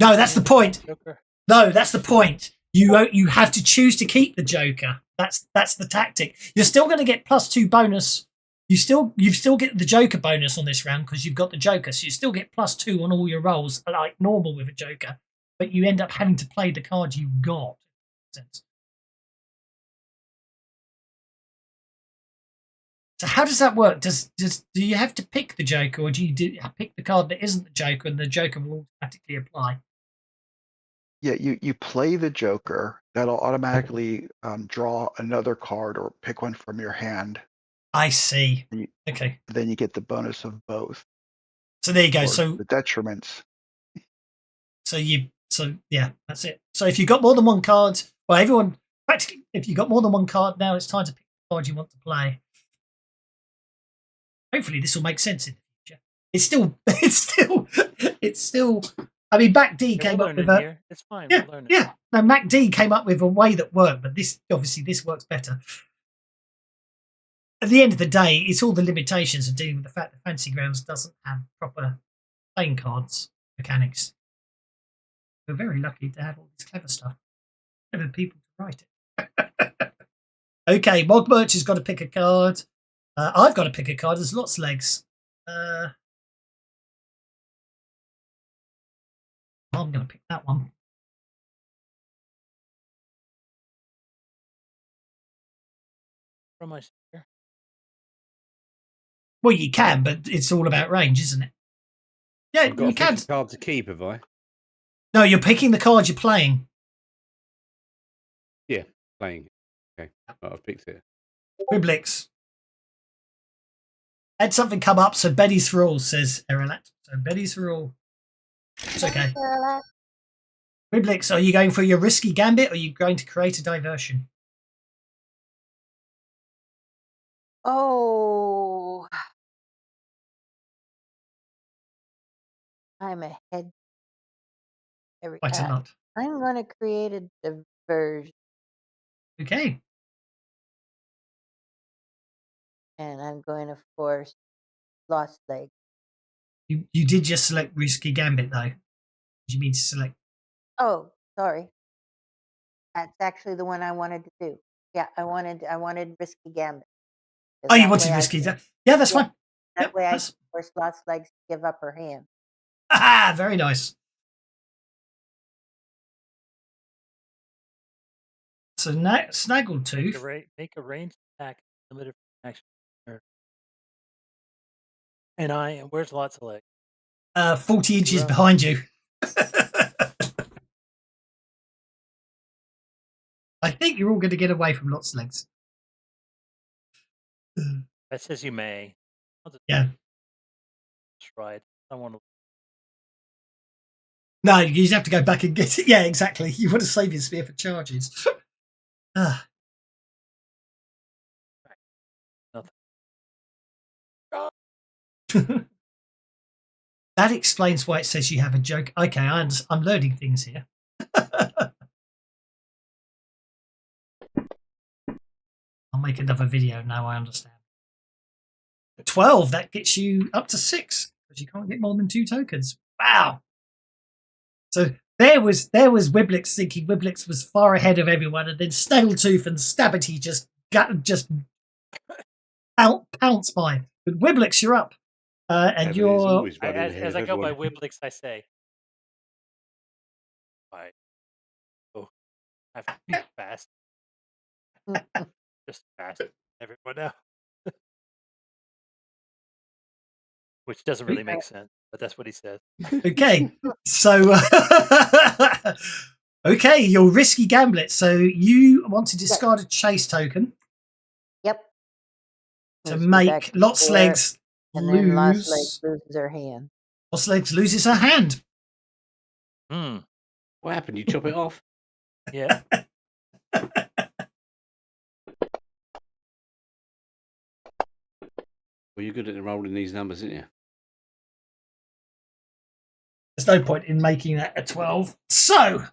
no, that's the point. Joker. No, that's the point. You have to choose to keep the Joker. That's the tactic. You're still going to get +2 bonus. You still get the Joker bonus on this round because you've got the Joker. So you still get +2 on all your rolls like normal with a Joker, but you end up having to play the card you got. So how does that work? Do you have to pick the Joker, or do you pick the card that isn't the Joker, and the Joker will automatically apply? Yeah, you play the joker. That'll automatically draw another card or pick one from your hand. I see. Okay. Then you get the bonus of both. So there you go. Or So the detriments. So yeah, that's it. So if you've got more than one card, well, everyone practically, if you've got more than one card now, it's time to pick card you want to play. Hopefully, this will make sense in the future. It's still. I mean, Mac D Yeah, came we'll up learn with it a here. It's fine. yeah, We'll learn it. yeah. No, Mac D came up with a way that worked, but this works better. At the end of the day, it's all the limitations of dealing with the fact that Fantasy Grounds doesn't have proper playing cards mechanics. We're very lucky to have all this clever stuff. Clever people to write it. Okay, Mog Merch has got to pick a card. I've got to pick a card. There's lots of legs. I'm going to pick that one. From my here. Well, you can, but it's all about range, isn't it? Yeah, I've got you to pick can. a card to keep, have I? No, you're picking the card you're playing. Yeah, playing. Okay, right, I've picked it. Wiblix. Had something come up, so Betty's for all, says Erilat. So Betty's for all. It's okay. Wiblix, are you going for your risky gambit or are you going to create a diversion? Oh, I'm ahead. Quite a lot. I'm going to create a diversion, Okay. and I'm going to force Lost Leg. You did just select risky gambit though. Did you mean to select? Oh, sorry. That's actually the one I wanted to do. Yeah, I wanted risky gambit. Oh, you wanted risky? Yeah, that's fine. That way I that's... can force Lost Legs to give up her hand. Ah, very nice. So Snaggletooth. Make a ranged attack limited action. And where's lots of legs? 40 inches behind you. I think you're all going to get away from lots of legs. That says you may. Yeah. Right. I want to. No, you just have to go back and get it. Yeah, exactly. You want to save your spear for charges. Nothing. That explains why it says you have a joke. Okay, I'm learning things here. I'll make another video now. I understand. 12. That gets you up to 6 because you can't get more than 2 tokens. Wow. So there was Wiblix thinking Wiblix was far ahead of everyone, and then Snaggletooth and Stabberty just pounced by. But Wiblix, you're up, and you're. As I go by Wiblix, I say, "I have to be fast, just fast, everyone now." Which doesn't really make sense, but that's what he says. Okay, so okay, your risky gambit. So you want to discard a chase token. Yep. To make Lots Legs and then Lost Legs loses her hand. Lost Legs loses her hand. What happened? You chop it off? Yeah. Well, you're good at rolling these numbers, aren't you? There's no point in making that a 12. So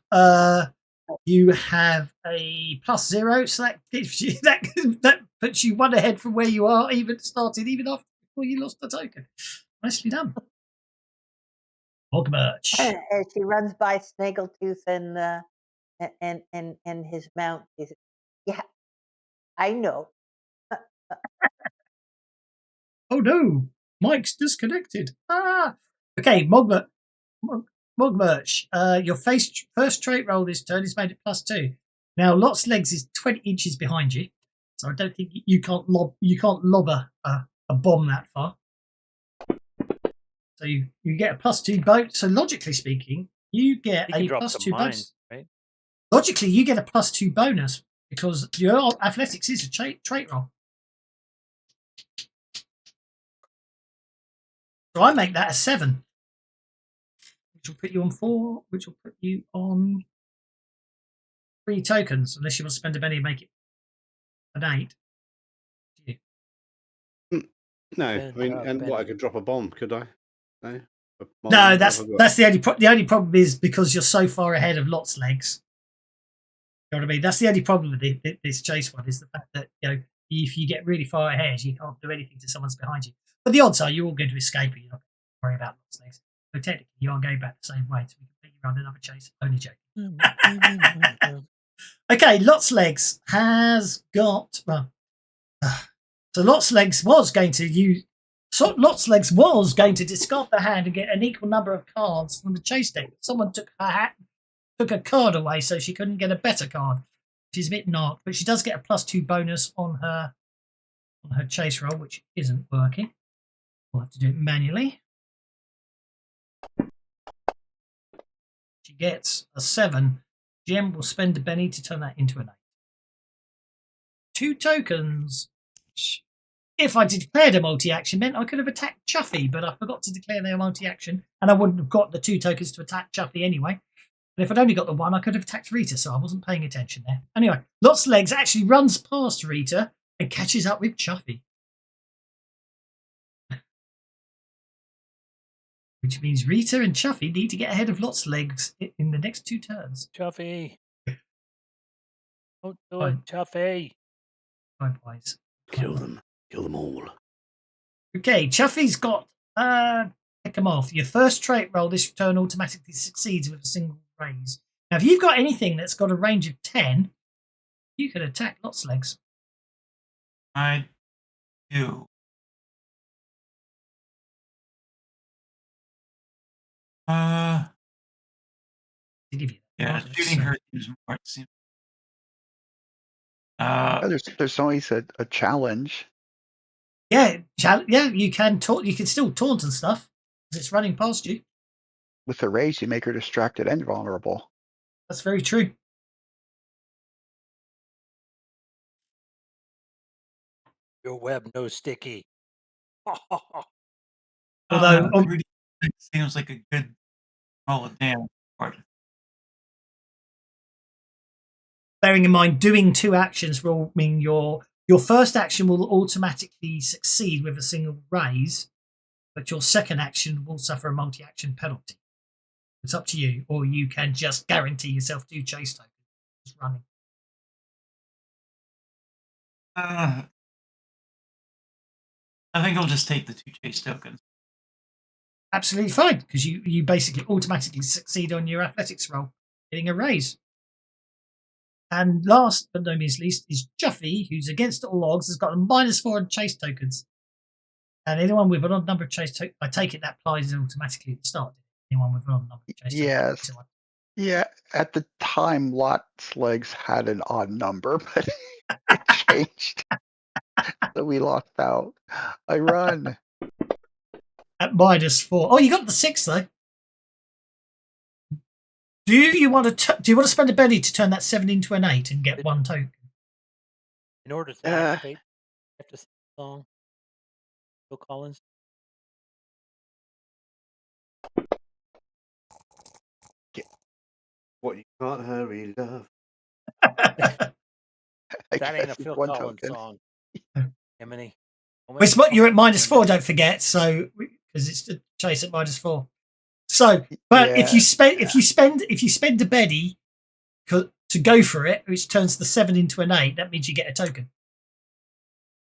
you have a +0, so that gives you that puts you 1 ahead from where you are, even after before you lost the token. Nicely done. Mog Merch. As she runs by Snaggletooth and his mount, he says, "Yeah, I know." Oh no, Mike's disconnected. Okay, Mog Merch. Your first trait roll this turn is made at +2. Now, Lots Legs is 20 inches behind you, so I don't think you can't lob a bomb that far. So you get a +2 boat. So logically speaking, you get a +2 bonus. Right? Logically, you get a +2 bonus because your athletics is a trait roll. So I make that a 7. Which will put you on 4, which will put you on 3 tokens, unless you want to spend a penny and make it an 8. No, I And, mean, uh, and Ben- what? I could drop a bomb, could I? No. A bomb, No, what that's have I got? that's the only problem is because you're so far ahead of Lot's legs. You know what I mean? That's the only problem with this chase one is the fact that if you get really far ahead, you can't do anything to someone's behind you. But the odds are you're all going to escape and you're not going to worry about Lot's legs. So technically, you are going back the same way, so we can completely run another chase. Only joking. Okay, Lot's legs has got so Lot's legs was going to use. So Lot's legs was going to discard the hand and get an equal number of cards from the chase deck. Someone took a card away, so she couldn't get a better card. She's a bit knocked, but she does get a +2 bonus on her chase roll, which isn't working. We'll have to do it manually. She gets a 7. Gem will spend a penny to turn that into an 8. 2 tokens. If I declared a multi-action meant I could have attacked Chuffy, but I forgot to declare their multi-action, and I wouldn't have got the 2 tokens to attack Chuffy anyway. And if I'd only got the 1, I could have attacked Rita, so I wasn't paying attention there. Anyway, Lot's legs actually runs past Rita and catches up with Chuffy. Which means Rita and Chuffy need to get ahead of Lot's legs in the next 2 turns. Chuffy. Don't do it, Chuffy. Time-wise. Kill them. Kill them all. Okay, Chuffy's got pick them off. Your first trait roll this turn automatically succeeds with a single raise. Now, if you've got anything that's got a range of 10, you could attack Lot's legs. I do. To give you that. Yeah, shooting her seems more. There's always a challenge. Yeah, you can taunt. You can still taunt and stuff because it's running past you. With the rage, you make her distracted and vulnerable. That's very true. Your web no sticky. Although, Rudy seems like a good roll of damage. bearing in mind, doing 2 actions will mean your first action will automatically succeed with a single raise, but your second action will suffer a multi-action penalty. It's up to you, or you can just guarantee yourself 2 chase tokens just running. I think I'll just take the 2 chase tokens. Absolutely fine, because you basically automatically succeed on your athletics roll, getting a raise. And last but no means least is Chuffy, who's against all odds, has got a -4 on chase tokens. And anyone with an odd number of chase tokens, I take it that applies automatically at the start. Anyone with an odd number of chase Yes. tokens. Yeah, at the time, Lot's legs had an odd number, but it changed. So we lost out. I run. At -4. Oh, you got the 6 though. Do you want to spend a penny to turn that 7 into an 8 and get 1 token? In order to activate, you have to sing the song. Phil Collins. What you can't hurry, love. That ain't a guess it's Phil 1 Collins token. song. Emily. You're at -4. Don't forget. So because it's the chase at -4. So, but Yeah. if you spend a penny to go for it, which turns the 7 into an 8, that means you get a token.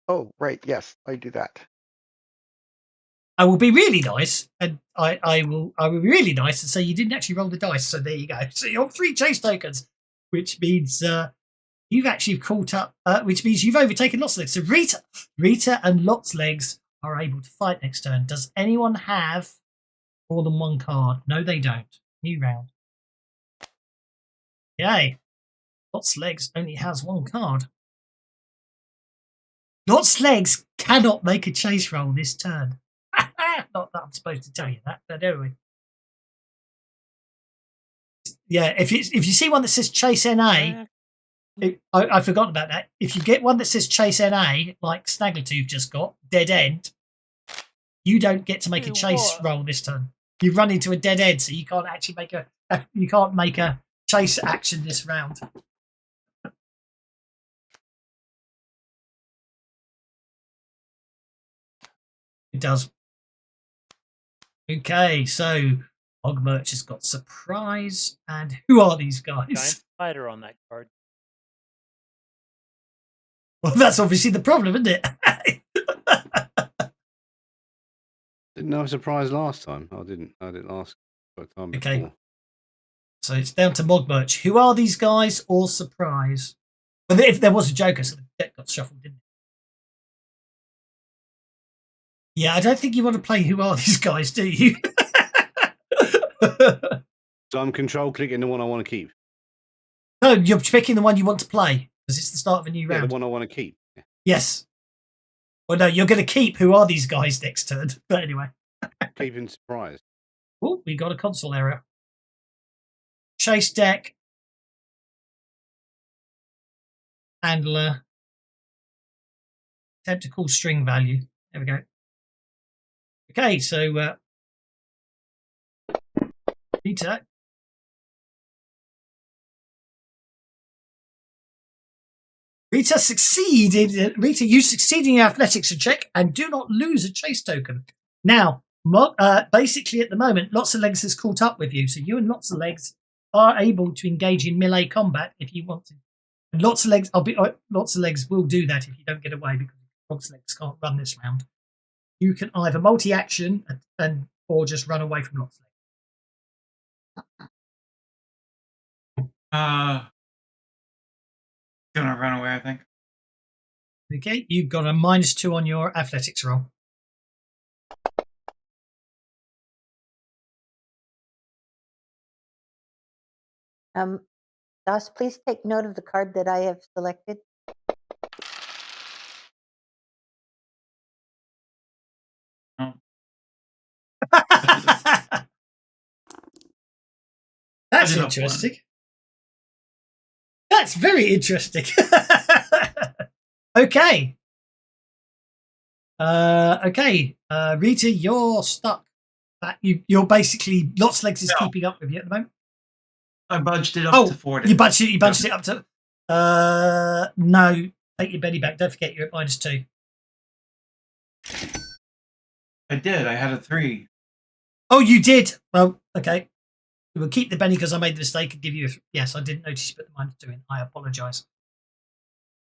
Oh, right. Yes, I do that. I will be really nice, and I will be really nice and say you didn't actually roll the dice. So there you go. So you have 3 chase tokens, which means you've actually caught up. Which means you've overtaken Lot's legs. So Rita and Lot's legs are able to fight next turn. Does anyone have more than 1 card? No, they don't. New round. Yay. Lot's legs only has 1 card. Lot's legs cannot make a chase roll this turn. Not that I'm supposed to tell you that, but anyway. Yeah, if you see one that says chase NA, I forgot about that. If you get one that says chase NA, like Snaggletooth just got, dead end, you don't get to make a chase roll this turn. You run into a dead end, so you can't actually make a chase action this round. It does. Okay, so Ogmerch has got surprise, and who are these guys? Giant spider on that card. Well, that's obviously the problem, isn't it? Didn't have a surprise last time. I didn't ask for a time before. Okay. So it's down to Mogmerch. Who are these guys or surprise? Well, if there was a Joker, so the deck got shuffled, didn't it? Yeah, I don't think you want to play Who Are These Guys, do you? So I'm control clicking the one I want to keep. No, you're picking the one you want to play because it's the start of a new round. The one I want to keep. Yeah. Yes. Well, no, you're going to keep Who Are These Guys next turn. But anyway. Keeping surprise. Oh, we got a console error. Chase deck. Handler. Attempt to call string value. There we go. Okay, so Rita. Rita, you succeed in your athletics check and do not lose a chase token. Now, basically at the moment, Lots of Legs has caught up with you, so you and Lots of Legs are able to engage in melee combat if you want to. And Lots of Legs will do that if you don't get away because Lots of Legs can't run this round. You can either multi-action or just run away from Lots of Legs. Gonna run away, I think. Okay, you've got a -2 on your athletics roll. Doss, please take note of the card that I have selected. Oh. That's interesting. That's very interesting. Okay. Okay. Rita, you're stuck. You're basically Lots of Legs is keeping up with you at the moment. I budged it up to 40. You budged it up to no, take your Benny back. Don't forget you're at -2. I did. I had a 3. Oh, you did. Well, okay. We'll keep the Benny because I made the mistake and give you yes, I didn't notice you put the -2 in. I apologise.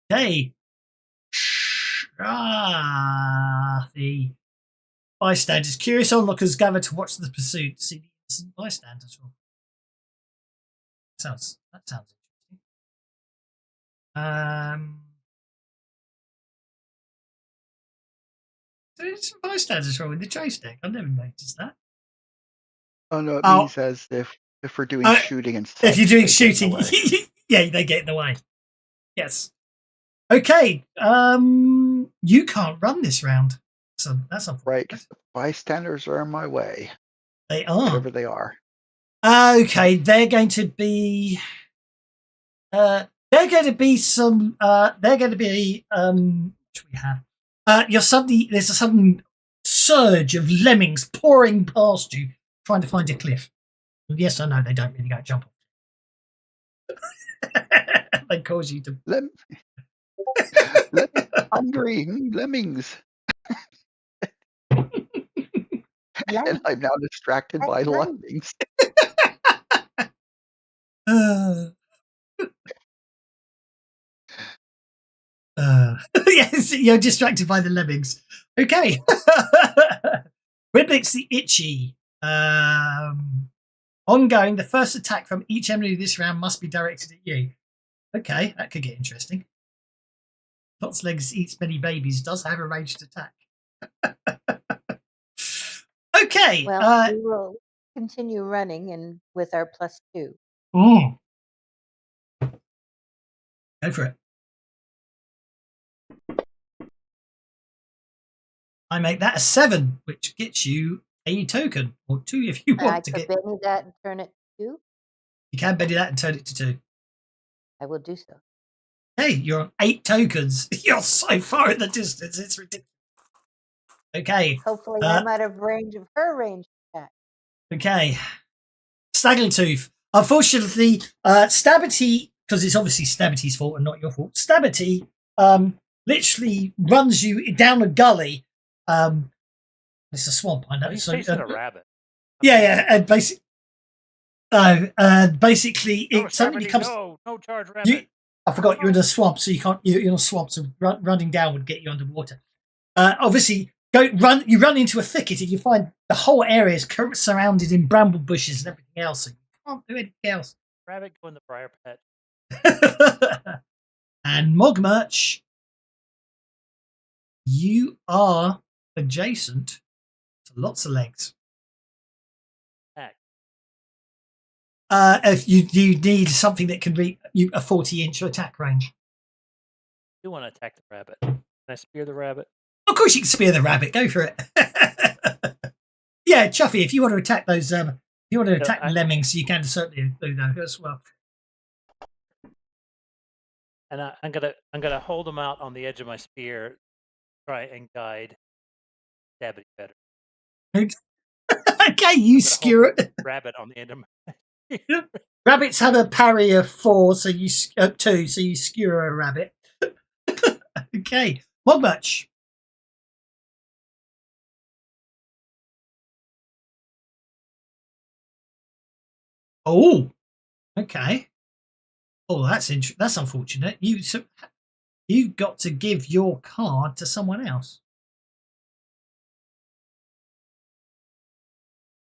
Okay. The bystanders. Curious onlookers gather to watch the pursuit. See the innocent bystanders. That sounds interesting. There's some bystanders wrong with the chase deck. I've never noticed that. Oh no, it means as if we're doing shooting and such, if you're doing they shooting, get in the way. yeah, they get in the way. Yes. Okay. You can't run this round, so that's right. Because the bystanders are in my way. They are. Whatever they are. Okay, they're going to be. They're going to be some. They're going to be. What do we have? There's a sudden surge of lemmings pouring past you, trying to find a cliff. Yes, I know they don't really go jump off. They cause you to. Hungry lemmings. And I'm now distracted by lemmings. Yes, you're distracted by the lemmings. Okay. Wiblix the Itchy. Ongoing, the first attack from each enemy this round must be directed at you. Okay, that could get interesting. Lots of Legs eats many babies, does have a ranged attack. Okay. Well, we will continue running and with our +2. Go for it. I make that a 7, which gets you a token, or 2 if you want to get. I could Benny that and turn it to 2? You can Benny that and turn it to 2. I will do so. Hey, you're on 8 tokens. You're so far in the distance. It's ridiculous. Okay. Hopefully I'm out of range of her range attack. Okay. Snaggletooth. Unfortunately, Stabity, because it's obviously Stabity's fault and not your fault, Stabity literally runs you down a gully It's a swamp, I know. He's So, chasing a rabbit. yeah, and basically, basically, No, it suddenly Rabbity, becomes. no charge rabbit. I forgot you're in a swamp, so you can't. You're in a swamp, so running down would get you underwater. Obviously, you run into a thicket, and you find the whole area is surrounded in bramble bushes and everything else. So you can't do anything else. Rabbit go in the briar patch. And Mogmerch, you are adjacent to lots of legs. Attack. If you need something that can reach you a 40-inch attack range. I do want to attack the rabbit. Can I spear the rabbit? Of course, you can spear the rabbit. Go for it. Yeah, Chuffy, if you want to attack those, if you want to attack the lemmings, you can certainly do that as well. And I'm gonna hold them out on the edge of my spear, try and guide Dabbity better. Okay, you skewer it. Rabbit on the end of my. Rabbits had a parry of 4, so you 2, so you skewer a rabbit. Okay, Mogmerch. Oh, okay. Oh, that's that's unfortunate. You got to give your card to someone else.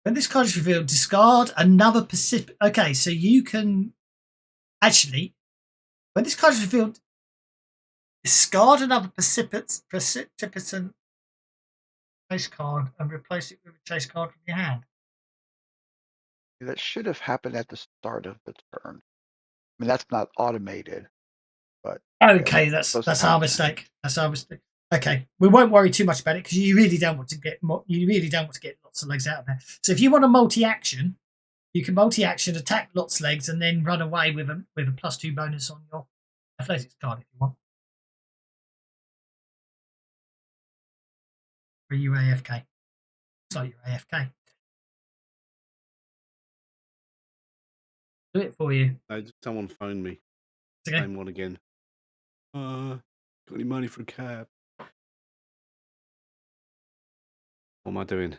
When this card is revealed, discard another Pacific. Okay, so you can actually, when this card is revealed, discard another precipitant chase card and replace it with a chase card from your hand. That should have happened at the start of the turn. I mean, that's not automated, but okay, that's our mistake. That's our mistake. Okay, we won't worry too much about it because you really don't want to get lots of legs out of there. So if you want a multi-action, you can multi-action attack lots of legs and then run away with a +2 bonus on your athletics card if you want. Or you AFK? So you're AFK. Do it for you. No, someone phoned me. Okay. Same one again. Got any money for a cab? What am I doing?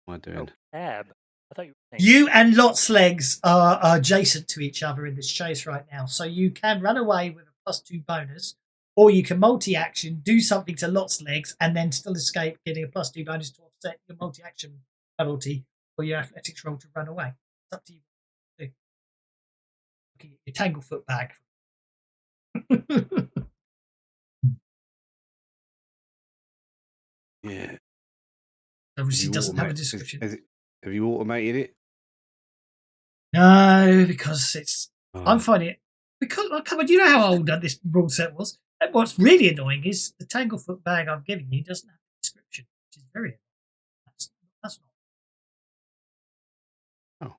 Cab. I thought you were saying You and Lot's legs are adjacent to each other in this chase right now, so you can run away with a +2 bonus, or you can multi-action, do something to Lot's legs, and then still escape, getting a +2 bonus to offset your multi-action penalty or your athletics roll to run away. It's up to you. Your Tanglefoot bag. Yeah. Obviously doesn't have a description. Have you automated it? No, because it's. I'm finding it because come on, you know how old this rule set was. And what's really annoying is the Tanglefoot bag I'm giving you doesn't have a description, which is very annoying. That's not. Oh.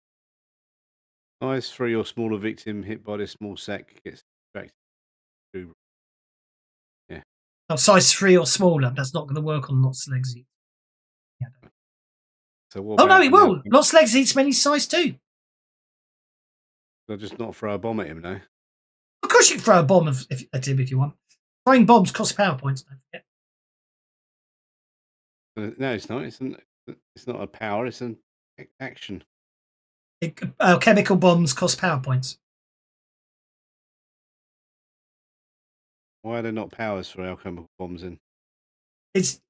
Size 3 or smaller victim hit by this small sack gets subtracted. Yeah. Oh, size 3 or smaller. That's not going to work on Lots of Legs. Yeah. So what? Oh no, it will. Lots of Legs eats many size 2. I'll just not throw a bomb at him, no. Of course, you can throw a bomb at him if you want. Throwing bombs costs power points. Don't forget. No, it's not. It's not a power. It's an action. Chemical bombs cost power points. Why are there not powers for alchemical bombs in? It's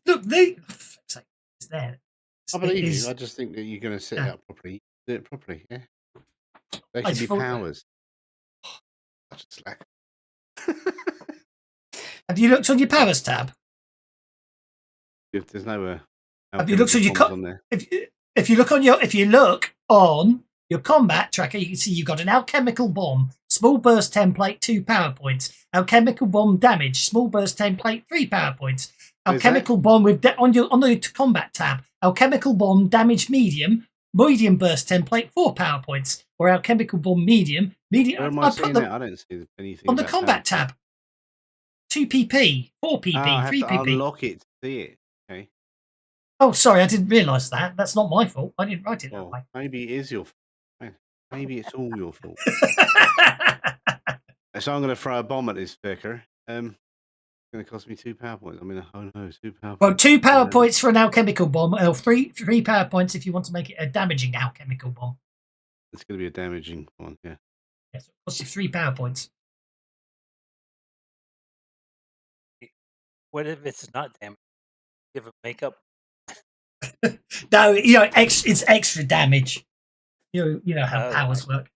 look, it's there. I believe you. I just think that you're going to set it up properly. Do it properly, yeah. They should be powers. Such a slack. Have you looked on your powers tab? If there's no have you looked on your on there? If you look on your combat tracker, you can see you've got an alchemical bomb, small burst template, 2 power points. Alchemical bomb damage, small burst template, 3 power points. Alchemical bomb with on the combat tab, alchemical bomb damage medium burst template, 4 power points. Or alchemical bomb medium. Where am I seeing that? I don't see anything on the combat tab. 2 PP, 4 PP, 3 PP. I'll unlock it to see it. Okay. Oh, sorry, I didn't realise that. That's not my fault. I didn't write it that way. Maybe it is your fault. Maybe it's all your fault. So I'm going to throw a bomb at this fucker. going to cost me 2 power points. I mean, oh no, 2 power Well, points. 2 power points for an alchemical bomb, or three power points if you want to make it a damaging alchemical bomb. It's going to be a damaging one, yeah. Yes, it costs you 3 power points. What if it's not damage? Give it makeup. No, it's extra damage. You know how powers work.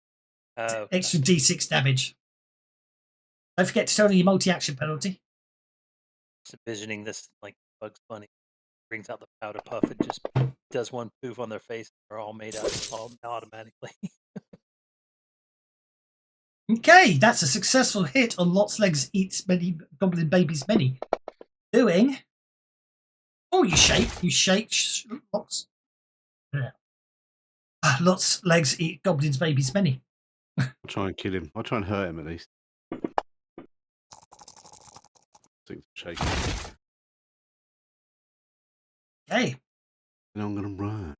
Extra D6 damage. Don't forget to turn on your multi-action penalty. Just envisioning this like Bugs Bunny brings out the powder puff and just does one poof on their face. They're all made up all automatically. Okay, that's a successful hit on Lots Legs Eats Many Goblin Babies Many. Doing. Oh, you shake Lots. Yeah. Lots Legs Eat Goblins Babies Many. I'll try and kill him. I'll try and hurt him at least. Shake. Okay. And I'm going to run.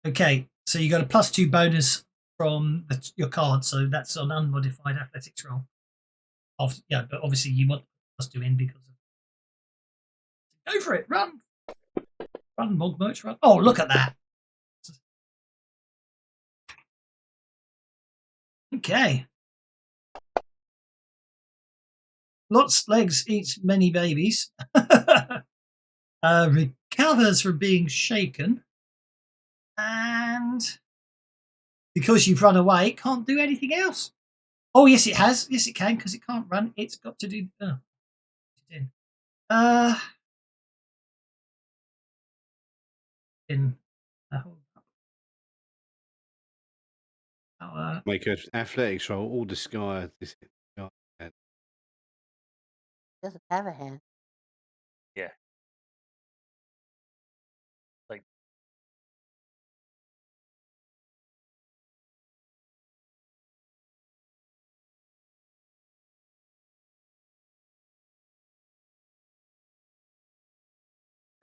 Okay, so you got a +2 bonus from your card, so that's an unmodified athletics roll. But obviously you want +2 in because of. Go for it, run, Mogmerch, run! Oh, look at that. Okay. Lots Legs Eats Many Babies. Recovers from being shaken, and because you've run away, it can't do anything else. Oh, yes, it has. Yes, it can, because it can't run. It's got to do. Make an athletics roll, all disguise. Doesn't have a hand. Yeah. Like.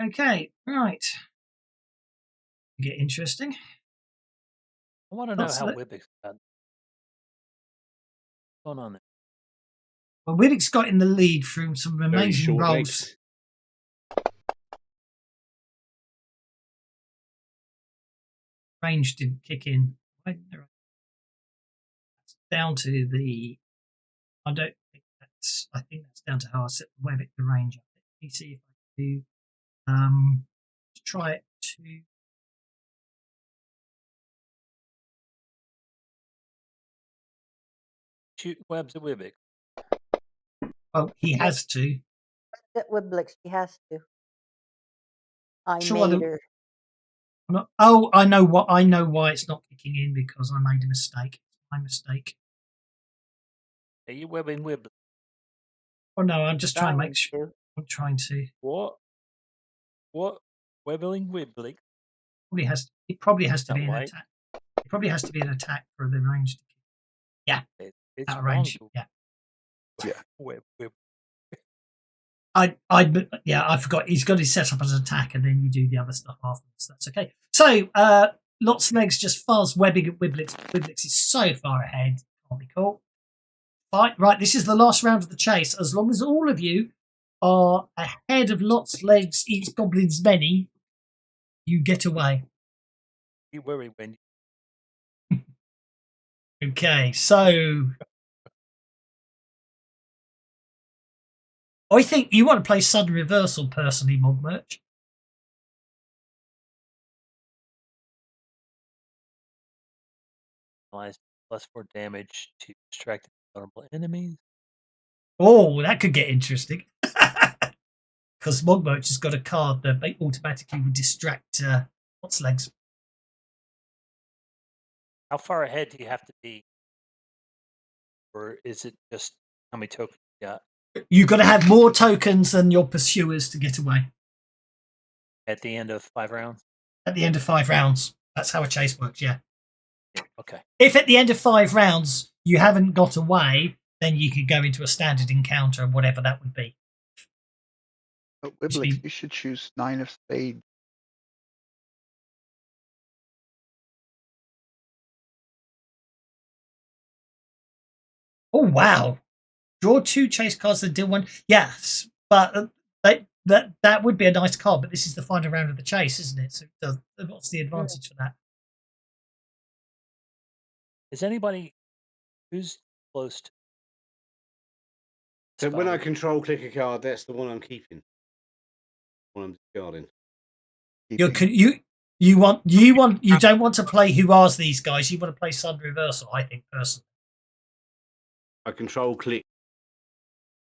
Okay, right. Get interesting. I want to know how Wibbick's got. What's going on there? Well, Wibbick's got in the lead through some amazing rolls. Legs. Range didn't kick in. It's down to the. I think that's down to how I set the Webbick the range. Let me see if I do. Try it to. Shoot webs at Wibbick. Oh, he has to. That Wiblix, she has to. I Sure, made her. Oh, I know why it's not kicking in, because I made a mistake. My mistake. Are you webbing Wibbick? Oh no, I'm just trying to make sure. to. I'm trying to. What? Webbling Wibbick? It probably has to be an white? attack. It probably has to be an attack for the range to kick. Yeah. It's out of range. wrong. Yeah. Web. I forgot. He's got his set up as an attack, and then you do the other stuff afterwards. That's okay. So, Lots of Legs just fires webbing at Wiblix. Wiblix is so far ahead. Can't be caught. Right, this is the last round of the chase. As long as all of you are ahead of Lots of Legs Eats Goblins Many, you get away. You worry when. Okay, so I think you want to play Sudden Reversal personally, Mogmerch. +4 damage to distract vulnerable enemies. Oh, that could get interesting. Because Mogmerch has got a card that automatically would distract Lots of Legs. How far ahead do you have to be? Or is it just how many tokens you got? You've got to have more tokens than your pursuers to get away. At the end of 5 rounds? At the end of 5 rounds. That's how a chase works, yeah. Okay. If at the end of 5 rounds you haven't got away, then you could go into a standard encounter, whatever that would be. But Wiblix, you should choose 9 of spades. Oh, wow. Draw 2 chase cards and deal 1. Yes, but that would be a nice card. But this is the final round of the chase, isn't it? So what's the advantage for that? Is anybody who's close to? So when I Spider? control click a card, that's the one I'm keeping. One I'm discarding. You don't want to play who are these guys. You want to play Sun Reversal, I think personally. I control click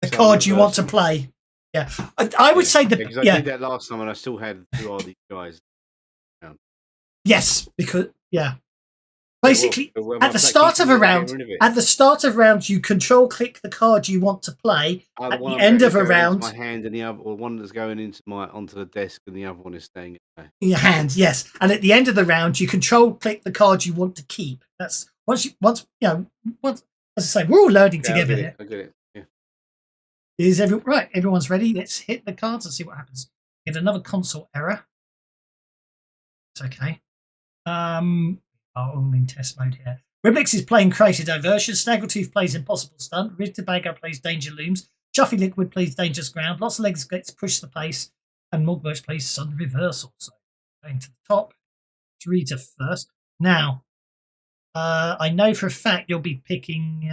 The Sun card you want to Reversal. play. Yeah, I would say because I did that last time and I still had who are these guys. Yes, because basically well, at the start of a round, you control click the card you want to play. At the end of a round, my hand and the other, or one that's going into onto the desk, and the other one is staying in your hand. Yes, and at the end of the round, you control click the card you want to keep. That's once. As I say, we're all learning together here. I get it. Yeah. Is right? Everyone's ready. Let's hit the cards and see what happens. Get another console error. It's okay. I'm in test mode here. Riblix is playing Creative Diversion. Snaggletooth plays Impossible Stunt. Ridtobago plays Danger Looms. Chuffy Liquid plays Dangerous Ground. Lots of Legs gets Push the Pace. And Mogmerch plays Sun Reversal. So going to the top. Rita first. Now, I know for a fact you'll be picking.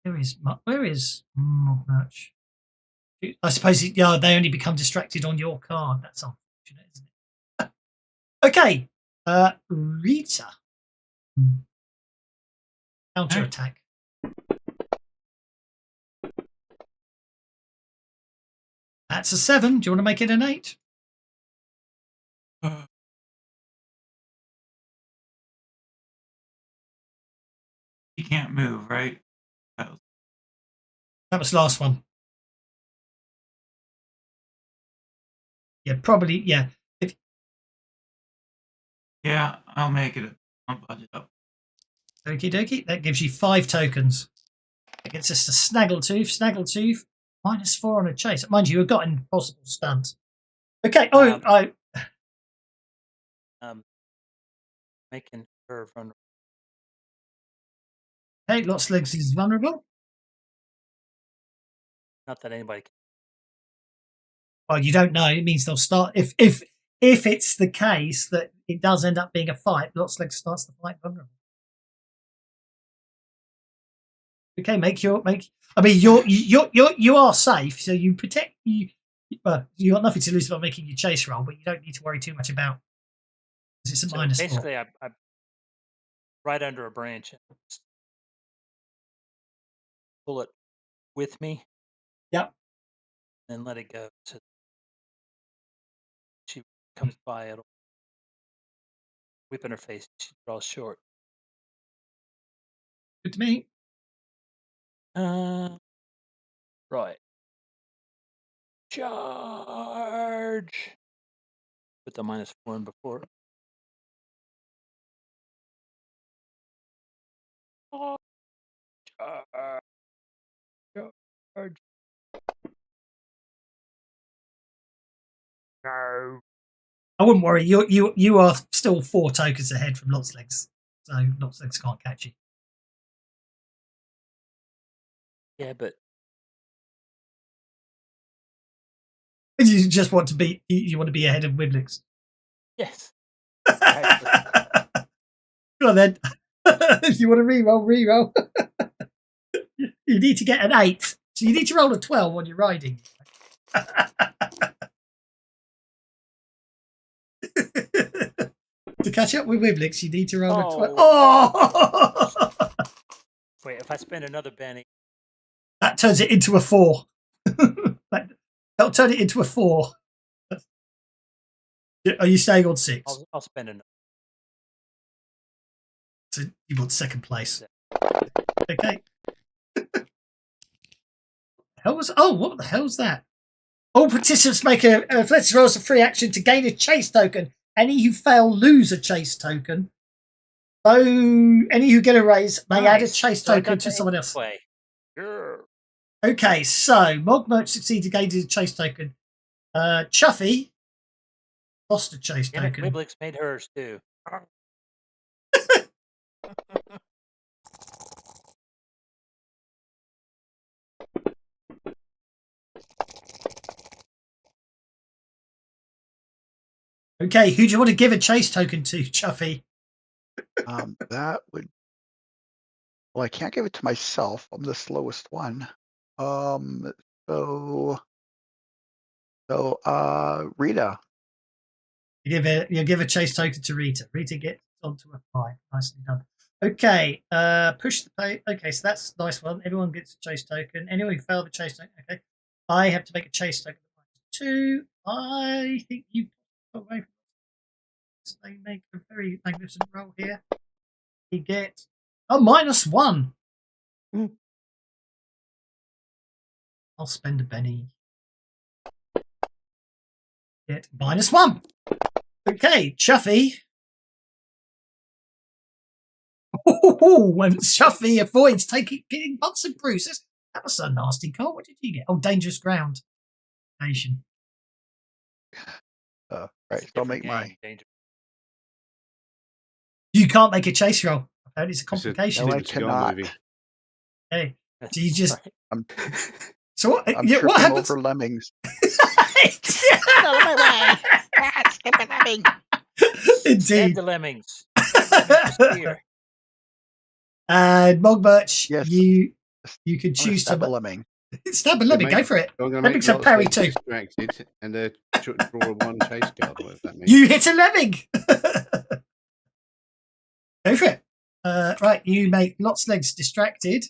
Where is Mogmerch? I suppose they only become distracted on your card. That's unfortunate, isn't it? Okay, Rita. Counter attack. That's a 7. Do you want to make it an 8? He can't move, right? That was the last one. Yeah, probably. Yeah. Yeah, I'll make it. I'll budget up. Okie dokie. That gives you 5 tokens. That gets us to Snaggletooth. Snaggletooth, -4 on a chase. Mind you, you've got an Impossible Stunt. Okay. Making her vulnerable. Hey, Lots of Legs is vulnerable. Not that anybody can. Well, you don't know. It means they'll start. If it's the case that it does end up being a fight, Lots of Legs starts the fight vulnerable. Okay, I mean, you are safe, so you protect you. Well, you got nothing to lose by making your chase roll, but you don't need to worry too much about. It's a So -4. basically, I'm right under a branch and pull it with me. Yep. And let it go. So she comes by, it'll whip in her face. She draws short. Good to me. Right. Charge. Put the -4 in before. Charge. No. I wouldn't worry. You are still 4 tokens ahead from Lots of Legs, so Lots of Legs can't catch you. Yeah, but You just want to be. You want to be ahead of Wiblix. yes. Go on then. If you want to reroll. You need to get an 8. So you need to roll a 12 when you're riding. To catch up with Wiblix, you need to roll a 12. Oh! Wait, if I spend another Benny. That turns it into a 4. That'll turn it into a 4. Are you staying on 6? I'll spend another. So you want second place. Okay. What the hell's that? All participants make a athletics roll as a free action to gain a chase token. Any who fail lose a chase token. So any who get a raise may add a chase token to someone else. Sure. Okay, so Mogmerch succeeds to gain a chase token. Chuffy lost a chase token. Wiblix made hers too. Okay, who do you want to give a chase token to, Chuffy? That would. Well, I can't give it to myself. I'm the slowest one. So Rita. You give a chase token to Rita. Rita gets onto a 5. Nicely done. Okay, push the pay. Okay, so that's a nice one. Everyone gets a chase token. Anyone who failed the chase token. Okay, I have to make a chase token. 2. I think you got away from this. They make a very magnificent roll here. You get a -1. Mm. I'll spend a penny. Get -1. Okay, Chuffy. When Chuffy avoids getting bumps and bruises. That was so nasty, Cole. What did you get? Oh, dangerous ground. Nation. Right, so I'll make my. You can't make a chase roll. Apparently, it's a It's a complication. No, I Steven Seagal cannot. movie. Hey, do you just? I'm So what? I'm Yeah, tripping what happens? over lemmings. Out of my way. Stupid lemming. Stab Indeed. the lemmings. Stab the lemmings with spear. And Mogburch, Yes. you can I'm gonna choose stab a to lemming. stab a lemming. Go for it. I'm going to That make makes a lots parry of too. distracted and draw a 1 chase card. What does that mean? You hit a lemming. Go for it. Right, you make lots of legs distracted.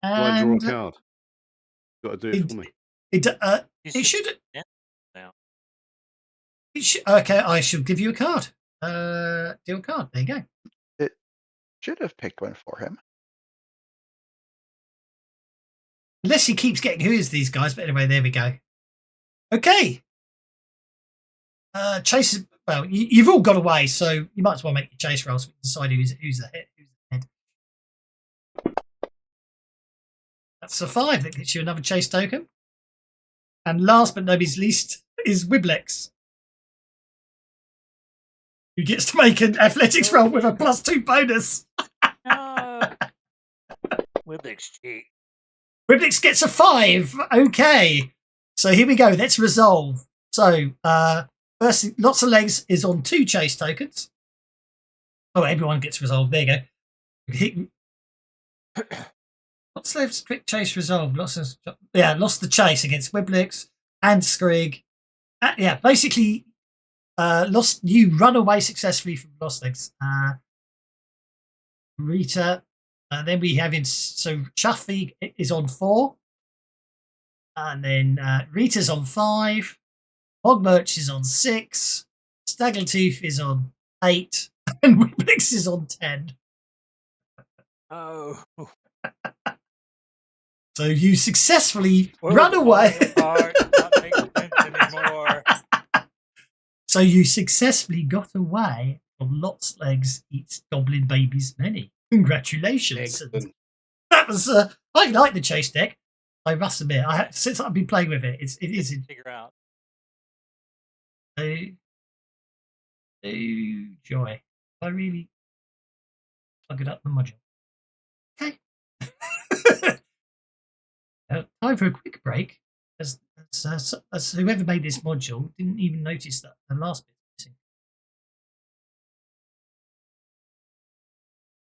Why draw a And card? Got to do it for me. it should. Yeah. Now. Okay, I shall give you a card. Deal a card. There you go. It should have picked one for him. Unless he keeps getting who is these guys, but anyway, there we go. Okay. Chase. Well, you've all got away, so you might as well make your chase rolls. So we can decide who's the head. That's a 5. That gets you another chase token. And last but not least is Wiblex, who gets to make an athletics roll with a +2 bonus. No. Wiblex cheat. Wiblex gets a 5. Okay. So here we go. Let's resolve. So, first, lots of legs is on 2 chase tokens. Oh, everyone gets resolved. There you go. Lots of legs, quick chase resolved. Lost the chase against Wiblex and Skrig. Yeah, basically, you run away successfully from lost legs. Rita. Then we have him. So Chuffy is on 4. And then Rita's on 5. Hogmerch is on 6. Snaggletooth is on 8. And Wiblex is on 10. Oh. So you successfully We're run away. falling apart, not making sense anymore. So you successfully got away from Lots Legs Eats Goblin Babies Many. Congratulations. Excellent. That was I like the chase deck. I must admit, since I've been playing with it, it is Figure out. joy. I really plug it up the module. Okay. Time for a quick break. As whoever made this module didn't even notice that the last bit was missing.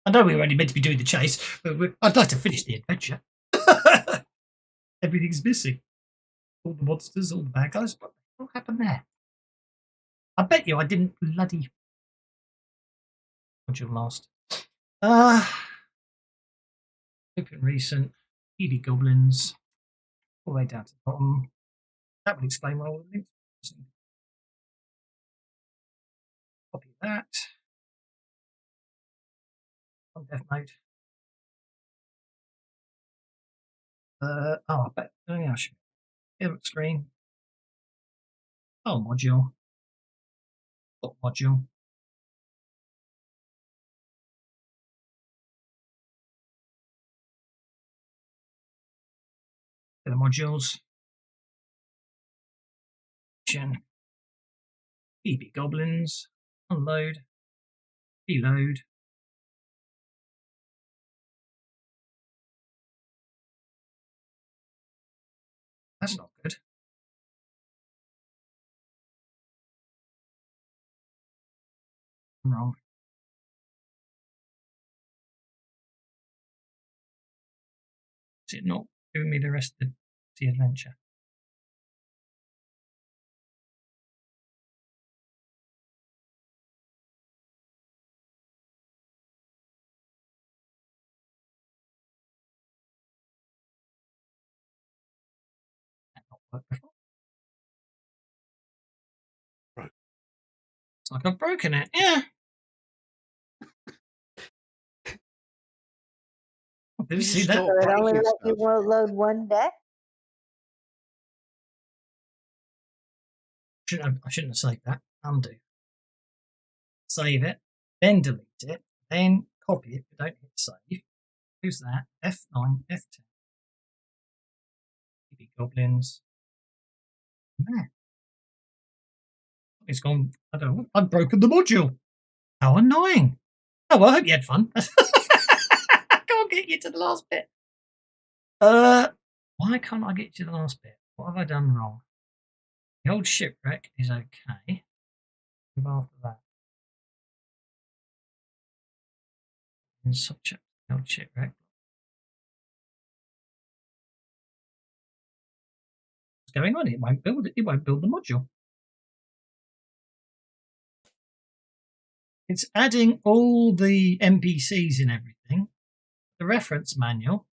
I know we were only meant to be doing the chase, but I'd like to finish the adventure. Everything's missing. All the monsters, all the bad guys. What happened there? I bet you I didn't bloody module last. Open recent. ED Goblins. All the way down to the bottom. That would explain why all the links are missing. Copy that. On death note. I bet. Oh, yeah, I should. Here, screen. Oh, module. Oh, module. The modules. BB Goblins. Unload. Reload. That's not good. I'm wrong. Is it not giving me the rest of the adventure? That not worked before. Right. It's like I've broken it. Yeah. Did you see that? Stop So it only breaking let you stuff. load one deck? I shouldn't have saved that. Undo. Save it, then delete it, then copy it, but don't hit save. Who's that? F9, F10. Maybe goblins. Man. It's gone. I don't know. I've broken the module. How annoying. Oh, well, I hope you had fun. I can't get you to the last bit. Why can't I get you to the last bit? What have I done wrong? The old shipwreck is okay. Move after that. In such a old shipwreck. What's going on? It won't build it. It won't build the module. It's adding all the NPCs and everything. The reference manual.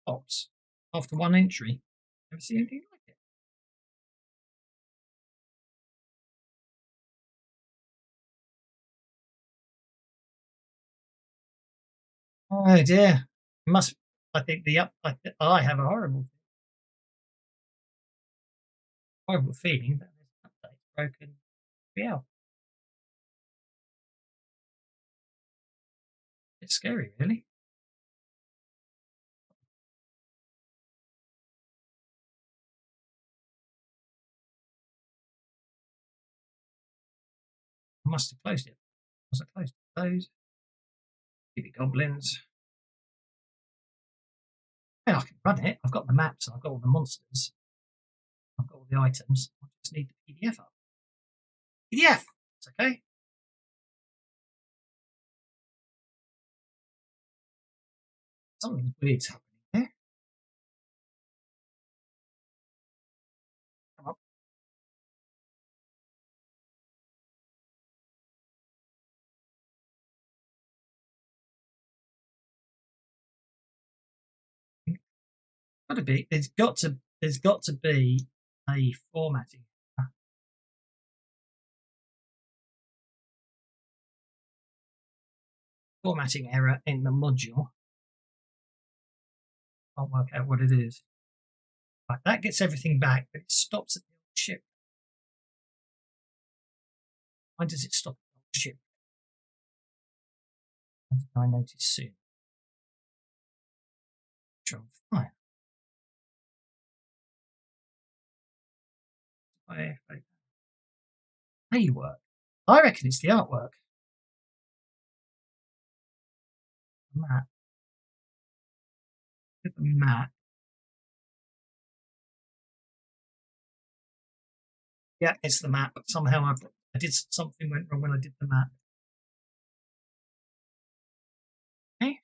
Stops after one entry. Never seen anything like it. Oh dear. Must. I think I have a horrible feeling that this update's broken. Yeah. It's scary, really. I must have closed it. Was I closed it? Close. Maybe goblins. Yeah, I can run it. I've got the maps. I've got all the monsters. I've got all the items. I just need the PDF up. PDF. It's okay. Something weird's happening here. Come on. Gotta be. There's got to be a formatting. Formatting error in the module. I'll work out what it is. Right, that gets everything back, but it stops at the old ship. Why does it stop at the old ship? I notice soon. Control fire. Hey, work. I reckon it's the artwork. Map. Look at the map. Yeah, it's the map. Somehow I did something went wrong when I did the map. Okay.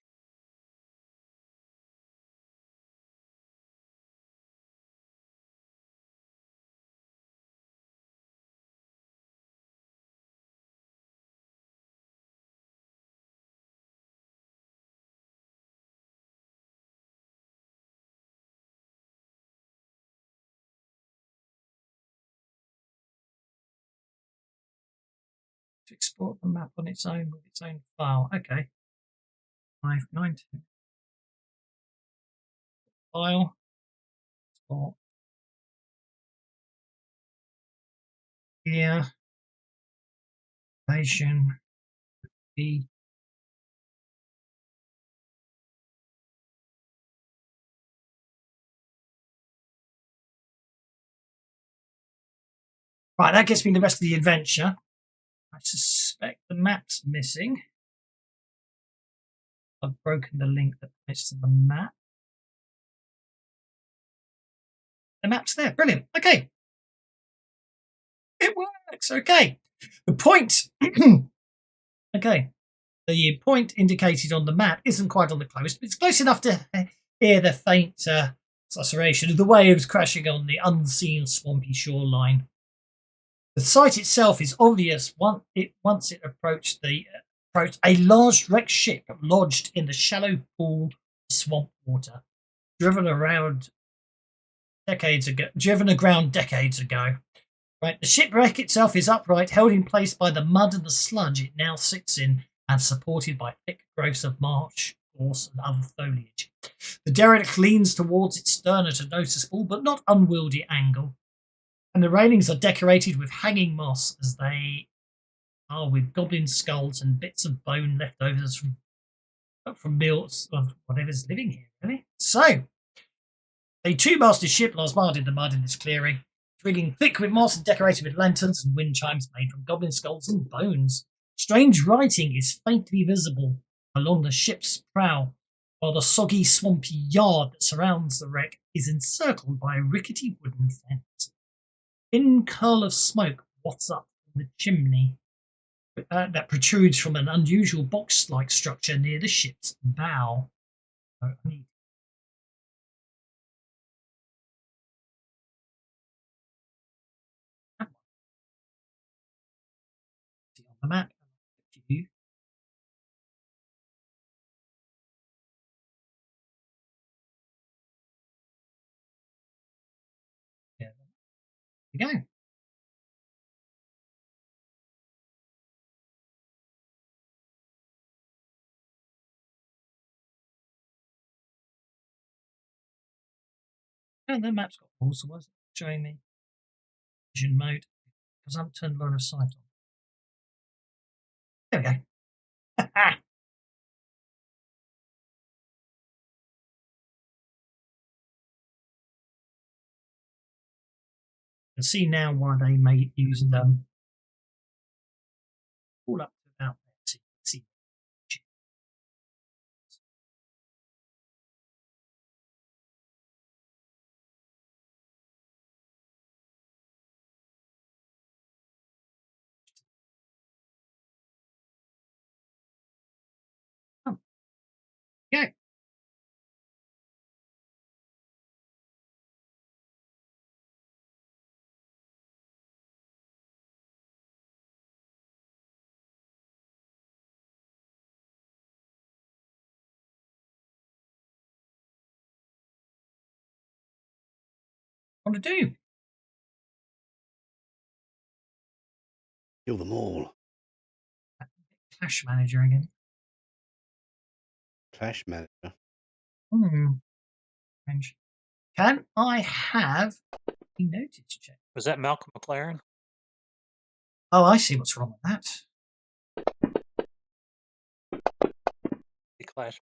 To export the map on its own with its own file. Okay. 592. File. Export. Here. Station. B. Right, that gets me the rest of the adventure. I suspect the map's missing. I've broken the link that points to the map. The maps there. Brilliant. Okay. It works. Okay. The point. Okay. The point indicated on the map isn't quite on the close, but it's close enough to hear the faint susurration of the waves crashing on the unseen swampy shoreline. The site itself is obvious once it approached a large wrecked ship lodged in the shallow pool of swamp water, driven aground decades ago. Right, the shipwreck itself is upright, held in place by the mud and the sludge it now sits in, and supported by thick growths of marsh, gorse, and other foliage. The derelict leans towards its stern at a noticeable but not unwieldy angle, and the railings are decorated with hanging moss, as they are with goblin skulls and bits of bone leftovers from meals of whatever's living here, really. So, a two-masted ship lies mired in the mud in this clearing, rigging thick with moss and decorated with lanterns and wind chimes made from goblin skulls and bones. Strange writing is faintly visible along the ship's prow, while the soggy, swampy yard that surrounds the wreck is encircled by a rickety wooden fence. A thin curl of smoke wafts up from the chimney that protrudes from an unusual box-like structure near the ship's bow. On the map. Yeah, there we go. And the map's got balls, so what's it showing me? Vision mode, because I haven't turned line of sight on. There we go. You can see now why they made use them. All up to about there, so you can see. Oh, yeah. What to do? Kill them all. Clash manager again. Clash manager. Strange. Can I have a notice check? Was that Malcolm McLaren? Oh, I see what's wrong with that. The Clash.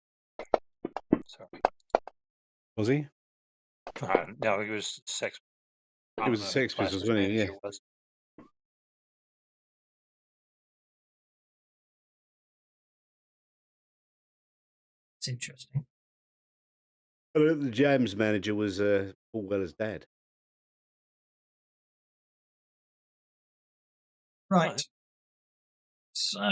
Sorry. Was he? No, he was sex. He was a Sex Pistols, wasn't he? Yeah. Was. It's interesting. The Jams manager was Paul Weller's dad. Right. So,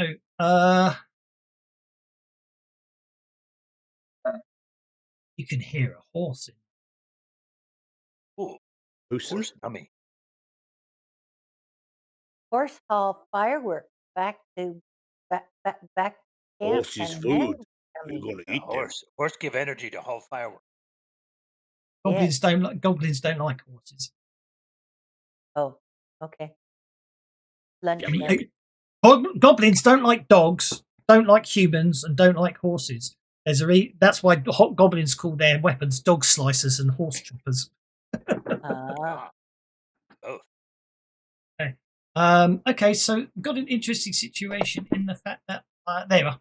you can hear a horse in. Ooh, Houston? horse dummy. Horse haul fireworks back to back camp. Horse is and food. then We're going to The eat them. horse give energy to haul fireworks. Goblins don't like horses. Oh, okay. Lunch. I mean, goblins don't like dogs, don't like humans, and don't like horses. That's why goblins call their weapons dog slicers and horse choppers. Both. Okay. Okay, so got an interesting situation in the fact that there you are.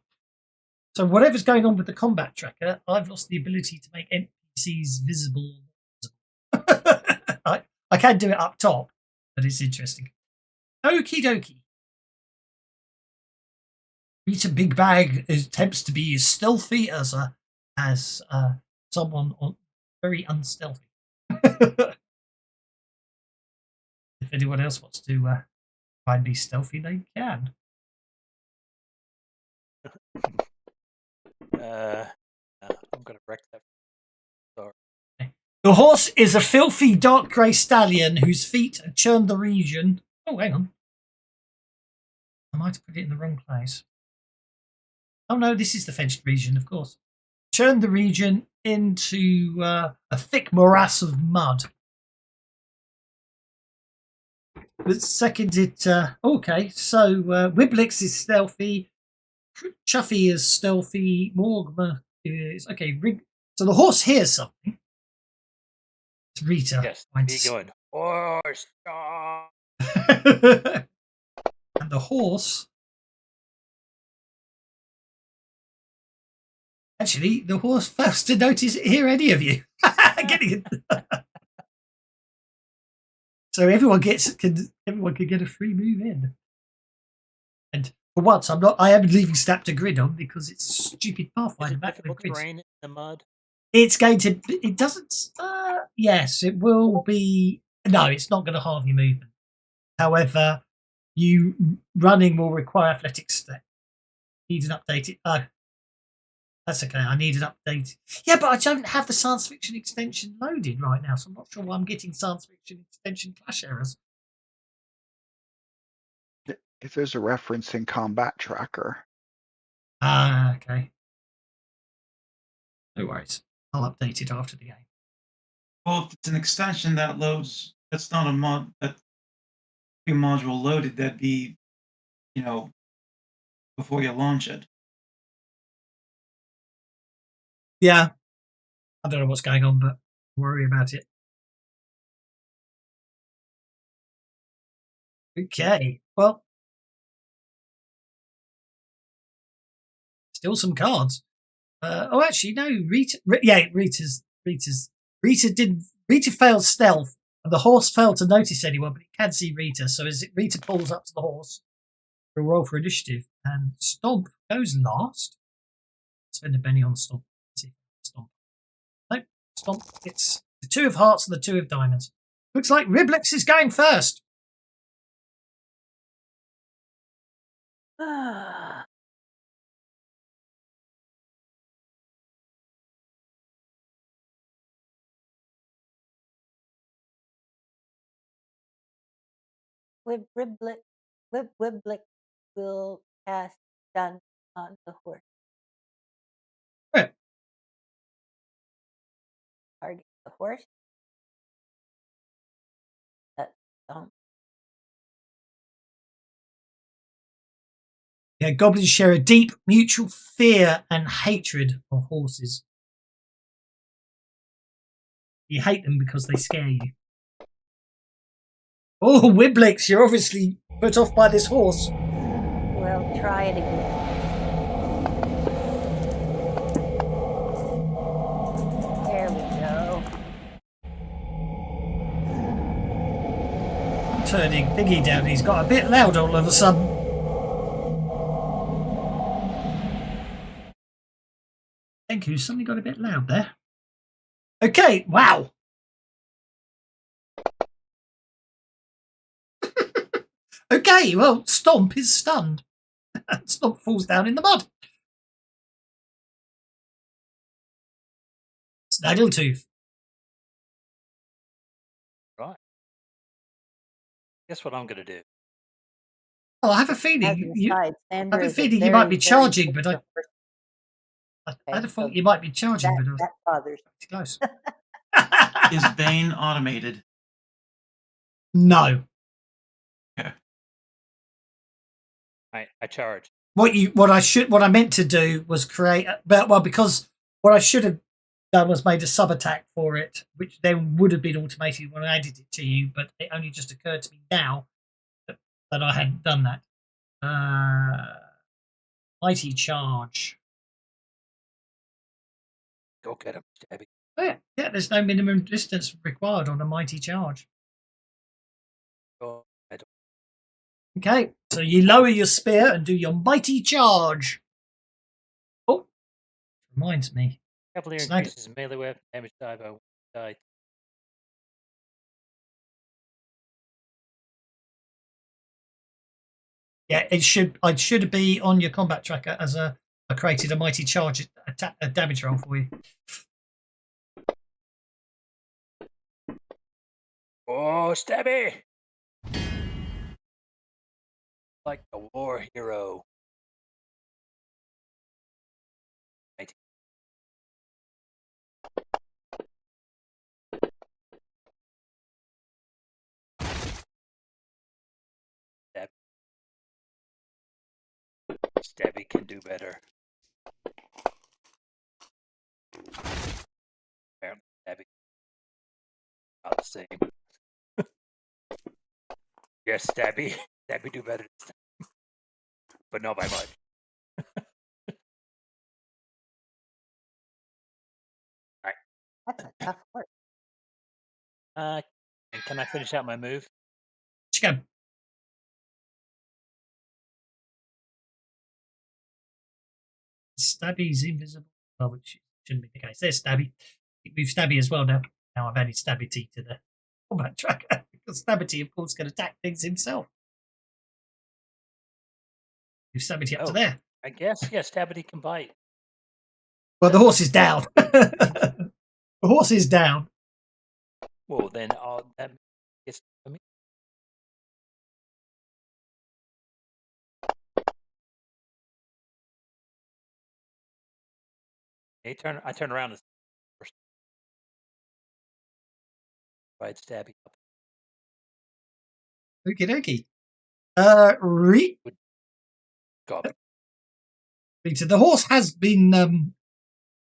So whatever's going on with the combat tracker, I've lost the ability to make NPCs visible. I can do it up top, but it's interesting. Okie dokie. Rita Big Bag attempts to be as stealthy as someone very unstealthy. anyone else wants to try and be stealthy, they can. I'm gonna wreck that. Sorry. The horse is a filthy dark grey stallion whose feet have churned the region. Oh, hang on. I might have put it in the wrong place. Oh no, this is the fenced region, of course. Churned the region into a thick morass of mud. But second, okay. So Wiblix is stealthy. Chuffy is stealthy. Morgma is okay. So the horse hears something. It's Rita. Yes, be going. Horse. And the horse. Actually, the horse fails to hear any of you. So everyone can get a free move in. And for once, I am leaving Snap to grid on because it's stupid Pathfinder back to the grid. Rain in the mud. It's going to. It doesn't. Yes, it will be. No, it's not going to halve your movement. However, you running will require athletics step. Need an updated. Oh, that's okay. I need an update. Yeah, but I don't have the science fiction extension loaded right now, so I'm not sure why I'm getting science fiction extension clash errors. If there's a reference in Combat Tracker. Ah, okay. No worries. I'll update it after the game. Well, if it's an extension that loads, that's not a mod. That your module loaded. That'd be, before you launch it. Yeah. I don't know what's going on, but worry about it. Okay. Well, still some cards. Actually, no. Rita failed stealth, and the horse failed to notice anyone, but it can see Rita. So as Rita pulls up to the horse, we'll roll for initiative, and Stomp goes last. Spend a penny on Stomp. Stomp. Nope. Stomp gets the 2 of hearts and the 2 of diamonds. Looks like Riblix is going first. Wiblix will cast stun on the horse. Yeah. Target the horse. That's Stomp. Yeah, goblins share a deep mutual fear and hatred of horses. You hate them because they scare you. Oh, Wiblix, you're obviously put off by this horse. Well, try it again. There we go. Turning thingy down, he's got a bit loud all of a sudden. Thank you, suddenly got a bit loud there. Okay, wow. Okay, well, Stomp is stunned. Stomp falls down in the mud. Snaggletooth. Right. Guess what I'm going to do? Oh, I have a feeling you might be charging, but I had a thought you might be charging, but that bothers me. Close. Is Bane automated? No. Okay. I charge. What I meant to do was create, because what I should have done was made a sub attack for it, which then would have been automated when I added it to you, but it only just occurred to me now that I hadn't done that. Mighty charge. Go get him, Stabby. Oh, yeah, there's no minimum distance required on a mighty charge. Go ahead. Okay, so you lower your spear and do your mighty charge. Oh, reminds me. Cavalier increases melee weapon damage die by 1 die. Yeah, it should. I should be on your combat tracker as I created a mighty charge a damage roll for you. Oh, Stabby! Like a war hero. Right. Stabby can do better. Apparently, Stabby not the same. Yes, Stabby. Stabby do better this time. But not by much. That's a tough horse. And can I finish out my move? Let's go. Stabby's invisible. Oh, which shouldn't be the case. There's Stabby. We've Stabby as well now. Now I've added Stabby to the combat tracker because Stabby, of course, can attack things himself. You've Stabby up to there. I guess, yeah, Stabby can bite. Well, the horse is down. The horse is down. Well, then that gets for me. I turn around and first ride Stabby up. Okie dokie. Goblin. Rita, the horse has been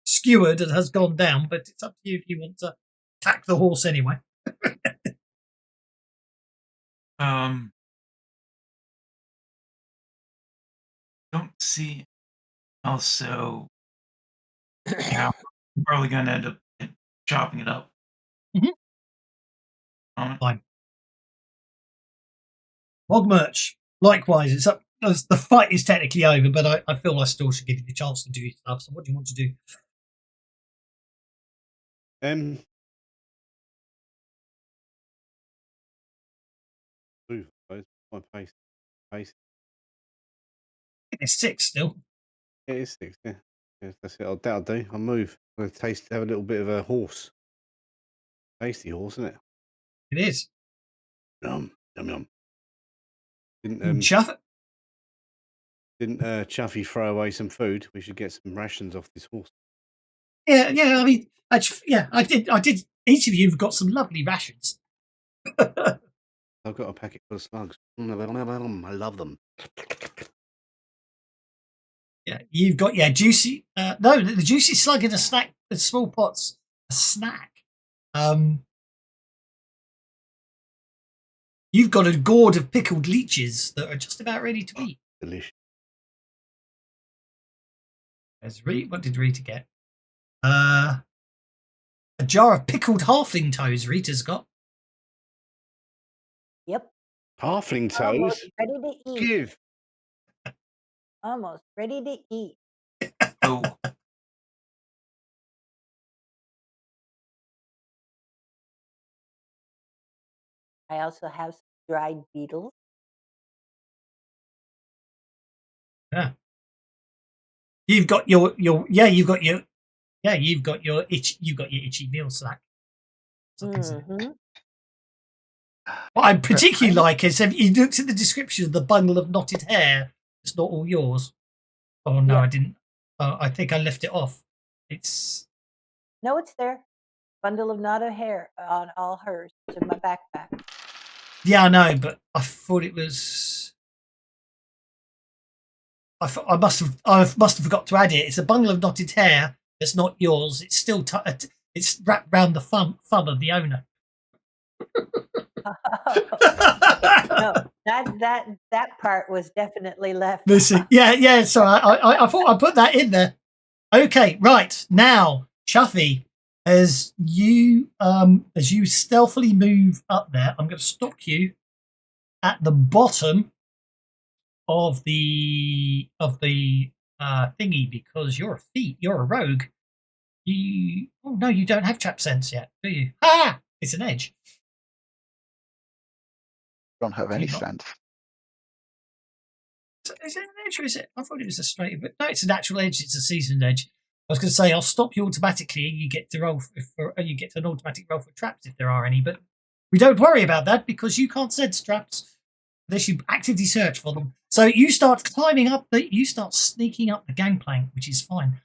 skewered and has gone down, but it's up to you if you want to attack the horse anyway. Don't see. Also, yeah, I'm probably gonna end up chopping it up. Fine. Log merch. Likewise, it's up. The fight is technically over, but I feel I still should give you the chance to do your stuff. So, what do you want to do? Move, I suppose. My pace. It's 6 still. It is 6, yeah. Yes, that's it. That'll do. I'll move. I'm going to have a little bit of a horse. Tasty horse, isn't it? It is. Yum, yum, yum. Chuff it. Didn't Chuffy throw away some food? We should get some rations off this horse. Yeah. I mean, I did. Each of you have got some lovely rations. I've got a packet full of slugs. I love them. Yeah, you've got juicy. No, the juicy slug in a snack. The small pots, a snack. You've got a gourd of pickled leeches that are just about ready to eat. Delicious. What did Rita get? A jar of pickled halfling toes. Rita's got. Yep. Halfling toes. Almost ready to eat. Give. Almost ready to eat. Oh. I also have some dried beetles. Yeah. You've got your itchy meal snack. Mm-hmm. What I particularly like is if you looked at the description of the bundle of knotted hair. It's not all yours. Oh no, Yeah. I didn't. I think I left it off. No, it's there. Bundle of knotted hair on all hers. It's in my backpack. Yeah, I know, but I thought it was. I must have forgot to add it. It's a bundle of knotted hair. It's not yours. It's still it's wrapped round the thumb of the owner. No, that part was definitely left. Listen, yeah. So I thought I put that in there. Okay, right now, Chuffy, as you stealthily move up there, I'm going to stop you at the bottom of the thingy because you're a thief. You're a rogue. You don't have trap sense yet, do you? Ah, it's an edge. Don't have any sense. Is it an edge or is it? I thought it was a straight, but no, it's an actual edge. It's a seasoned edge. I was going to say I'll stop you automatically, and you get to roll you get an automatic roll for traps if there are any. But we don't worry about that because you can't sense traps unless you actively search for them. So you start climbing up you start sneaking up the gangplank, which is fine.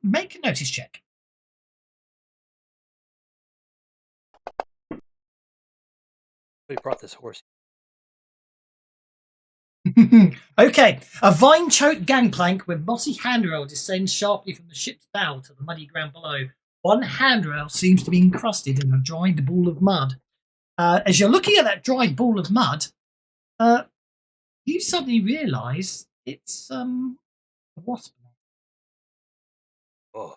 Make a notice check. We brought this horse. Okay, a vine-choked gangplank with mossy handrail descends sharply from the ship's bow to the muddy ground below. One handrail seems to be encrusted in a dried ball of mud. As you're looking at that dried ball of mud, you suddenly realise it's a wasp. Oh,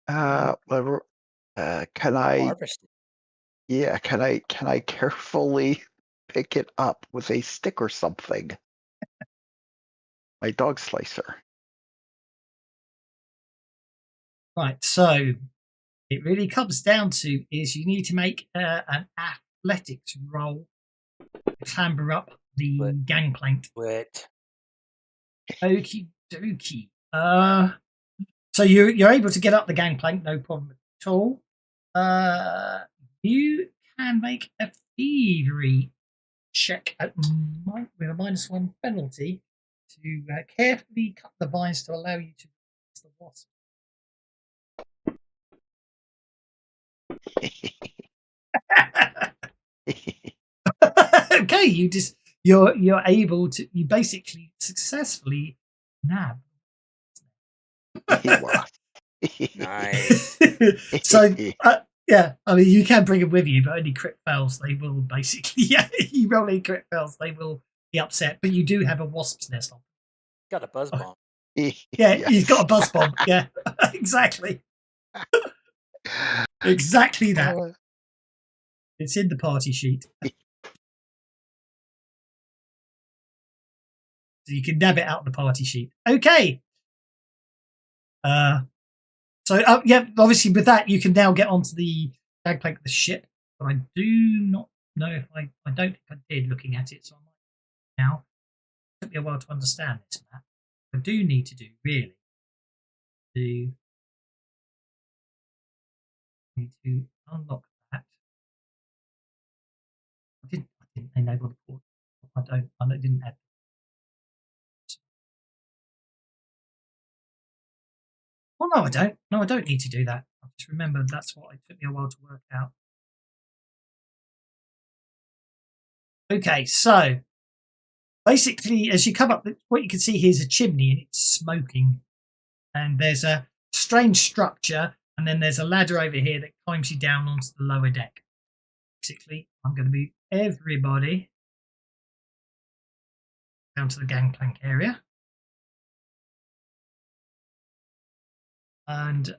Well, can I? harvested. Yeah, can I carefully pick it up with a stick or something? My dog slicer. Right, so it really comes down to is you need to make an athletics roll to clamber up the gangplank. Wet. Okie dokie. So you're able to get up the gangplank, no problem at all. You can make a thievery check with a -1 penalty to carefully cut the vines to allow you to release the wasp. Okay, you're able to basically successfully nab. Nice. So yeah, I mean you can bring them with you, but only crit fails. They will basically you roll any crit fails, they will be upset. But you do have a wasp's nest on. Got a buzz bomb. Yeah, he's got a buzz bomb. Yeah, exactly. Exactly that. It's in the party sheet. So you can nab it out of the party sheet. Okay. Yeah, obviously with that you can now get onto the gangplank of the ship. But I do not know if I don't think I did looking at it, so I might now. It took me a while to understand this map. What I do need to do really need to unlock that. I didn't enable the port. I didn't add. Oh no, I don't. No, I don't need to do that. I just remembered that's what it took me a while to work out. Okay, so basically, as you come up, what you can see here is a chimney and it's smoking. And there's a strange structure, and then there's a ladder over here that climbs you down onto the lower deck. Basically, I'm going to move everybody down to the gangplank area. And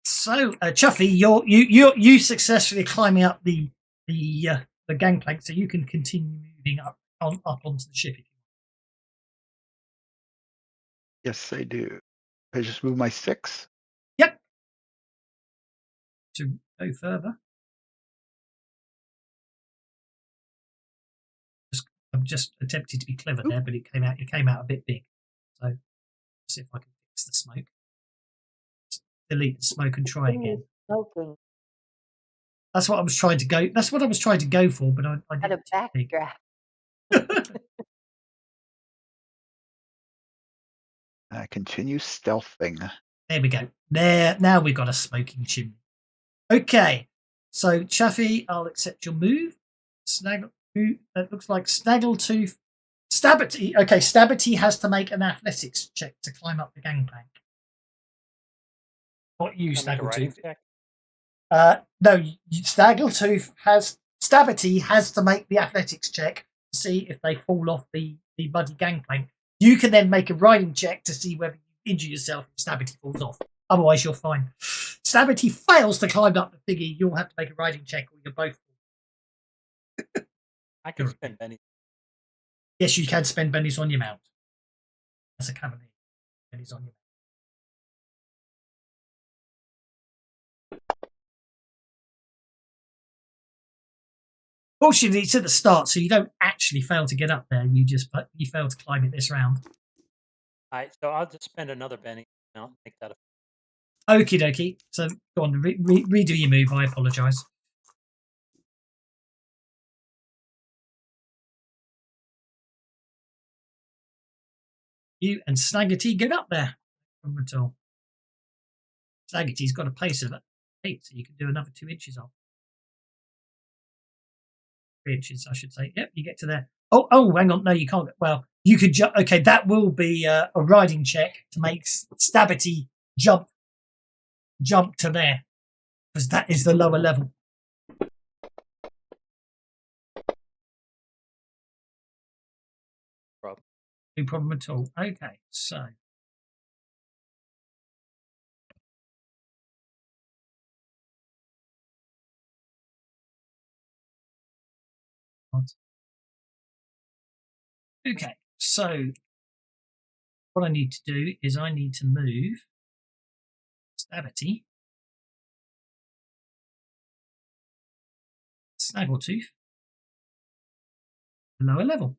so, Chuffy, you successfully climbing up the gangplank, so you can continue moving up onto the ship. Yes, I do. I just move my 6. Yep. To go further. I'm just attempting to be clever there, but it came out a bit big. So let's see if I can fix the smoke. Delete the smoke and try again. Smoking. That's what I was trying to go. That's what I was trying to go for, but I Got a didn't. backdraft. Continue stealthing. There we go. There. Now we've got a smoking chimney. Okay. So Chaffee, I'll accept your move. Snaggle. That looks like Snaggletooth. Stabberty. Okay, Stabberty has to make an athletics check to climb up the gangplank. What you, Snaggletooth? No, Snaggletooth has. Stabberty has to make the athletics check to see if they fall off the muddy gangplank. You can then make a riding check to see whether you injure yourself if Stabberty falls off. Otherwise, you're fine. Stabberty fails to climb up the thingy. You'll have to make a riding check, or you're both. I can spend pennies. Yes, you can spend pennies on your mount. As a cavalier, pennies on your mount. Fortunately, it's at the start, so you don't actually fail to get up there. You fail to climb it this round. All right, so I'll just spend another Benny. I'll make that a Okie dokie. So go on, redo your move. I apologise. You and Snaggerty get up there. No problem at all. Snaggerty's got a pace of 8, so you can do another 2 inches off. 3 inches, I should say. Yep, you get to there. Oh, hang on. No, you can't. Well, you could jump. Okay, that will be a riding check to make Stabberty jump to there, because that is the lower level. problem. No problem at all. Okay, so. Okay, so what I need to do is I need to move Stabberty, Snaggletooth, lower level.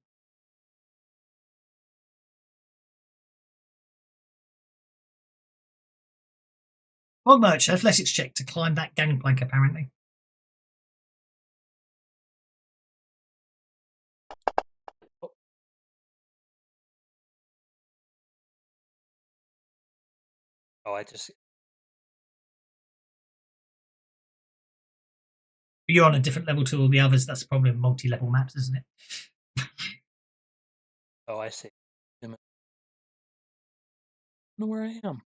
Well, Merch, athletics check to climb that gangplank, apparently. Oh, I just You're on a different level to all the others. That's probably multi-level maps, isn't it? oh I see. I don't know where I am.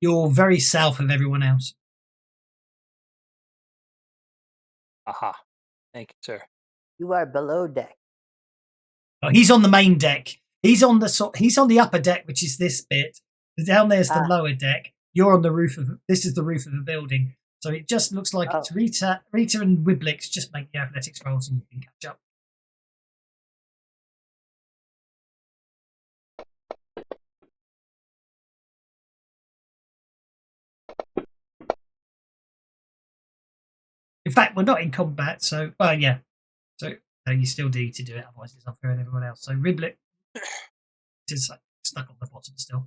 You're very south of everyone else. Aha. Thank you, sir. You are below deck. Oh, he's on the main deck. He's on the upper deck, which is this bit. Down there's the lower deck. You're on the roof of. This is the roof of the building. So it just looks like it's Rita and Wiblix. Just make the athletics rolls and you can catch up. In fact, we're not in combat, so yeah. So you still need to do it, otherwise it's unfair on everyone else. So Riblix is stuck on the bottom still.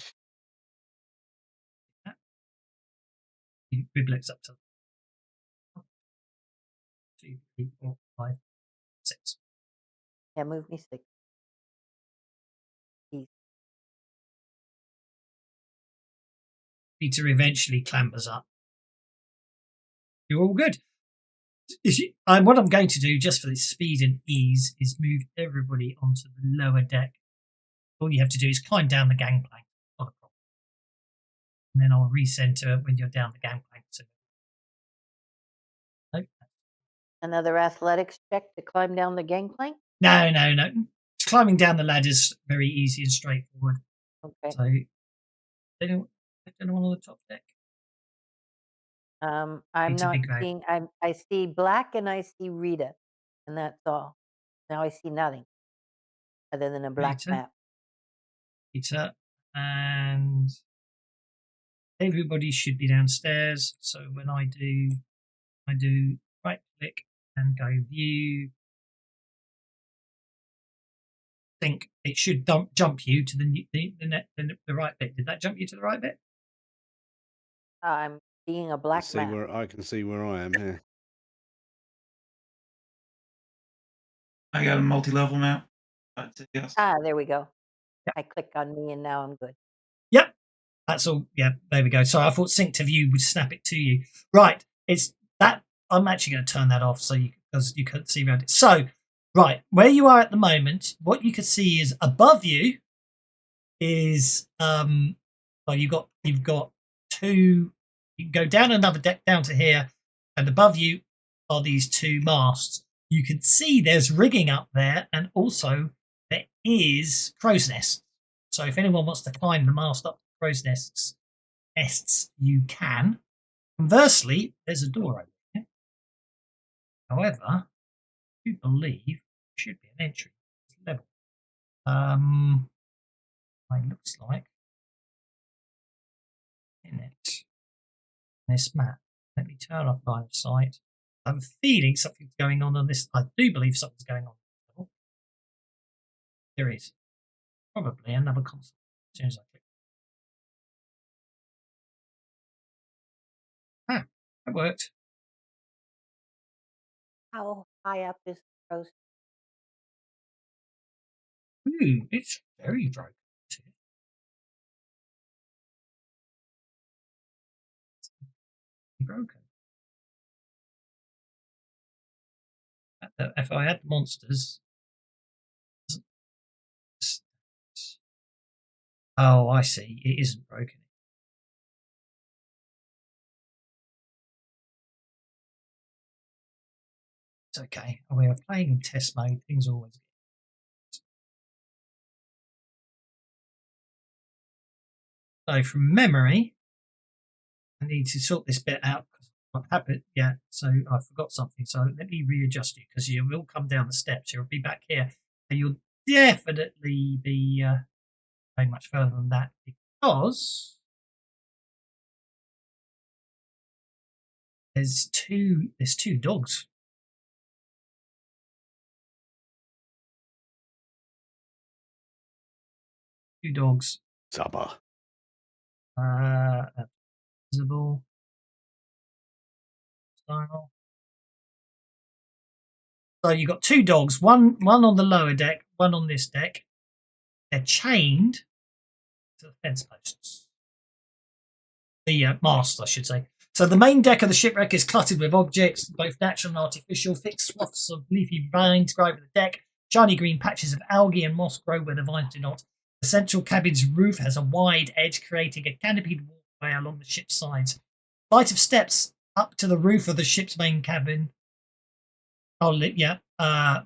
Riblix up to 2, 3, 4, 5, 6. Yeah, move me 6. Peter eventually clambers up. You're all good. What I'm going to do, just for the speed and ease, is move everybody onto the lower deck. All you have to do is climb down the gangplank. Not a problem. And then I'll recenter when you're down the gangplank. So. Okay. Another athletics check to climb down the gangplank? No. Climbing down the ladder's very easy and straightforward. Okay. So, anyone on the top deck? I'm It's a not big seeing. I see black and I see Rita, and that's all. Now I see nothing other than a black map. Peter, and everybody should be downstairs. So when I do right click and go view. Think it should jump you to the right bit. Did that jump you to the right bit? I'm seeing a black map. I can see where I am here. I got a multi-level map. Yes. There we go. Yep. I click on me and now I'm good. Yep. That's all. Yeah, there we go. Sorry, I thought sync to view would snap it to you. Right. It's that. I'm actually going to turn that off because you couldn't see around it. So, right, where you are at the moment, what you can see is above you is well, you've got 2. You can go down another deck down to here, and above you are these 2 masts. You can see there's rigging up there, and also there is crow's nests. So if anyone wants to climb the mast up to crow's nests, you can. Conversely, there's a door over here. However, I do believe there should be an entry to this level. It looks like in it. This map. Let me turn off line of sight. I have a feeling something's going on this. I do believe something's going on. There is probably another console as soon as I click. Ah, that worked. How high up is the roast? Ooh, it's very broken. Broken. If I had monsters. Oh, I see. It isn't broken. It's okay. We are playing in test mode. Things always get. So from memory, I need to sort this bit out because I don't have it yet. So I forgot something. So let me readjust you because you will come down the steps. You'll be back here. And you'll definitely be going much further than that because there's two dogs. Two dogs. Supper. Visible style. So you've got two dogs, one on the lower deck, one on this deck. They're chained to the fence posts. The mast, I should say. So the main deck of the shipwreck is cluttered with objects, both natural and artificial. Thick swaths of leafy vines grow over the deck. Shiny green patches of algae and moss grow where the vines do not. The central cabin's roof has a wide edge, creating a canopied walkway along the ship's sides. Flight of steps up to the roof of the ship's main cabin. The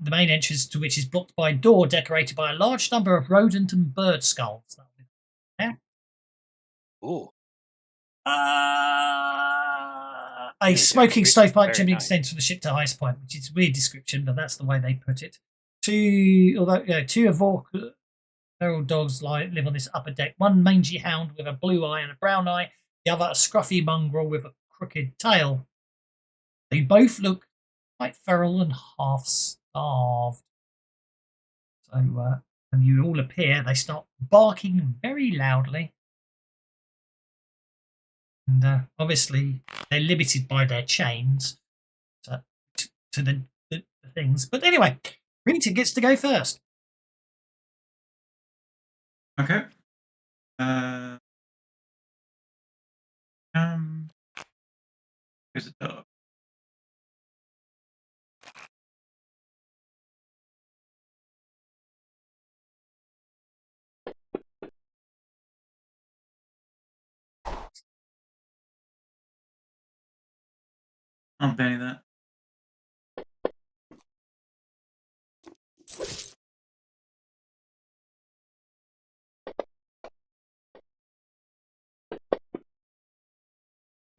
main entrance to which is blocked by a door decorated by a large number of rodent and bird skulls. Yeah. Ooh. A smoking stovepipe chimney nice. extends from the ship to the highest point, which is a weird description, but that's the way they put it. Two of Vorka feral dogs live on this upper deck. One mangy hound with a blue eye and a brown eye. The other a scruffy mongrel with a crooked tail. They both look quite feral and half starved. So when you all appear, they start barking very loudly. And obviously, they're limited by their chains to the things. But anyway, Rita gets to go first. Okay. Here's a dog. I'll banning that.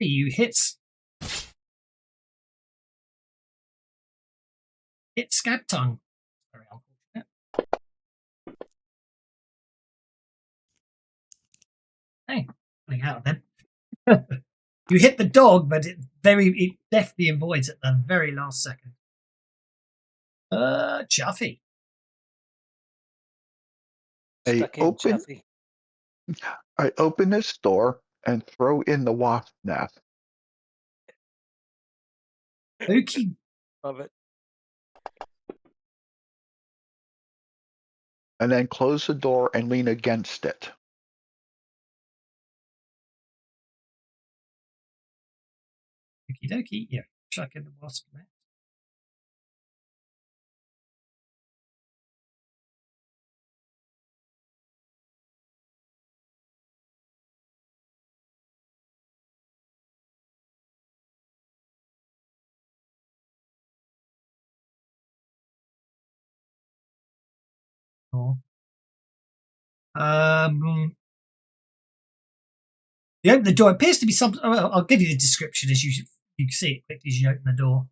You hit Scab Tongue. Very unfortunate. Hey, pulling out then. You hit the dog, but it definitely avoids at the very last second. Chuffy. Stuck in, Chuffy. I open this door and throw in the wasp nest. Okie. Love it. And then close the door and lean against it. Okie dokie. Yeah, chuck in the wasp nest. You open the door. It appears to be some. I'll give you the description as you can see it quickly as you open the door.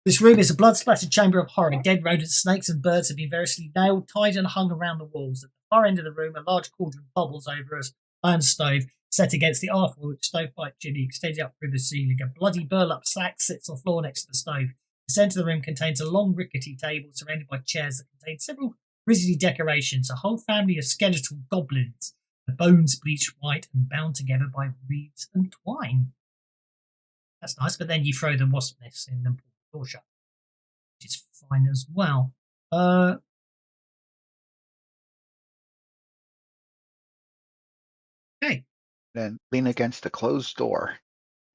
This room is a blood-splattered chamber of horror. Dead rodents, snakes, and birds have been variously nailed, tied, and hung around the walls. At the far end of the room, a large cauldron bubbles over an iron stove. set against the artwork stovepipe chimney extended up through the ceiling. A bloody burlap sack sits on the floor next to the stove. The centre of the room contains a long rickety table surrounded by chairs that contain several grisly decorations. A whole family of skeletal goblins, the bones bleached white and bound together by reeds and twine. That's nice, but then you throw the wasp nest in the door shut, which is fine as well. Okay. Then lean against the closed door.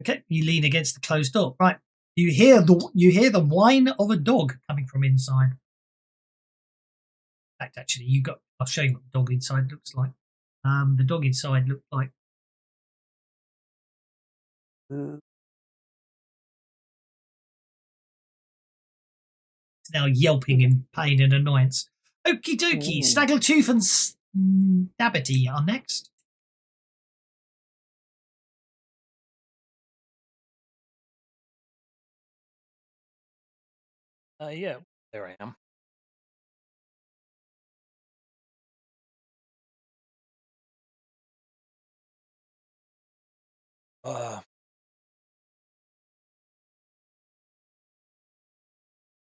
Okay, you lean against the closed door. Right. You hear the whine of a dog coming from inside. In fact, actually, I'll show you what the dog inside looks like. The dog inside looked like it's now yelping in pain and annoyance. Okie dokie, Snaggletooth and Stabity are next. Yeah, there I am.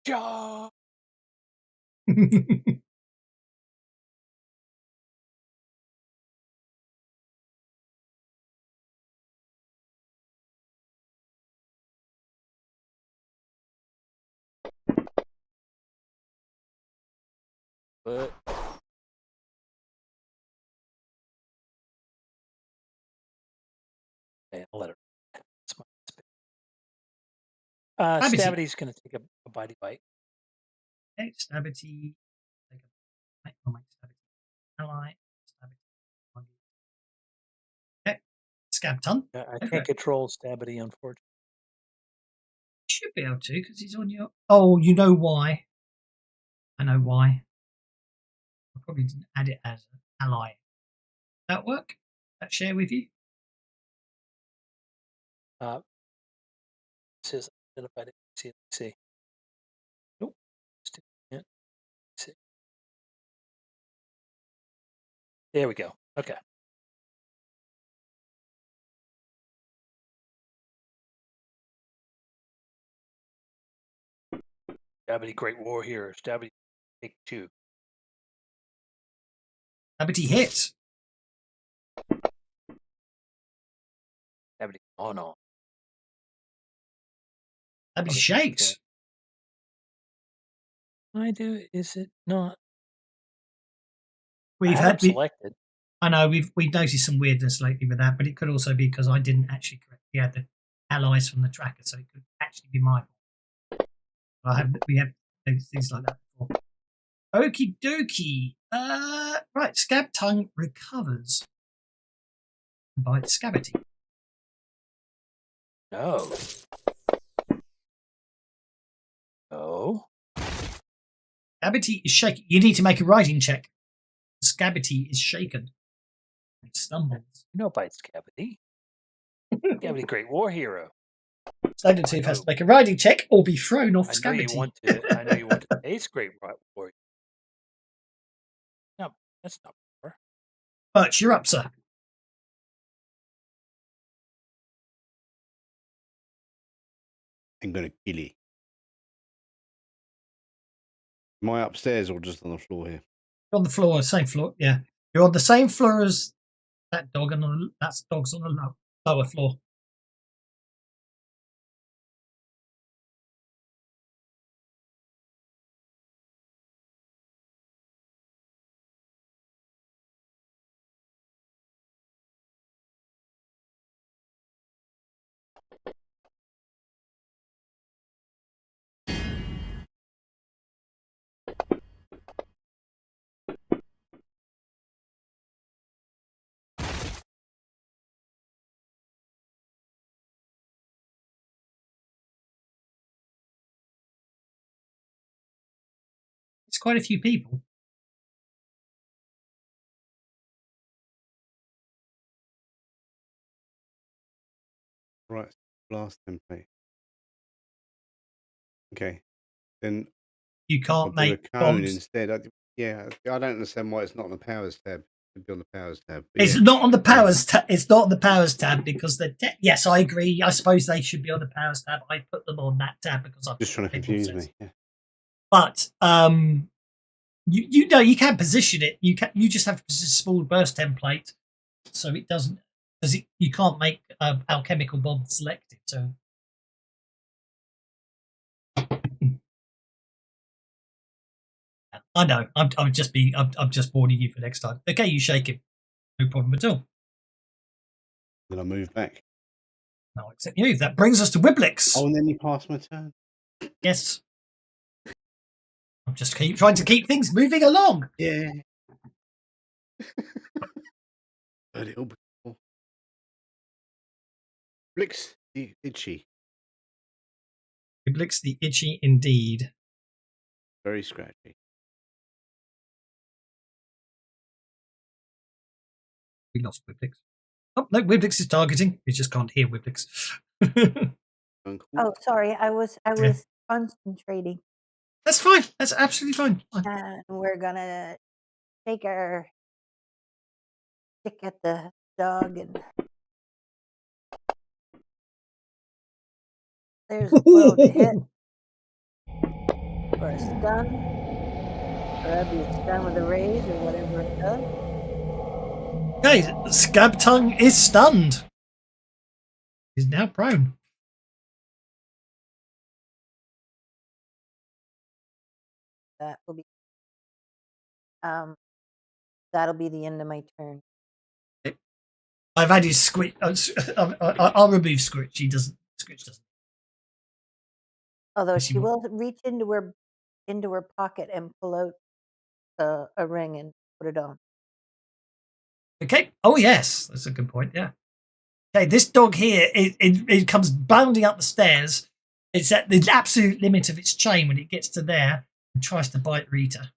Ja. But okay, I'll let it. It's my space. Stabity's going to take a bitey bite. Okay, Stabity. Take a bite. I'll make Stabity ally. Stabity. Okay, Scab Ton. I can't control Stabity, unfortunately. You should be able to because he's on your. Oh, you know why? I know why. I probably didn't add it as an ally. Does that work? That share with you? It says identified. See. Nope. Yeah. See. There we go. Okay. Stabity, Great War Hero. Stabity, take 2. Stabity hits. Stabity, oh no. Stabity shakes. I do. Is it not? We've had selected. I know we've noticed some weirdness lately with that, but it could also be because I didn't actually correctly add the allies from the tracker, so it could actually be my fault. We have things like that before. Okie dokie. Right, Scab Tongue recovers and bites Scabbity. No. Oh. Scabbity is shaken. You need to make a riding check. Scabbity is shaken. It stumbles. No bites, Scabbity. Scabbity, Great War Hero. Snaggletooth has to make a riding check or be thrown off Scabbity. I know you want to face Great War. No, that's not fair. Birch, you're up, sir. I'm going to kill you. Am I upstairs or just on the floor here? You're on the floor, same floor. Yeah, you're on the same floor as that dog, and that dog's on the lower floor. It's quite a few people. Right, blast template. Okay, then you can't make a cone bombs instead. I don't understand why it's not on the powers tab. Should be on the powers tab. But It's yeah, not on the powers tab. It's not on the powers tab because yes, I agree. I suppose they should be on the powers tab. I put them on that tab because I'm just trying to confuse me. Yeah. But you know you can position it. You just have to position a small burst template so it doesn't because you can't make alchemical bomb selected. So I know I'm just warning you for next time. Okay, you shake him, no problem at all. Then I move back. No, except you. That brings us to Wiblix. Oh, and then you pass my turn. Yes. I'm just trying to keep things moving along. Yeah. A little bit more. Blix the itchy. Wiblix the itchy indeed. Very scratchy. We lost Wiblix. Oh no, Wiblix is targeting. We just can't hear Wiblix. Oh, sorry. I was concentrating. That's fine. That's absolutely fine. And we're gonna take our stick at the dog, and there's a 12 to hit for a stun. Or that'd be a stun with a raise or whatever it does. Okay, Scab Tongue is stunned. He's now prone. That will be that'll be the end of my turn. I've added Squitch. I'll remove Squitch. Squitch doesn't. Although Yes, she you will reach into her pocket and pull out a ring and put it on. Okay. Oh yes, that's a good point. Yeah. Okay, this dog here, it comes bounding up the stairs. It's at the absolute limit of its chain when it gets to there and tries to bite Rita.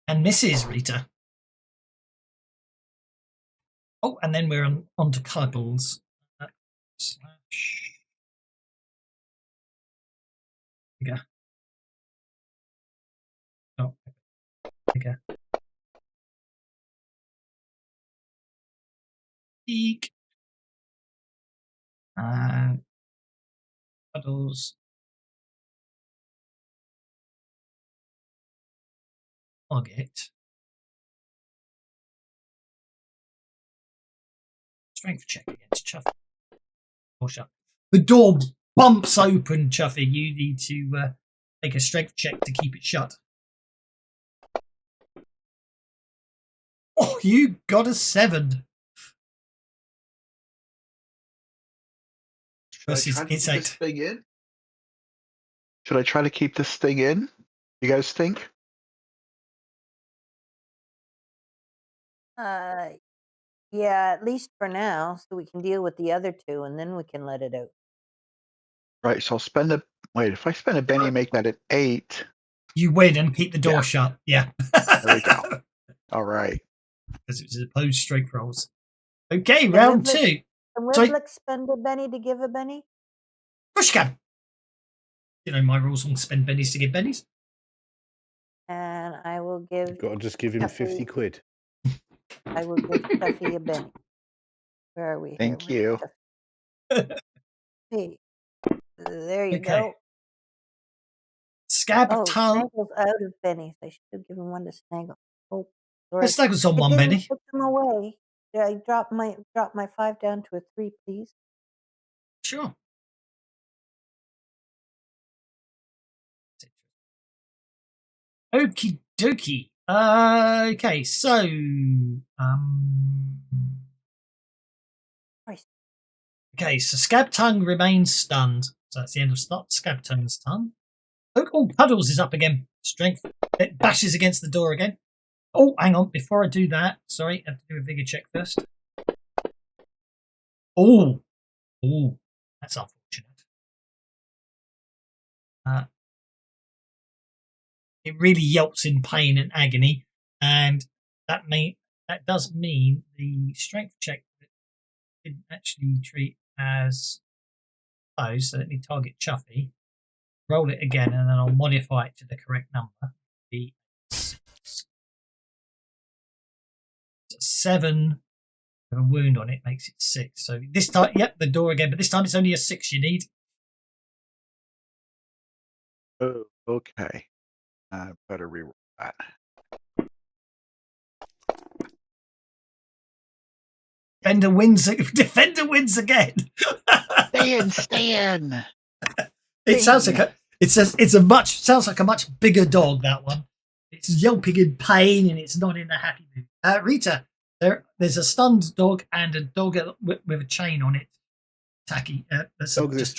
And misses Rita. Oh, and then we're on to Cuddles. Slash. Figure. Oh, figure. Eek. And Cuddles. Target. Strength check against Chuffy. Or shut. The door bumps open, Chuffy. You need to make a strength check to keep it shut. Oh, you got a 7. Versus it's 8. Thing in? Should I try to keep this thing in? You guys think? Yeah, at least for now, so we can deal with the other two, and then we can let it out. Right, so I'll spend a wait. If I spend a Benny and make that an 8, You win and keep the door shut. Yeah. there we go. All right. Because it was opposed strength rolls. Okay, Can round Wiblix- 2. Can Sorry. Wiblix spend a Benny to give a Benny? Push can. You know my rules on spend bennies to give bennies. And I will give. You've got to just give him Chuffy- 50 quid. I will give Chuffy a Benny. Where are we? Thank here? you. Hey, there you Okay. go. Scab Oh, tongue. Snaggle's out of bennies. I should have given one to Snaggle. Oh, sorry. Snaggle's on I one didn't benny. put them away. Did I drop my 5 down to a 3, please? Sure. Okie dokie. Okay, so Christ. okay, so Scab Tongue remains stunned. So that's the end of Scab Tongue's turn. Oh, Puddles is up again. Strength. It bashes against the door again. Oh, hang on. Before I do that, sorry, I have to do a vigor check first. Oh, that's unfortunate. It really yelps in pain and agony, and that does mean the strength check didn't actually treat as close. So let me target Chuffy, roll it again, and then I'll modify it to the correct number. The 6. 7. A wound on it makes it 6. So this time, yep, the door again, but this time it's only a 6 you need. Oh, okay. I better reroll that. Defender wins. Defender wins again. Stan. It sounds like sounds like a much bigger dog, that one. It's yelping in pain and it's not in a happy mood. Rita, there's a stunned dog and a dog with a chain on it attacking. This to dog attack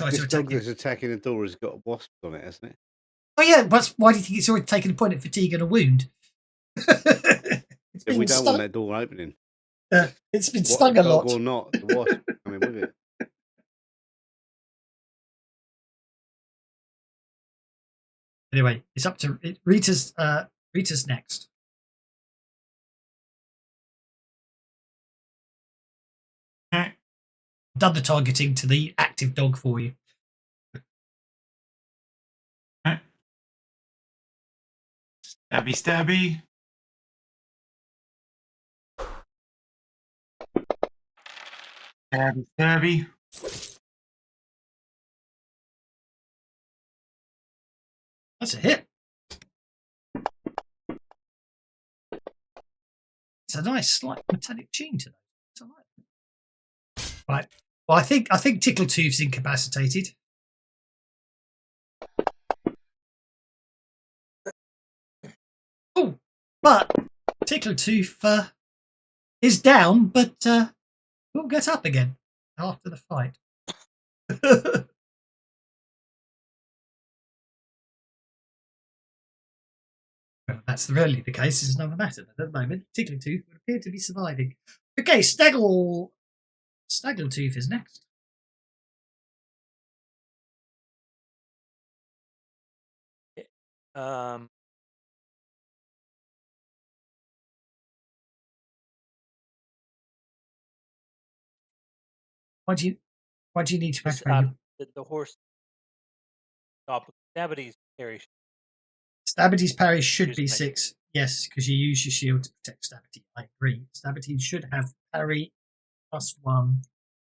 that's you. attacking the door has got wasps on it, hasn't it? Oh yeah, but why do you think it's already taken a point of fatigue and a wound? We don't want that door opening. It's been stung a lot. Dog or not, the wasp coming with it. Anyway, it's up to Rita's. Rita's next. Okay. Done the targeting to the active dog for you. Okay. Stabby, stabby. Stabby, stabby. That's a hit. It's a nice, slight metallic tune to that. Right. Well, I think Tickletooth's incapacitated. Oh, but Tickletooth is down, but will get up again after the fight. Well, that's really the case. It's another matter. But at the moment, Tickletooth would appear to be surviving. Okay, Snaggletooth is next. Why do you need to activate the horse? Goblin Stabbity's parry. Stabbity's parry should be 6. Yes, because you use your shield to protect Stabbity. I agree. Stabbity should have parry +1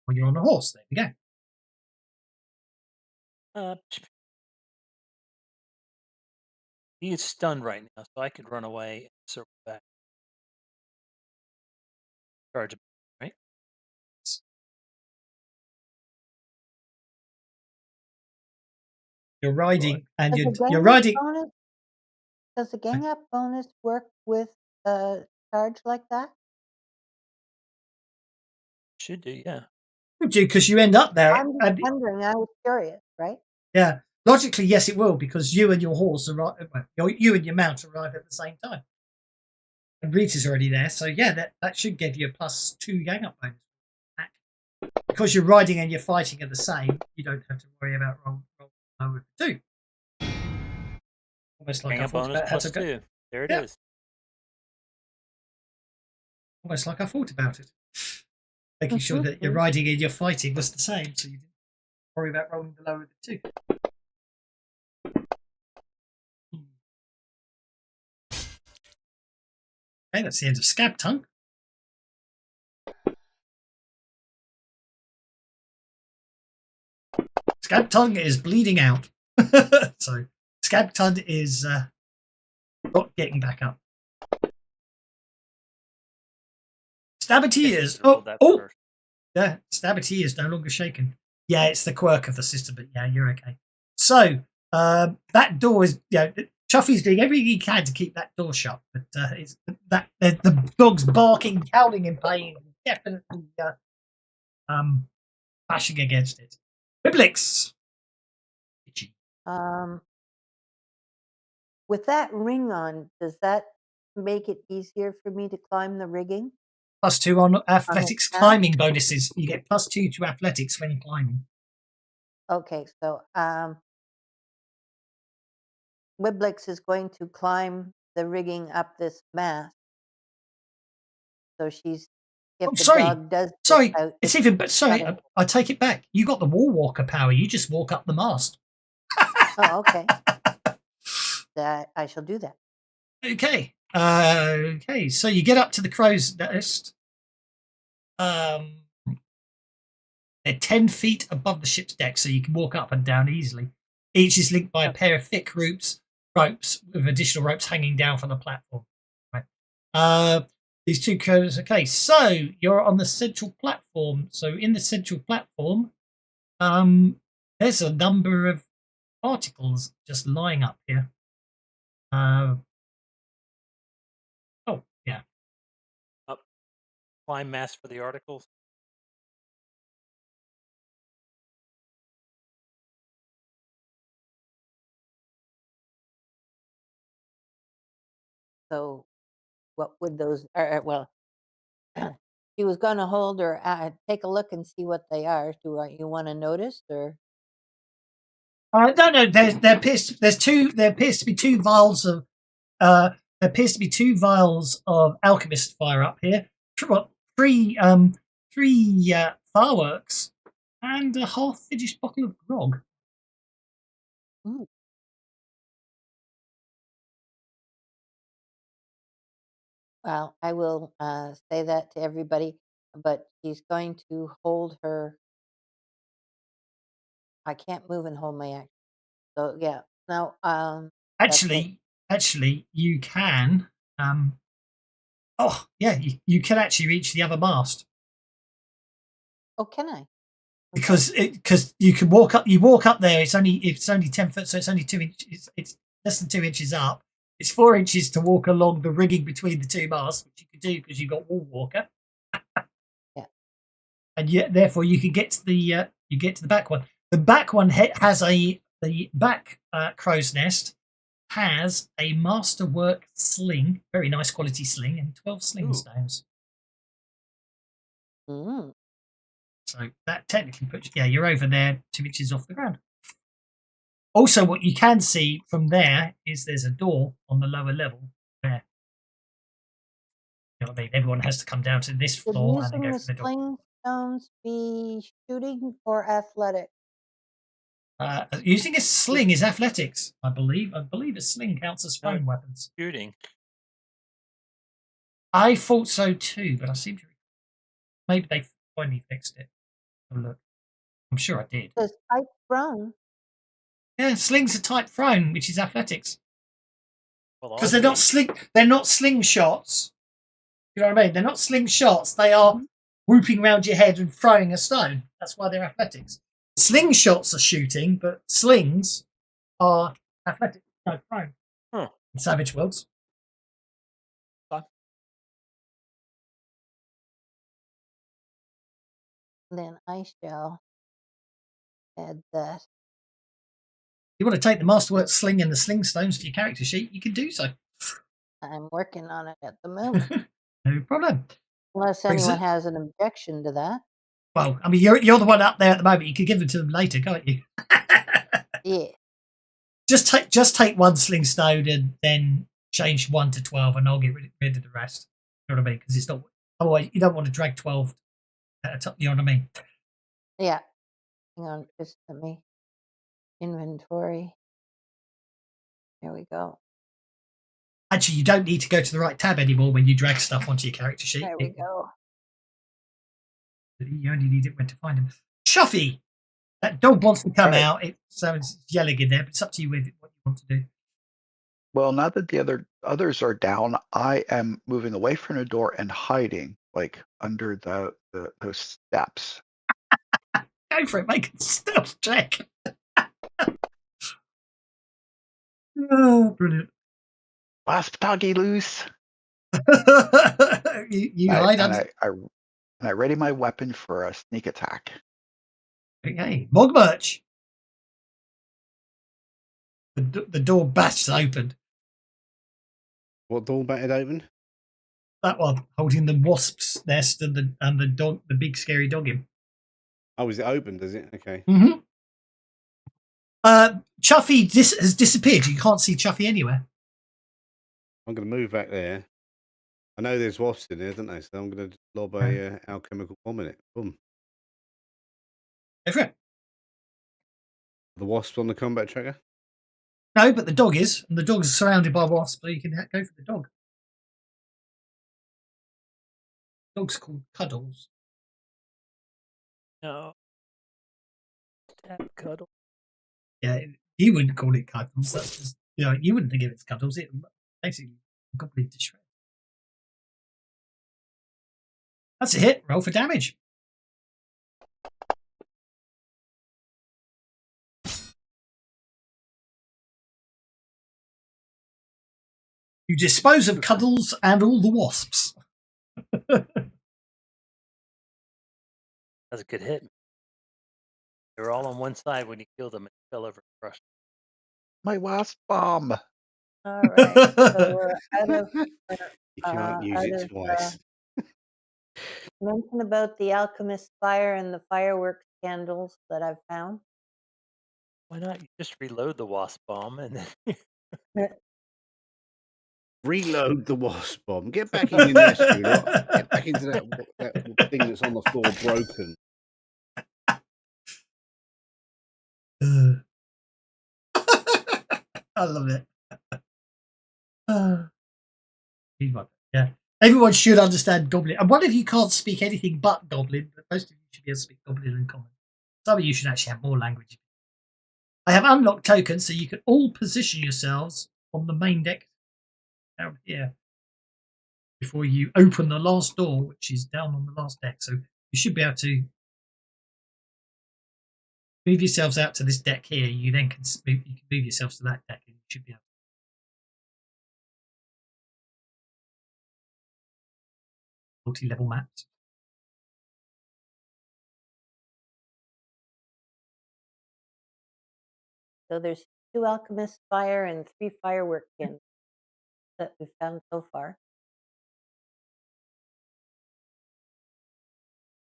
when you're on a horse. There we go. He is stunned right now, so I could run away and circle back. Charge, right? You're riding, and Does you're riding. Does the gang up bonus work with a charge like that? Should do, yeah. Because you end up there. I'm just wondering. I was curious, right? Yeah, logically, yes, it will, because you and your horse arrive. Well, you and your mount arrive at the same time, and Rita's already there. So yeah, that should give you a +2 gang up bonus. Because you're riding and you're fighting are the same, you don't have to worry about rolling with 2. Almost like I thought about how to go. 2. There it is. Almost like I thought about it. Making sure that your riding and your fighting was the same, so you didn't worry about rolling the lower of the 2. Okay, that's the end of Scab Tongue. Scab Tongue is bleeding out. So Scab Tongue is not getting back up. Stabbity is yeah, Stabbity is no longer shaken. Yeah, it's the quirk of the system, but yeah, you're okay. So that door is Chuffy's doing everything he can to keep that door shut, but it's the dog's barking, howling in pain, definitely bashing against it. Biblix. With that ring on, does that make it easier for me to climb the rigging? +2 on athletics climbing bonuses. You get +2 to athletics when climbing. Okay, so Wiblix is going to climb the rigging up this mast. So she's dog does out, it's even but sorry, I take it back. You got the wall walker power. You just walk up the mast. Oh, okay. I shall do that. Okay. Okay, so you get up to the crow's nest. They're 10 feet above the ship's deck, so you can walk up and down easily. Each is linked by a pair of thick ropes with additional ropes hanging down from the platform. Right. These two crows. Okay, so you're on the central platform. So in the central platform, there's a number of articles just lying up here. Oh, yeah. Climb mass for the articles. So, what would those? Well, she was going to hold or take a look and see what they are. Do you want to notice or? No. There appears to be two vials of alchemist fire up here. Three fireworks and a half-finished bottle of grog. Ooh. Well, I will say that to everybody, but she's going to hold her. I can't move and hold my action. So yeah. Now, Actually, you can. You can actually reach the other mast. oh, can I? Because you can walk up. You walk up there. It's only 10 foot, so it's only 2 inches. It's less than 2 inches up. It's 4 inches to walk along the rigging between the two masts, which you can do because you've got wall walker. Yeah. And therefore you can get to the back one. The back one has the back crow's nest has a masterwork sling, very nice quality sling, and 12 sling stones. Mm. So that technically puts you're over there 2 inches off the ground. Also, what you can see from there is there's a door on the lower level there. You know what I mean? Everyone has to come down to this floor and then Using go the for the door. sling stones be shooting or athletic? Using a sling is athletics, I believe. I believe a sling counts as thrown weapons. Shooting. I thought so too, but I seem to. Maybe they finally fixed it. Have a look. I'm sure I did. Because type thrown. Yeah, slings are type thrown, which is athletics. Because Well, they're not slingshots. You know what I mean? They're not slingshots. They are whooping around your head and throwing a stone. That's why they're athletics. Slingshots are shooting, but slings are athletics. No, thrown. In Savage Worlds. Then I shall add that. You want to take the masterwork sling and the sling stones to your character sheet, you can do so. I'm working on it at the moment. No problem. Unless anyone has an objection to that. Well, I mean, you're the one up there at the moment. You could give them to them later, can't you? Yeah. Just take one sling stone and then change 1 to 12, and I'll get rid of the rest. You know what I mean? Because it's not. Otherwise, you don't want to drag 12 at a time. You know what I mean? Yeah. Hang on, just let me inventory. There we go. Actually, you don't need to go to the right tab anymore when you drag stuff onto your character sheet. There we go. You only need it when to find him. Chuffy! That dog wants to come out. It's yelling in there, but it's up to you with what you want to do. Well, now that the others are down, I am moving away from the door and hiding, like under those steps. Go for it. Make a stealth check. Oh, brilliant. Last doggy loose. you hide and I ready my weapon for a sneak attack. Okay, Mogmerch. The door bashed open. What door batted open? That one, holding the wasp's nest and the dog, the big scary dog in. Oh, is it open? Does it? Okay. Mm-hmm. Chuffy has disappeared. You can't see Chuffy anywhere. I'm going to move back there. I know there's wasps in there, don't they? So I'm going to lob a alchemical bomb in it. Boom. Go for it. The wasps on the combat tracker? No, but the dog is, and the dog's surrounded by wasps, so you can go for the dog. Dog's called Cuddles. No. Tap cuddle. Yeah, you wouldn't call it Cuddles. That's just, you wouldn't think of it as Cuddles. It basically goblin to shred. That's a hit. Roll for damage. You dispose of Cuddles and all the wasps. That's a good hit. They were all on one side when you killed them and fell over and crushed. My wasp bomb. All right. So we're out of. You can't use it twice. Mention about the alchemist fire and the fireworks candles that I've found. Why not? You just reload the wasp bomb and then Reload the wasp bomb. Get back in your nest, you lot. Get back into that thing that's on the floor broken. I love it. Yeah. Everyone should understand Goblin. And one of you can't speak anything but Goblin, but most of you should be able to speak Goblin and Common. Some of you should actually have more language. I have unlocked tokens, so you can all position yourselves on the main deck down here before you open the last door, which is down on the last deck. So you should be able to move yourselves out to this deck here. You then can move yourselves to that deck, and you should be able to. Multi-level maps. So there's 2 alchemist fire and 3 firework candles that we've found so far.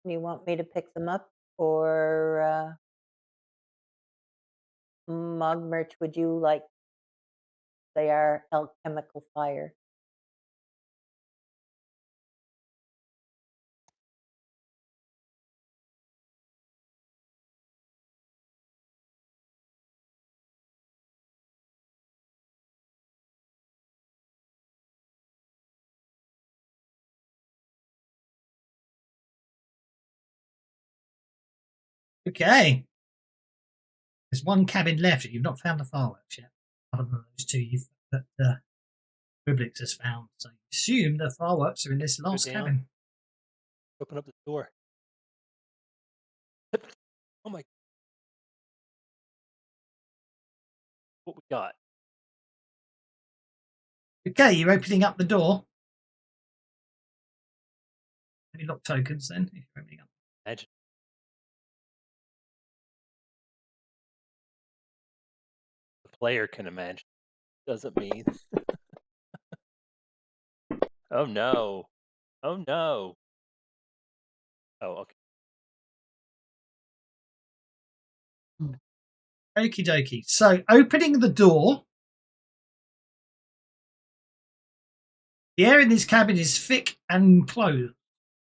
Do you want me to pick them up, or Mogmerch, would you like? They are alchemical fire. Okay. There's one cabin left. You've not found the fireworks yet, other than those 2 that Riblix has found. So you assume the fireworks are in this last down. cabin. Open up the door. Oh my! What we got? Okay, you're opening up the door. Let me lock tokens then. If you're opening up. Imagine. The player can imagine. Doesn't mean. Oh no! Oh no! Oh, okay. Okie dokie. So opening the door. The air in this cabin is thick and closed,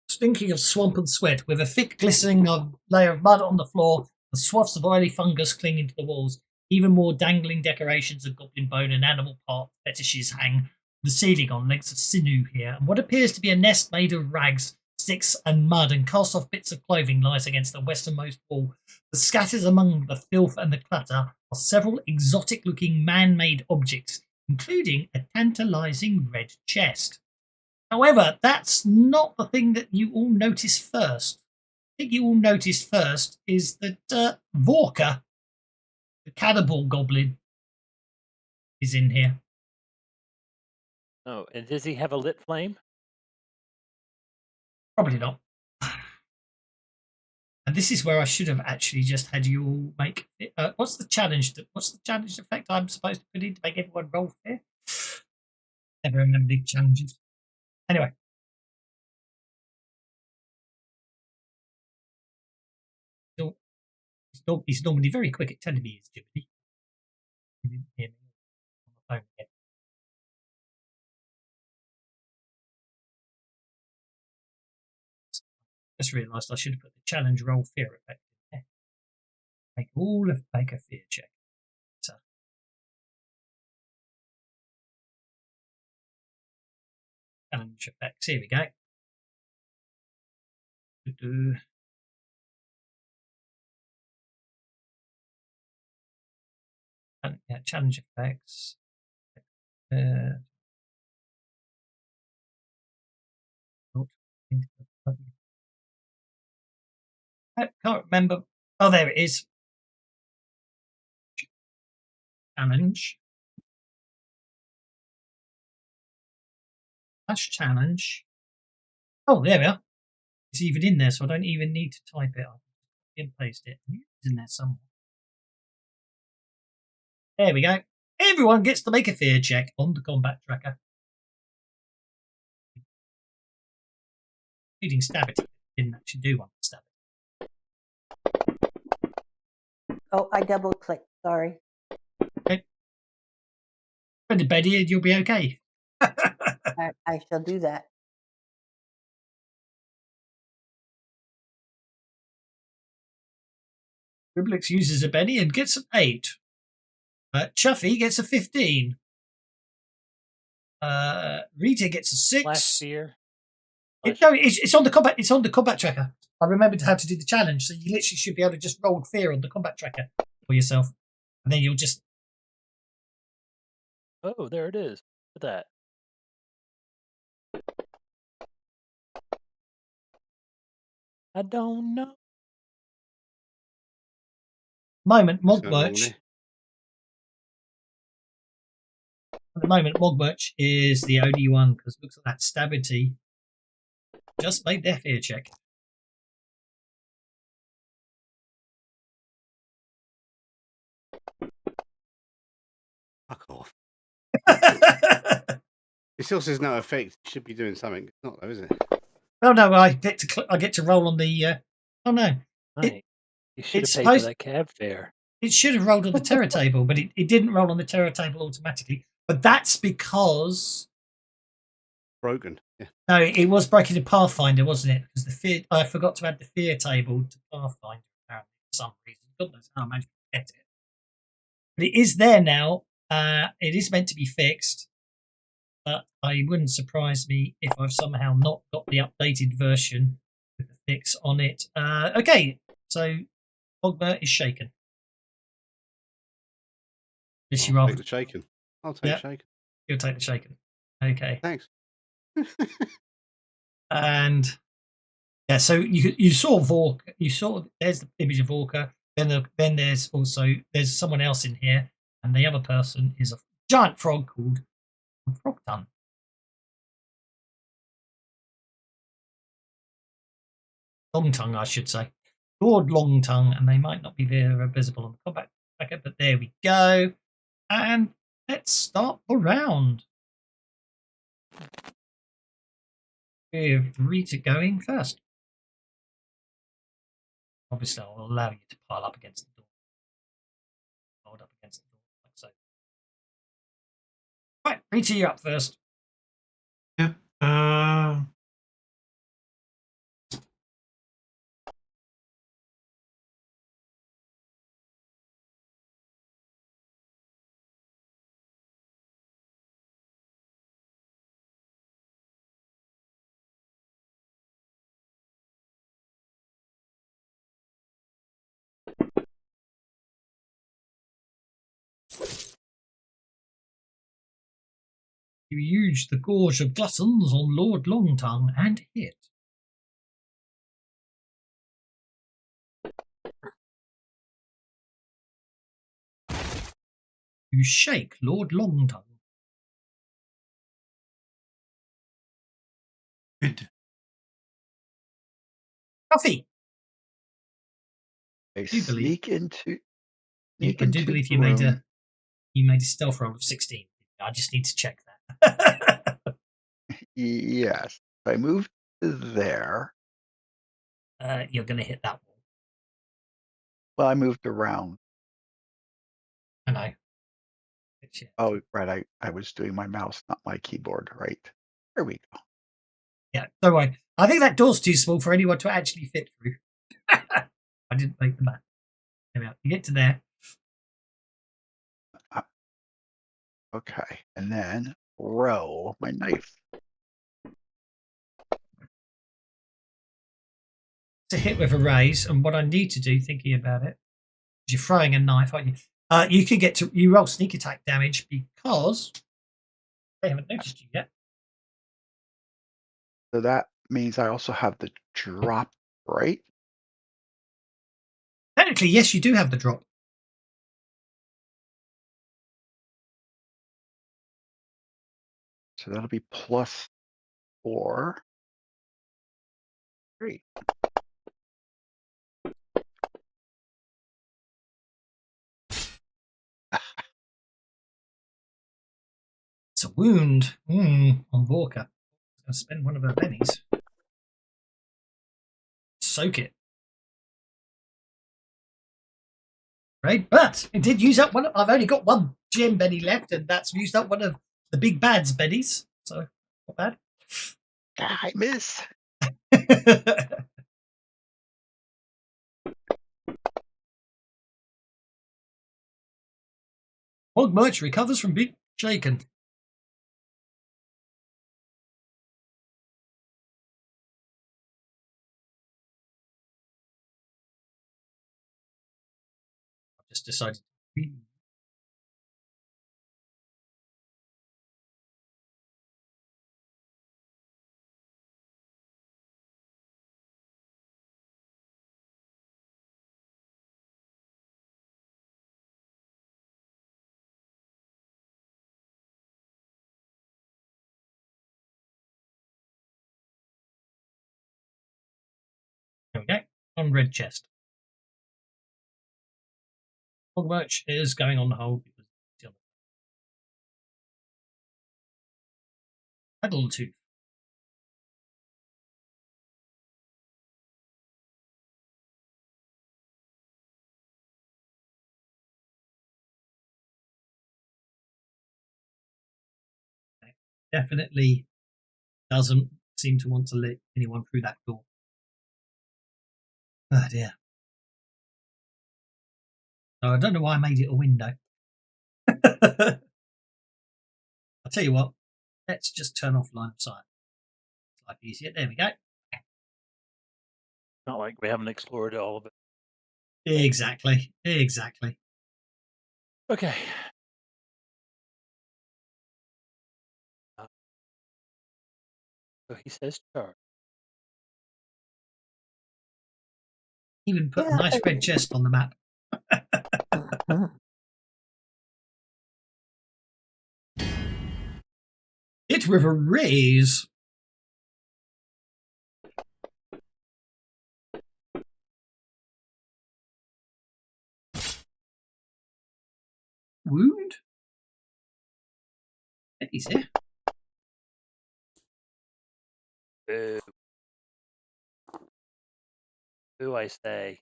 stinking of swamp and sweat, with a thick glistening layer of mud on the floor and swaths of oily fungus clinging to the walls. Even more dangling decorations of goblin bone and animal part fetishes hang from the ceiling on lengths of sinew here, and what appears to be a nest made of rags, sticks, and mud and cast-off bits of clothing lies against the westernmost wall. The scattered among the filth and the clutter are several exotic-looking man-made objects, including a tantalizing red chest. However, that's not the thing that you all notice first. The thing you all notice first is that Vorka, the cannibal goblin, is in here. Oh, and does he have a lit flame? Probably not. And this is where I should have actually just had you all make. What's the challenge? What's the challenge effect I'm supposed to put in to make everyone roll fear? Never remember the challenges. Anyway. He's normally very quick at telling me his Jiminy. He didn't hear me on the phone yet. Just realised I should have put the challenge roll fear effect in there. Make a fear check. So, challenge effects. Here we go. Yeah, challenge effects. I can't remember. Oh, there it is. Challenge. Flash challenge. Oh, there we are. It's even in there, so I don't even need to type it. I'll copy and paste it. It's in there somewhere. There we go. Everyone gets to make a fear check on the combat tracker. Reading Stabity didn't actually do one for Stabity. Oh, I double clicked. Sorry. Okay. Ready, Betty, you'll be okay. I shall do that. Riblix uses a Benny and gets an 8. Chuffy gets a 15. Rita gets a 6. Flash fear. No, it's on the combat. It's on the combat tracker. I remembered how to do the challenge, so you literally should be able to just roll fear on the combat tracker for yourself, and then you'll just. Oh, there it is. Look at that. I don't know. Moment, What's going on Mogwurch. there? At the moment, Mogwurch is the only one because it looks like that Stabity just made their fear check. Fuck off. It still says no effect. It should be doing something. It's not though, is it? Oh no, I get to roll on the. Oh no, Right. You should have it's paid supposed- for that cab fare. it should have rolled on the terror table, but it didn't roll on the terror table automatically. But that's because Broken. Yeah. no, it was breaking the Pathfinder, wasn't it? Because the fear, I forgot to add the fear table to Pathfinder apparently for some reason. God knows how I managed to get it. But it is there now. It is meant to be fixed, but I wouldn't surprise me if I've somehow not got the updated version with the fix on it. Okay, so Ogba is shaken. This you I'll rather take the shaken. I'll take Yeah. shaken. you'll take the shaken. Okay. Thanks. And yeah, so you saw Vorka. You saw there's the image of Vorka. Then there's someone else in here, and the other person is a giant frog called Frogton. Longtongue, I should say, Lord Longtongue, and they might not be visible on the combat tracker, but there we go. And let's start the round. With Rita going first. Obviously, I'll allow you to pile up against the door. Hold up against the door, like so. Right, Rita, you're up first. Yep. You use the Gorge of Gluttons on Lord Longtongue and hit. You shake Lord Longtongue. Good. Coffee. I do believe- sneak into. I Sneak do into believe the you made room. a stealth roll of 16. I just need to check that. Yes. If I move to there. You're going to hit that wall. Well, I moved around. I know. It's, yeah. Oh, right. I was doing my mouse, not my keyboard. Right. There we go. Yeah, don't worry. I think that door's too small for anyone to actually fit through. I didn't make the map. There we are. You get to there. Okay. And then roll my knife. to hit with a raise, and what I need to do, thinking about it, is you're throwing a knife, aren't you? You can get to you roll sneak attack damage because they haven't noticed you yet. So that means I also have the drop, right? Technically, yes, you do have the drop. So that'll be +4. 3. It's a wound on Vorka. I'm going to spend one of her pennies. Soak it. Right, but it did use up one. I've only got one gem penny left, and that's used up one of the big bad's pennies. So not bad. I miss. Hog Merch recovers from being shaken. I've just decided. There we go. On red chest. Hog Merch is going on the hold because Mettle tooth. Definitely doesn't seem to want to let anyone through that door. Oh dear. So I don't know why I made it a window. I'll tell you what, let's just turn off line of sight. It's like easier. There we go. Not like we haven't explored all of it. Exactly. Exactly. Okay. So he says charge. Even put a Yeah. nice red chest on the map. Hit with a raise. Wound? He's here. Boo. Boo, I say.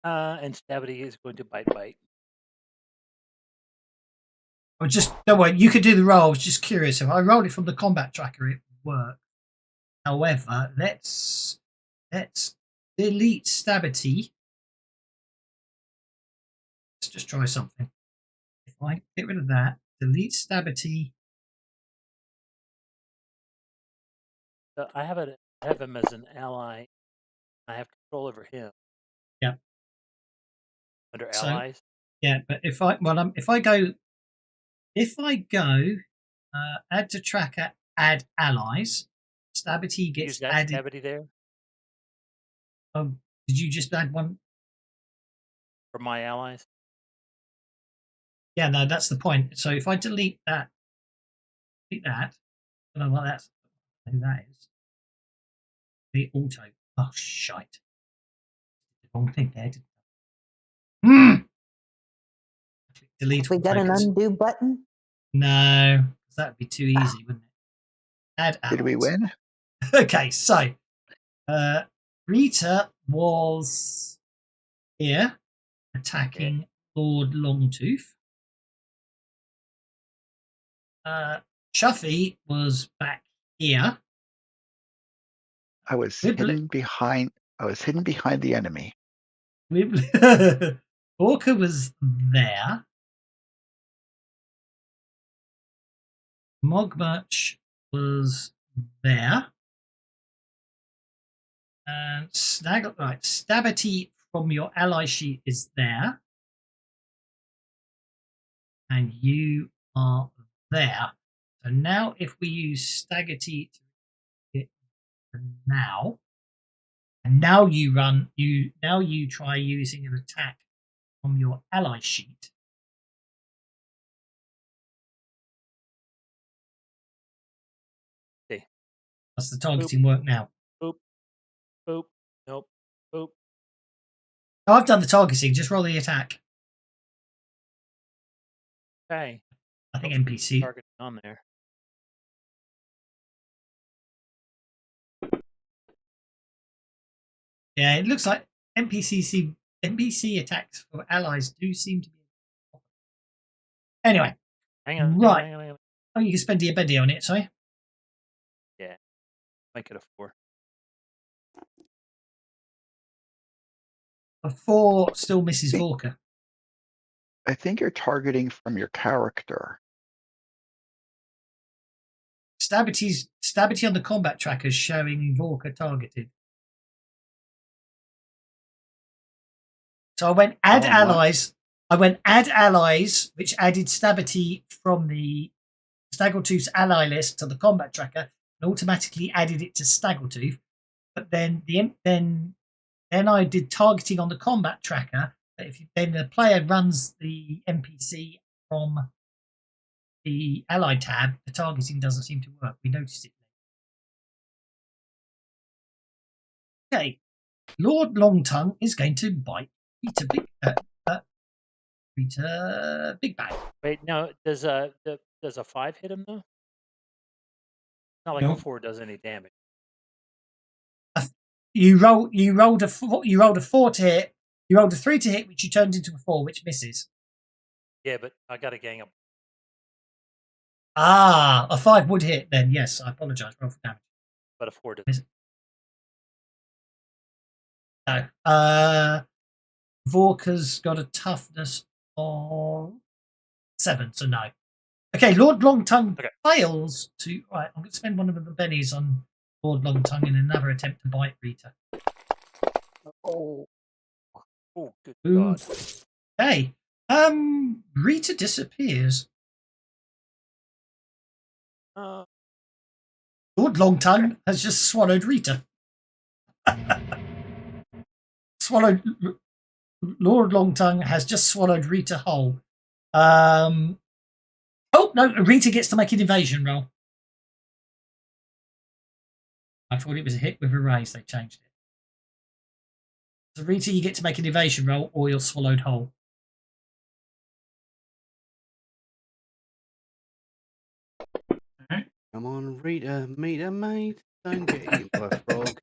And Stabity is going to bite. I just don't worry. You could do the roll. I was just curious. If I rolled it from the combat tracker, it would work. However, let's delete Stabity. Let's just try something. If I get rid of that, delete Stabity. So I have him as an ally. I have control over him. Yeah. Under So, allies. Yeah, but if I go add to tracker, add allies, Stabity gets Use that added. Stabity there Did you just add one? for my allies. Yeah, no, that's the point. So if I delete that, I don't know what that's. Who that is? The auto. Oh shite! The wrong thing there. Delete. Have we got an undo button? No, that'd be too easy, wouldn't it? Add allies. Did we win? Okay, so Rita was here attacking Lord Longtooth. Chuffy was back here. I was hidden behind the enemy. Vorka was there. Mogmarch was there. And Stabity from your ally sheet is there. And you are there. So now if we use Staggerty to hit now, and now you try using an attack from your ally sheet. Okay. Does the targeting work now? Boop. Boop. Nope. Boop. Oh, I've done the targeting, just roll the attack. Okay. I think Hopefully NPC. target on there. Yeah, it looks like NPC attacks for allies do seem to be. Anyway, Hang on. right. Hang on. Oh, you can spend your bendy on it, sorry. Yeah. Make it a 4. A 4 still misses Vorka. I think you're targeting from your character. Stabity on the combat tracker is showing Vorka targeted. So I went add allies. I went add allies, which added Stabity from the Snaggletooth's ally list to the combat tracker and automatically added it to Snaggletooth. But then then I did targeting on the combat tracker. But then the player runs the NPC from the ally tab, the targeting doesn't seem to work. We noticed it. Okay, Lord Longtongue is going to bite Rita Big Bag. Wait, no. Does a 5 hit him though? Not like Nope. a 4 does any damage. You rolled a 4 to hit. You rolled a 3 to hit, which you turned into a 4, which misses. Yeah, but I got to gang up. Ah, a 5 would hit then. Yes, I apologise. Roll for damage. But a 4 does. No. Vorka's got a toughness of 7, so no. Okay, Lord Longtongue fails to. Right, I'm going to spend one of the bennies on Lord Longtongue in another attempt to bite Rita. Oh, good God. Okay. Rita disappears. Lord Longtongue has just swallowed Rita. Lord Longtongue has just swallowed Rita whole. Oh no, Rita gets to make an evasion roll. I thought it was a hit with a raise. They changed it. So Rita, you get to make an evasion roll, or you're swallowed whole. Alright. Come on, Rita, meet a mate. Don't get eaten by a frog.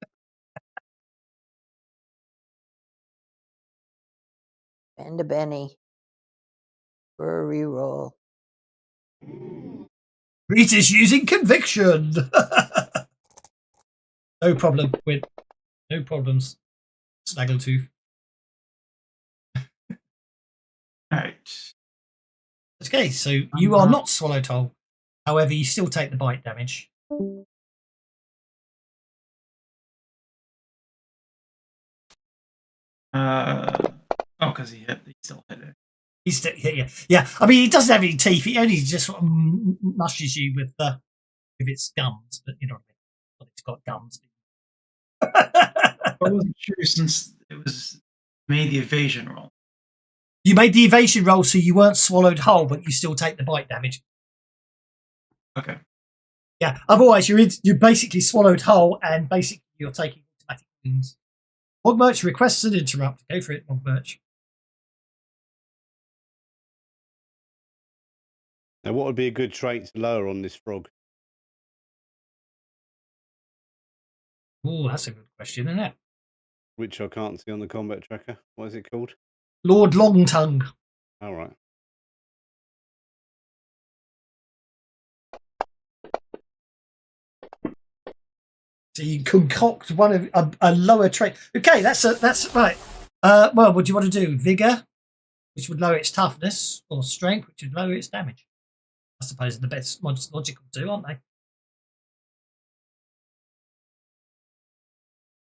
spend a Benny for a reroll. Rita's using conviction. No problem. No problems. Snaggletooth. Alright. Okay, so you are not swallowed whole. However, you still take the bite damage. Because he still hit it. He's still, yeah. I mean, he doesn't have any teeth. He only just sort of mushes you with its gums, but you know what I mean. Well, it's got gums. I wasn't sure since it was made the evasion roll. You made the evasion roll, so you weren't swallowed whole, but you still take the bite damage. Okay. Yeah. Otherwise, you're basically swallowed whole, and basically you're taking automatic wounds. Mogmarch requests an interrupt. Go for it, Mogmarch. Now, what would be a good trait to lower on this frog? Oh, that's a good question, isn't it? Which I can't see on the combat tracker. What is it called? Lord Longtongue. All right. So you concoct one of a lower trait. Okay, that's right. Well, what do you want to do? Vigor, which would lower its toughness, or strength, which would lower its damage. I suppose are the best, most logical two, aren't they?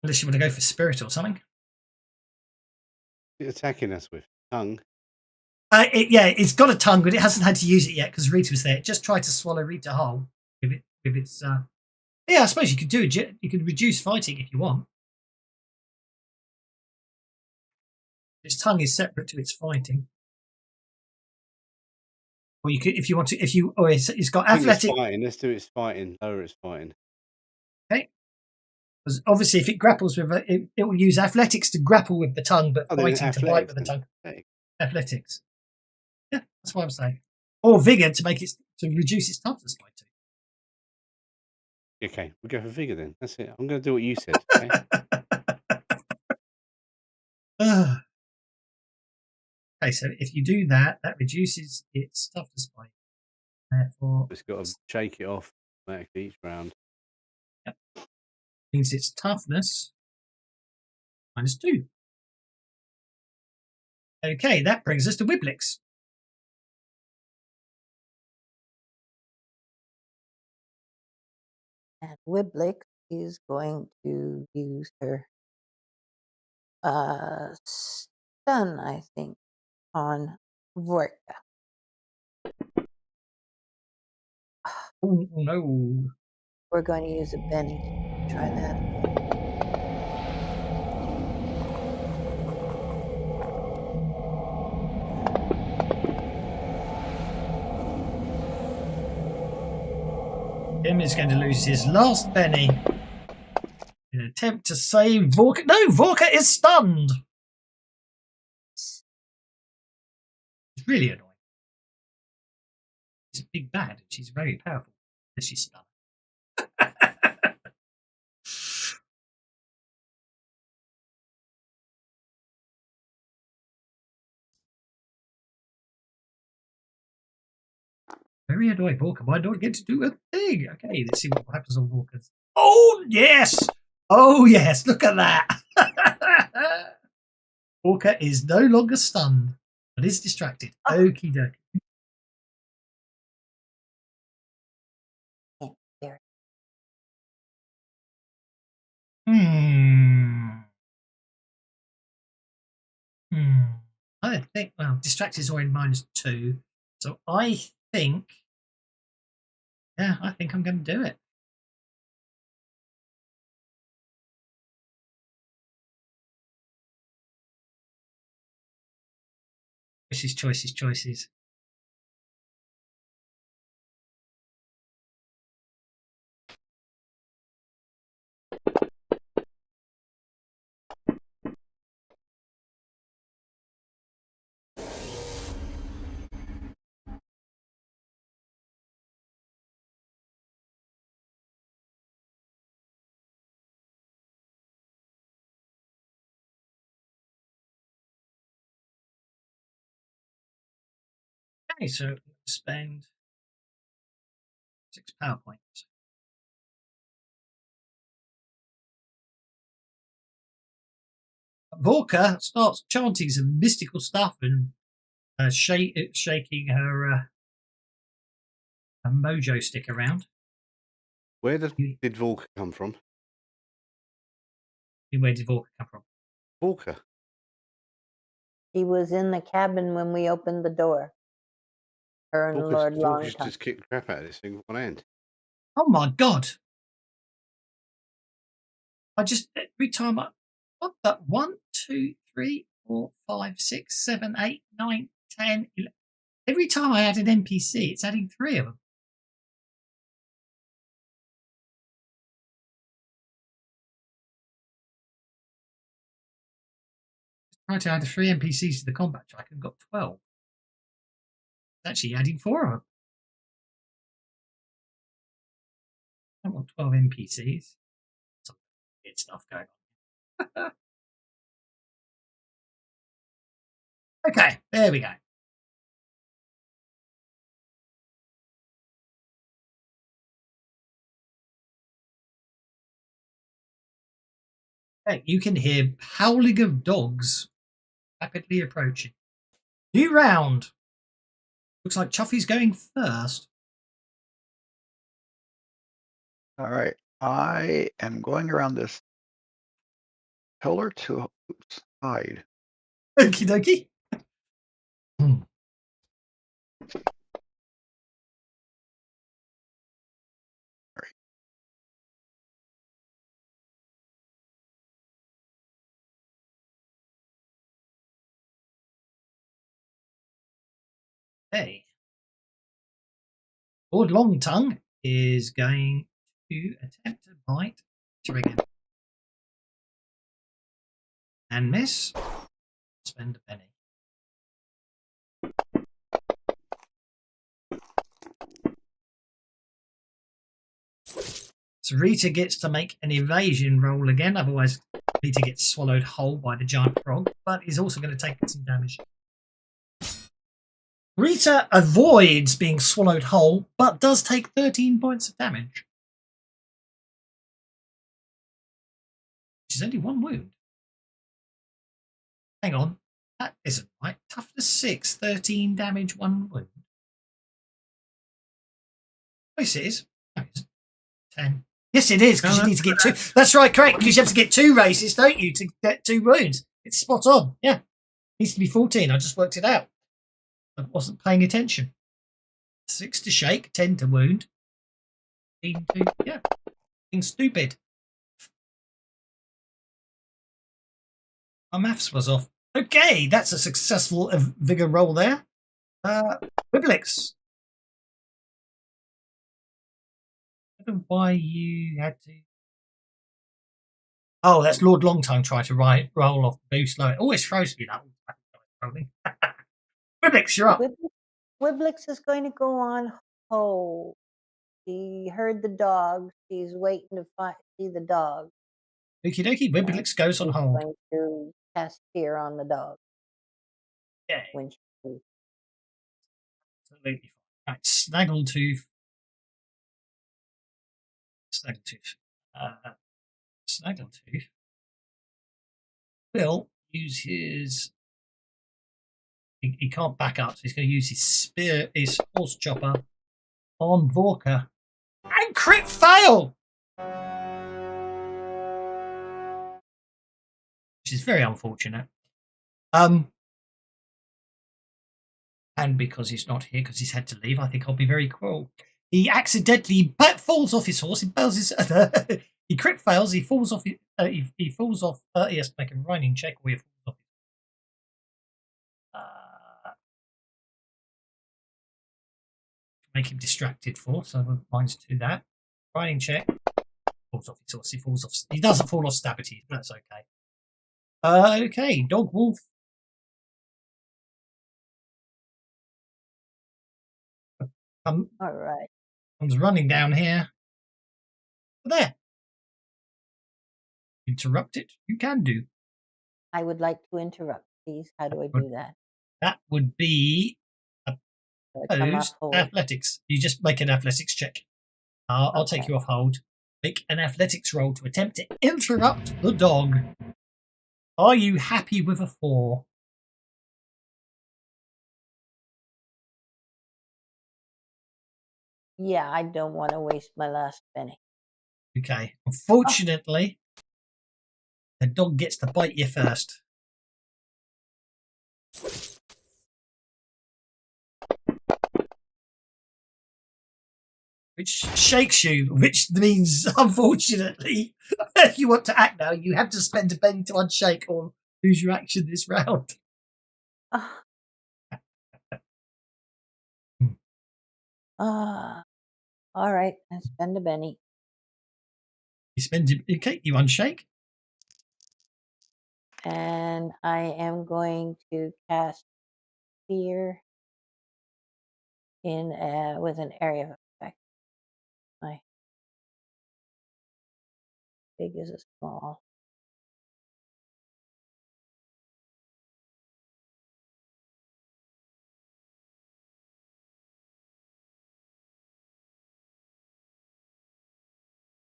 Unless you want to go for spirit or something. It's attacking us with tongue. It's got a tongue, but it hasn't had to use it yet because Rita was there. It just tried to swallow Rita whole. If it's yeah, I suppose you could do it. You could reduce fighting if you want. Its tongue is separate to its fighting. Or you could, if you want to, it's got athletic. It's fighting. Let's do its fighting. Lower its fighting. Okay. Because obviously, if it grapples with it will use athletics to grapple with the tongue, but fighting to bite with the tongue. Athletics. Yeah, that's what I'm saying. Or vigor to reduce its toughness by 2. Okay, we'll go for vigor then. That's it. I'm going to do what you said. Okay? Okay, so if you do that, that reduces its toughness by. Therefore, it's got to shake it off automatically each round. Yep. Means its toughness -2. Okay, that brings us to Wiblix. And Wiblix is going to use her stun, I think, on Vorka. Oh no. We're going to use a Benny to try that. Tim is going to lose his last penny in an attempt to save Vorka. No, Vorka is stunned. It's really annoying. She's a big bad and she's very powerful. But she's stunned. Very annoying, Vorka. Why don't get to do a thing? Okay, let's see what happens on Vorka's. Oh, yes! Oh, yes, look at that! Vorka is no longer stunned, but is distracted. Okie dokie. Oh, there. I think, well, distracted is already -2. So I think, I think I'm going to do it. Choices. Okay, so spend 6 power points. Vorka starts chanting some mystical stuff and shaking her mojo stick around. Where did Vorka come from? Where did Vorka come from? Vorka. He was in the cabin when we opened the door. Her and Lord Longtime. Vorka's just kicked the crap out of this thing with one hand. Oh my god! I just every time what that 1, 2, 3, 4, 5, 6, 7, 8, 9, 10, 11. Every time I add an NPC, it's adding 3 of them. Tried to add 3 NPCs to the combat track and got 12. It's actually adding 4 of them. I don't want 12 NPCs. Some weird stuff going on. Okay, there we go. Okay, you can hear howling of dogs rapidly approaching. New round. Looks like Chuffy's going first. All right. I am going around this pillar to hide. Okie dokie. Okay. Lord Longtongue is going to attempt to bite Trigger. And miss. Spend a penny. So Rita gets to make an evasion roll again, otherwise Rita gets swallowed whole by the giant frog, but he's also going to take some damage. Rita avoids being swallowed whole, but does take 13 points of damage. Which is only one wound. Hang on, that isn't right. Toughness 6, 13 damage, 1 wound. Yes, it is. No, it isn't. 10. Yes, it is, because you need to get 2. That's right, correct, because you have to get 2 races, don't you, to get 2 wounds. It's spot on. Yeah. Needs to be 14. I just worked it out. I wasn't paying attention. 6 to shake, 10 to wound. 15 to, yeah. Being stupid. My maths was off. Okay, that's a successful vigor roll there. Wiblix. I don't know why you had to. Oh, that's Lord Longtongue trying to roll off the boost low. It always throws me that rolling. Wiblix, you're up. Wiblix is going to go on hold. She heard the dog. She's waiting to see the dog. Okie dokie, Wiblix goes on She's hold. going to cast fear on the dog. Yeah. When she Absolutely fine. Right, Snaggletooth. Snaggletooth will use his. He can't back up, so he's going to use his spear, his horse chopper on Vorka. And crit fail! Which is very unfortunate. And because he's not here, because he's had to leave, I think I'll be very cruel. He accidentally falls off his horse. He he crit fails. He falls off. He falls off. He has to make a running check, or he falls off. Make him distracted for. So minus 2 that. Running check. Falls off his horse. He falls off. He doesn't fall off Stabity. That's okay. Okay, Dog Wolf. all right. Comes running down here. There. Interrupt it. You can do. I would like to interrupt, please. How do I do that? That would be opposed hold. athletics. You just make an athletics check. I'll take you off hold. Make an athletics roll to attempt to interrupt the dog. Are you happy with a 4? Yeah, I don't want to waste my last penny. Okay. Unfortunately, the dog gets to bite you first. Which shakes you, which means, unfortunately, if you want to act now, you have to spend a penny to unshake or lose your action this round. All right, I spend a penny. You spend it, okay, you unshake. And I am going to cast fear in with an area of effect. My big is a small.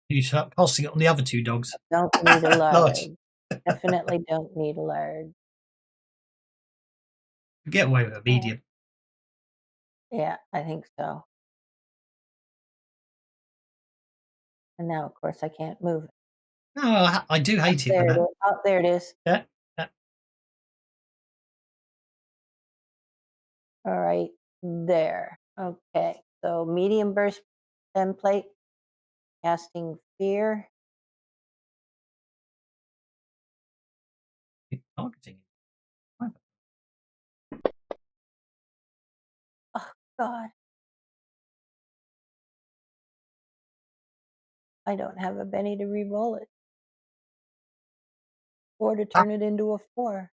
You start passing it on the other 2 dogs. Don't need a large. Definitely don't need a large. You get away with a medium. Yeah, I think so. And now, of course, I can't move it. Oh, I do hate it There when it that. is. Oh, there it is. Yeah. All right, there. Okay, so medium burst template, casting fear. Targeting. Oh God, I don't have a Benny to re-roll it, or to turn it into a 4.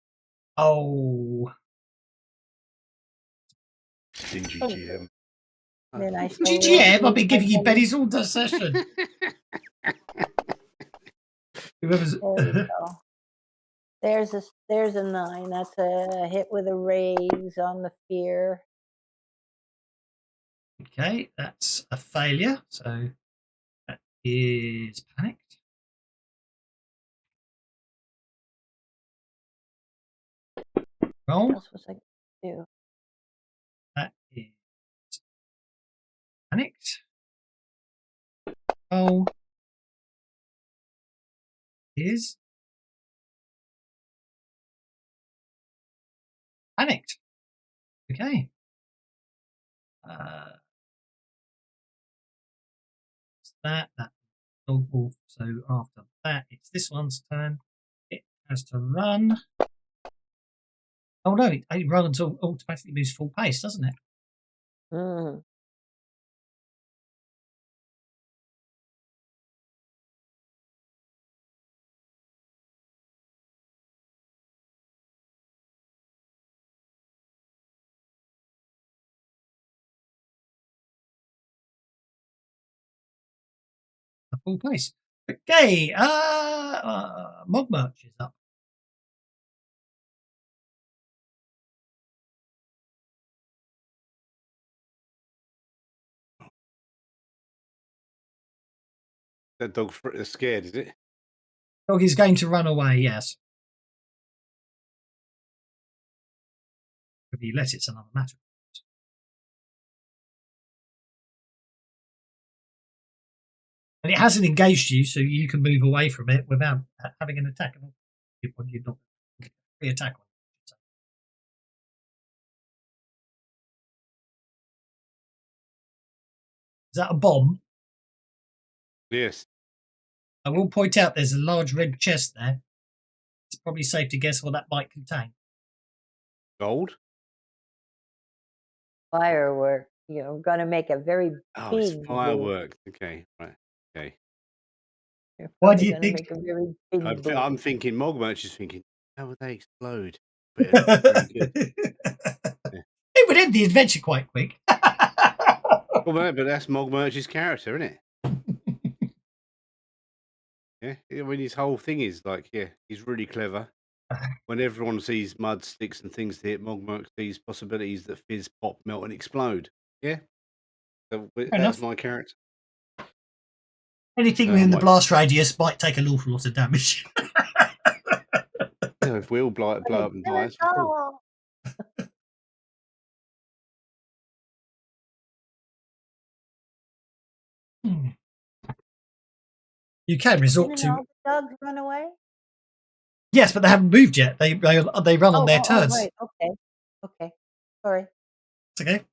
Oh. Stingy Oh, GM. then I shall roll GGM, I've been my giving you Benny. bennies all the session. Whoever's. There we go. There's a 9. That's a hit with a raise on the fear. Okay, that's a failure. So that is panicked. Roll. What else was I going to do? That is panicked. Roll is panicked. Okay. That dog wolf. So after that, it's this one's turn. It has to run. Oh no, it runs automatically moves full pace, doesn't it? Mm. A full pace. Okay. Mogmarch is up. That dog is scared, is it? Dog is going to run away. Yes. If you let it's another matter. And it hasn't engaged you, so you can move away from it without having an attack. You're not free attack on it. Is that a bomb? Yes. I will point out there's a large red chest there. It's probably safe to guess what that might contain. Gold? Firework. You're going to make a very Oh, big. it's fireworks. Okay, right. Okay. You're Why probably do you going to think? make a very big. I'm thinking Mogmarch is thinking, how would they explode? But very good. Yeah. It would end the adventure quite quick. Well, but that's Mogmarch's character, isn't it? Yeah. I mean, his whole thing is like, yeah, he's really clever. When everyone sees mud, sticks, and things to hit, Mogmarch sees possibilities that fizz, pop, melt, and explode. Yeah. So that's enough. my character. Anything within the blast radius might take an awful lot of damage. Yeah, if we all blow up and die, it's cool. You can resort Didn't to. all the dogs run away? Yes, but they haven't moved yet. They run on their turns. Right. Okay. Sorry. It's okay.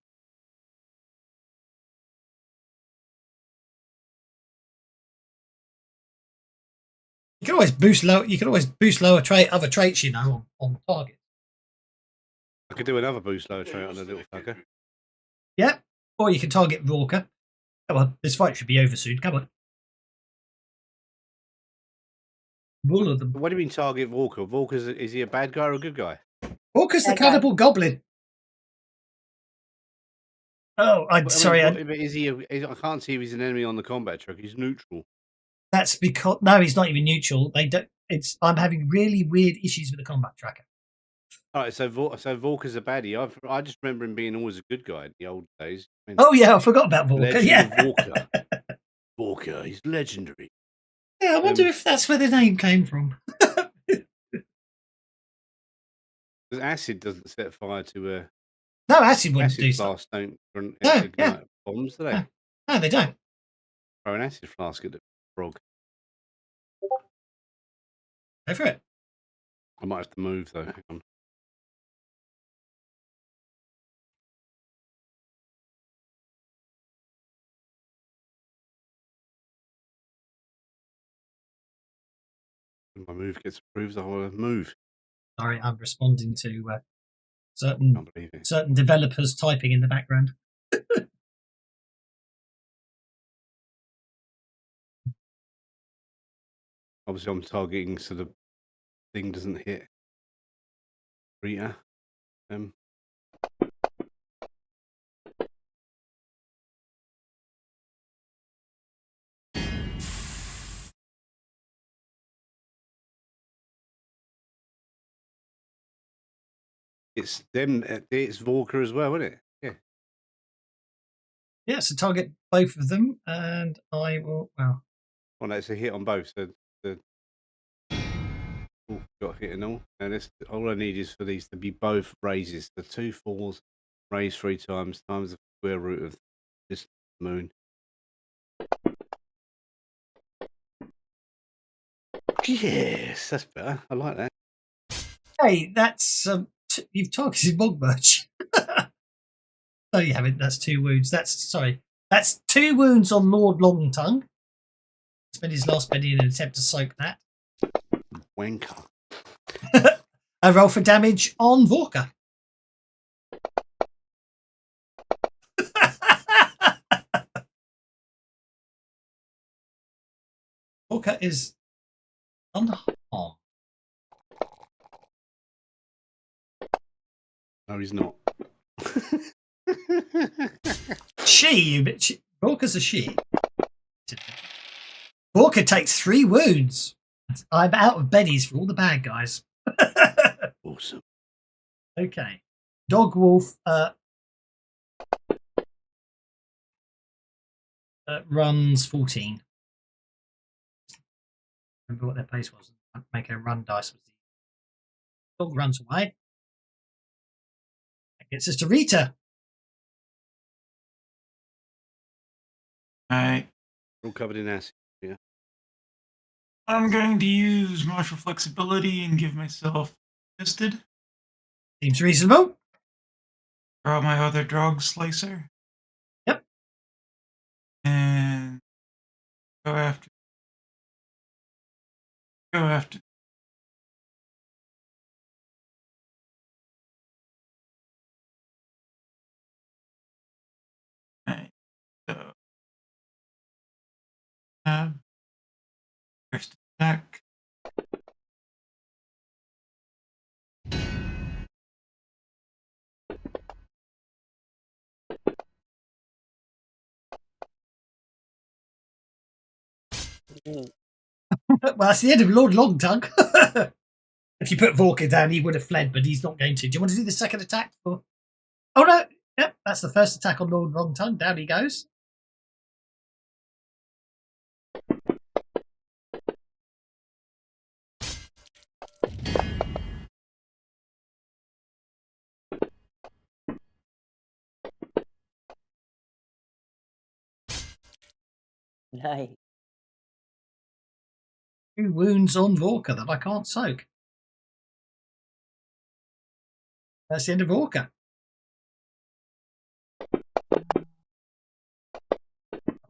You can always boost low. You can always boost lower other traits, you know, on target. I could do another boost low trait on a little fucker. Yeah, or you can target Vorka. Come on, this fight should be over soon. Come on. All of them. What do you mean target Vorka? Vorka's, is he a bad guy or a good guy? Vorka's the cannibal goblin. Oh, I'm sorry. Is he? I can't see if he's an enemy on the combat track. He's neutral. That's because no, he's not even neutral. They don't. I'm having really weird issues with the combat tracker. All right, so Vorka's a baddie. I just remember him being always a good guy in the old days. Oh yeah, I forgot about Vorka. Legend Yeah, of Vorka. Vorka, he's legendary. Yeah, I wonder if that's where the name came from. Acid doesn't set fire to no, acid wouldn't do so. Flasks don't ignite bombs, do they? No, they don't. Throw an acid flask at them. frog. Go for it. I might have to move though. Hang on. When my move gets approved, I will move. Sorry, I'm responding to certain Can't believe it. certain developers typing in the background. Obviously, I'm targeting so the thing doesn't hit Rita. It's them. It's Vorka as well, isn't it? Yeah. Yeah, so target both of them, and I will. Well, Oh, no, it's a hit on both. So the got hit and all. And this, all I need is for these to be both raises. The 2 4s raised 3 times the square root of this moon. Yes, that's better. I like that. hey, that's you've targeted Mogmerch. No, you haven't. That's 2 wounds. That's 2 wounds on Lord Longtongue. Spend his last penny in an attempt to soak that. Wanker. A roll for damage on Vorka. Vorka is unharmed. No, he's not. Vorka's a she. Vorka takes 3 wounds. I'm out of bennies for all the bad guys. Awesome. Okay. Dog Wolf runs 14. Remember what their pace was. Make a run dice. Dog runs away. That gets us to Rita. Alright. All covered in acid. Yeah. I'm going to use martial flexibility and give myself fisted. Seems reasonable. Draw my other drog slicer. Yep. And go after. Alright. So. First attack. Well, that's the end of Lord Longtongue. If you put Vorka down, he would have fled, but he's not going to. Do you want to do the second attack? Oh, no. Yep, that's the first attack on Lord Longtongue. Down he goes. Nice. 2 wounds on Vorka that I can't soak. That's the end of Vorka.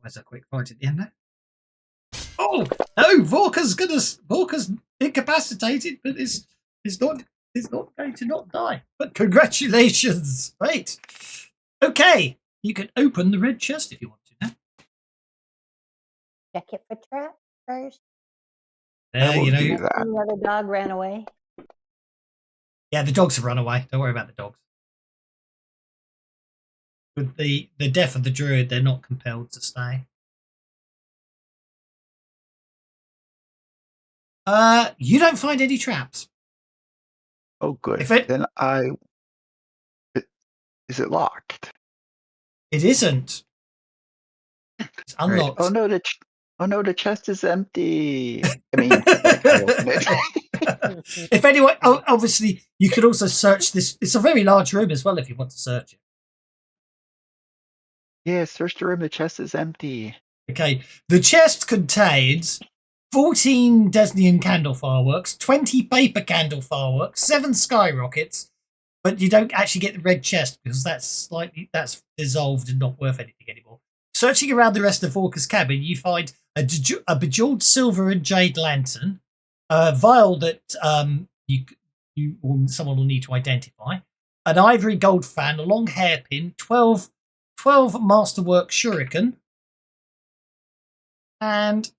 There's a quick fight at the end there. Oh no, Vorka's incapacitated, but is not going to not die. But congratulations. Right. Okay. You can open the red chest if you want to now. Check it for traps first. I will do And that. the other dog ran away. Yeah, the dogs have run away. Don't worry about the dogs. With the death of the druid, they're not compelled to stay. You don't find any traps. Oh, good. If it- Then is it locked? It isn't. It's Right. unlocked. Oh no, the chest is empty. I mean, I open it. If anyone, obviously, you could also search this. It's a very large room as well if you want to search it. Yeah, search the room. The chest is empty. Okay, the chest contains 14 Desnian candle fireworks, 20 paper candle fireworks, 7 skyrockets, but you don't actually get the red chest because that's dissolved and not worth anything anymore. Searching around the rest of Vorka's cabin, you find a bejeweled silver and jade lantern, a vial that someone will need to identify, an ivory gold fan, a long hairpin, 12 masterwork shuriken, and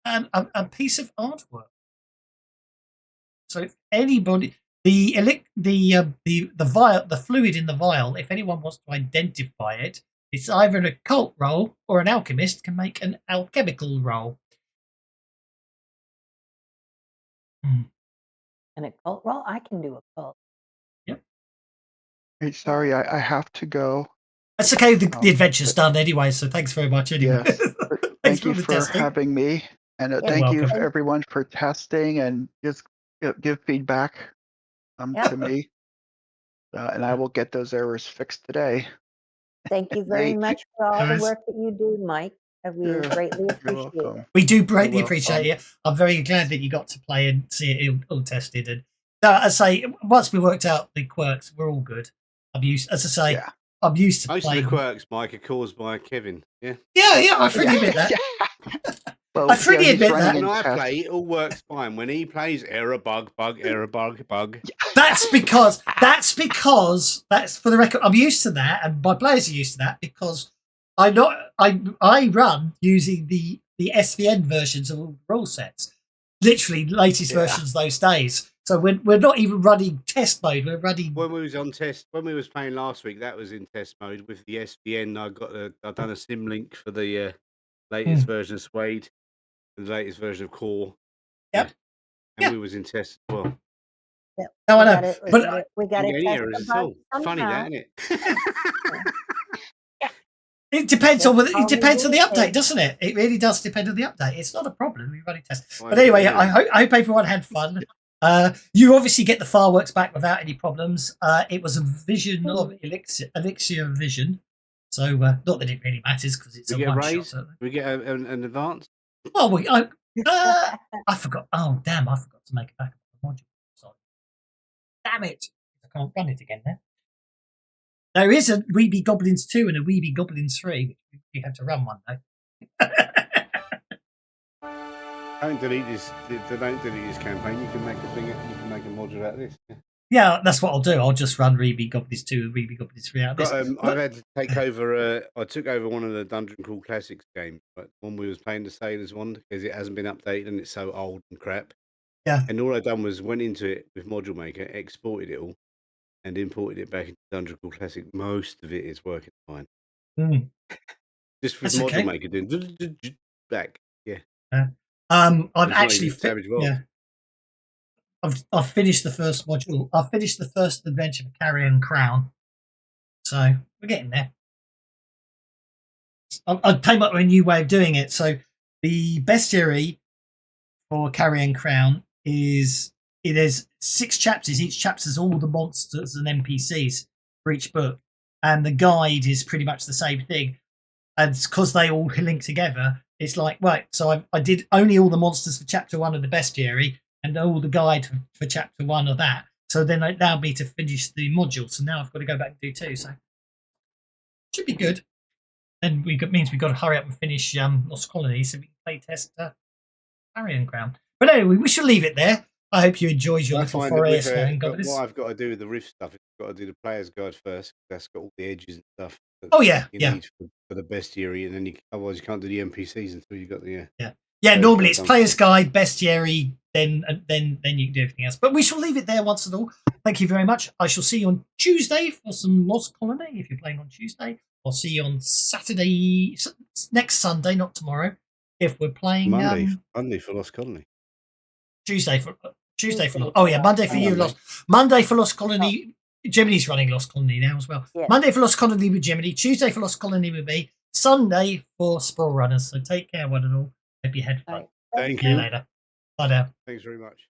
a piece of artwork. So if anybody, the vial, the fluid in the vial, if anyone wants to identify it, it's either an occult roll or an alchemist can make an alchemical roll. An occult roll? I can do occult. Yep. Hey, sorry, I have to go. That's okay. The adventure's done anyway, so thanks very much anyway. Yes. Thank you for testing. having me. And You're thank you welcome. everyone for testing and just give feedback to me. And I will get those errors fixed today. Thank you very Nate. much for all the Nice. work that you do, Mike. We Yeah, greatly You're appreciate it. welcome. We do greatly You're appreciate welcome. it. I'm very glad that you got to play and see it all tested. And I say, once we worked out the quirks, we're all good. I'm used to Most playing. of the quirks, Mike, are caused by Kevin. Yeah. Yeah, I freely admit that. Well, I freely he's admit running that. When in I test. play, it all works fine. When he plays, error, bug, error, bug. That's because that's for the record. I'm used to that, and my players are used to that because I run using the SVN versions of all the rule sets, literally latest versions those days. So we're not even running test mode. We're running When we was on test, when we was playing last week, that was in test mode with the SVN. I done a sim link for the latest version of Suede, and the latest version of Core. Yep. And we was in test as well. Yep. No, I know, but we got Any to test errors the at all? bug Funny somehow. that, isn't it? it depends on That's it all depends we on the do, update, Dave. doesn't it? It really does depend on the update. It's not a problem. We run a test. Well, But anyway, yeah. I hope everyone had fun. You obviously get the fireworks back without any problems. It was a vision of elixir vision. So not that it really matters because it's We a get a one raise. shot. We get an advance. Well, I forgot. Oh damn! I forgot to make a backup of the module. Sorry. Damn it! I can't run it again now. There is a Weeby Goblins 2 and a Weeby Goblins 3, which we have to run one day. Don't delete this campaign. You can make a thing. You can make a module out of this. Yeah, that's what I'll do. I'll just run Weeby Goblins 2 and Weeby Goblins 3 out of this. I've had to take over. I took over one of the Dungeon Crawl Classics games, but when we was playing the Sailors one because it hasn't been updated and it's so old and crap. Yeah. And all I done was went into it with Module Maker, exported it all, and imported it back into Dungeon Crawl Classic. Most of it is working fine. Just with That's Module okay. Maker doing back. Yeah. I've It's not actually even Savage World. yeah. I've finished the first module. I've finished the first adventure for Carrion Crown. So we're getting there. I came up with a new way of doing it. So the bestiary for Carrion Crown is it is 6 chapters. Each chapter is all the monsters and NPCs for each book, and the guide is pretty much the same thing. And because they all link together, it's like right. So I did only all the monsters for chapter 1 of the bestiary, and all the guide for chapter 1 of that. So then it allowed me to finish the module. So now I've got to go back and do 2. So should be good. And means we've got to hurry up and finish Lost Colony so we can play test Carrion Crown. But anyway, we shall leave it there. I hope you enjoyed your little foray. What I've got to do with the riff stuff is I've got to do the player's guide first. That's got all the edges and stuff. Oh yeah, you need for the bestiary, and then otherwise you can't do the NPCs until you got the yeah. Normally it's player's guide, bestiary, then you can do everything else. But we shall leave it there once and all. Thank you very much. I shall see you on Tuesday for some Lost Colony if you're playing on Tuesday. I'll see you on Saturday, next Sunday, not tomorrow, if we're playing Monday for Lost Colony. Tuesday for oh yeah, Monday for you, Monday for Lost Colony. Jiminy's running Lost Colony now as well. Yeah. Monday for Lost Colony with Jiminy, Tuesday for Lost Colony with me, Sunday for Sprawl Runners. So take care, one and all. Hope you had fun. Thank See you later. Bye now. Thanks very much.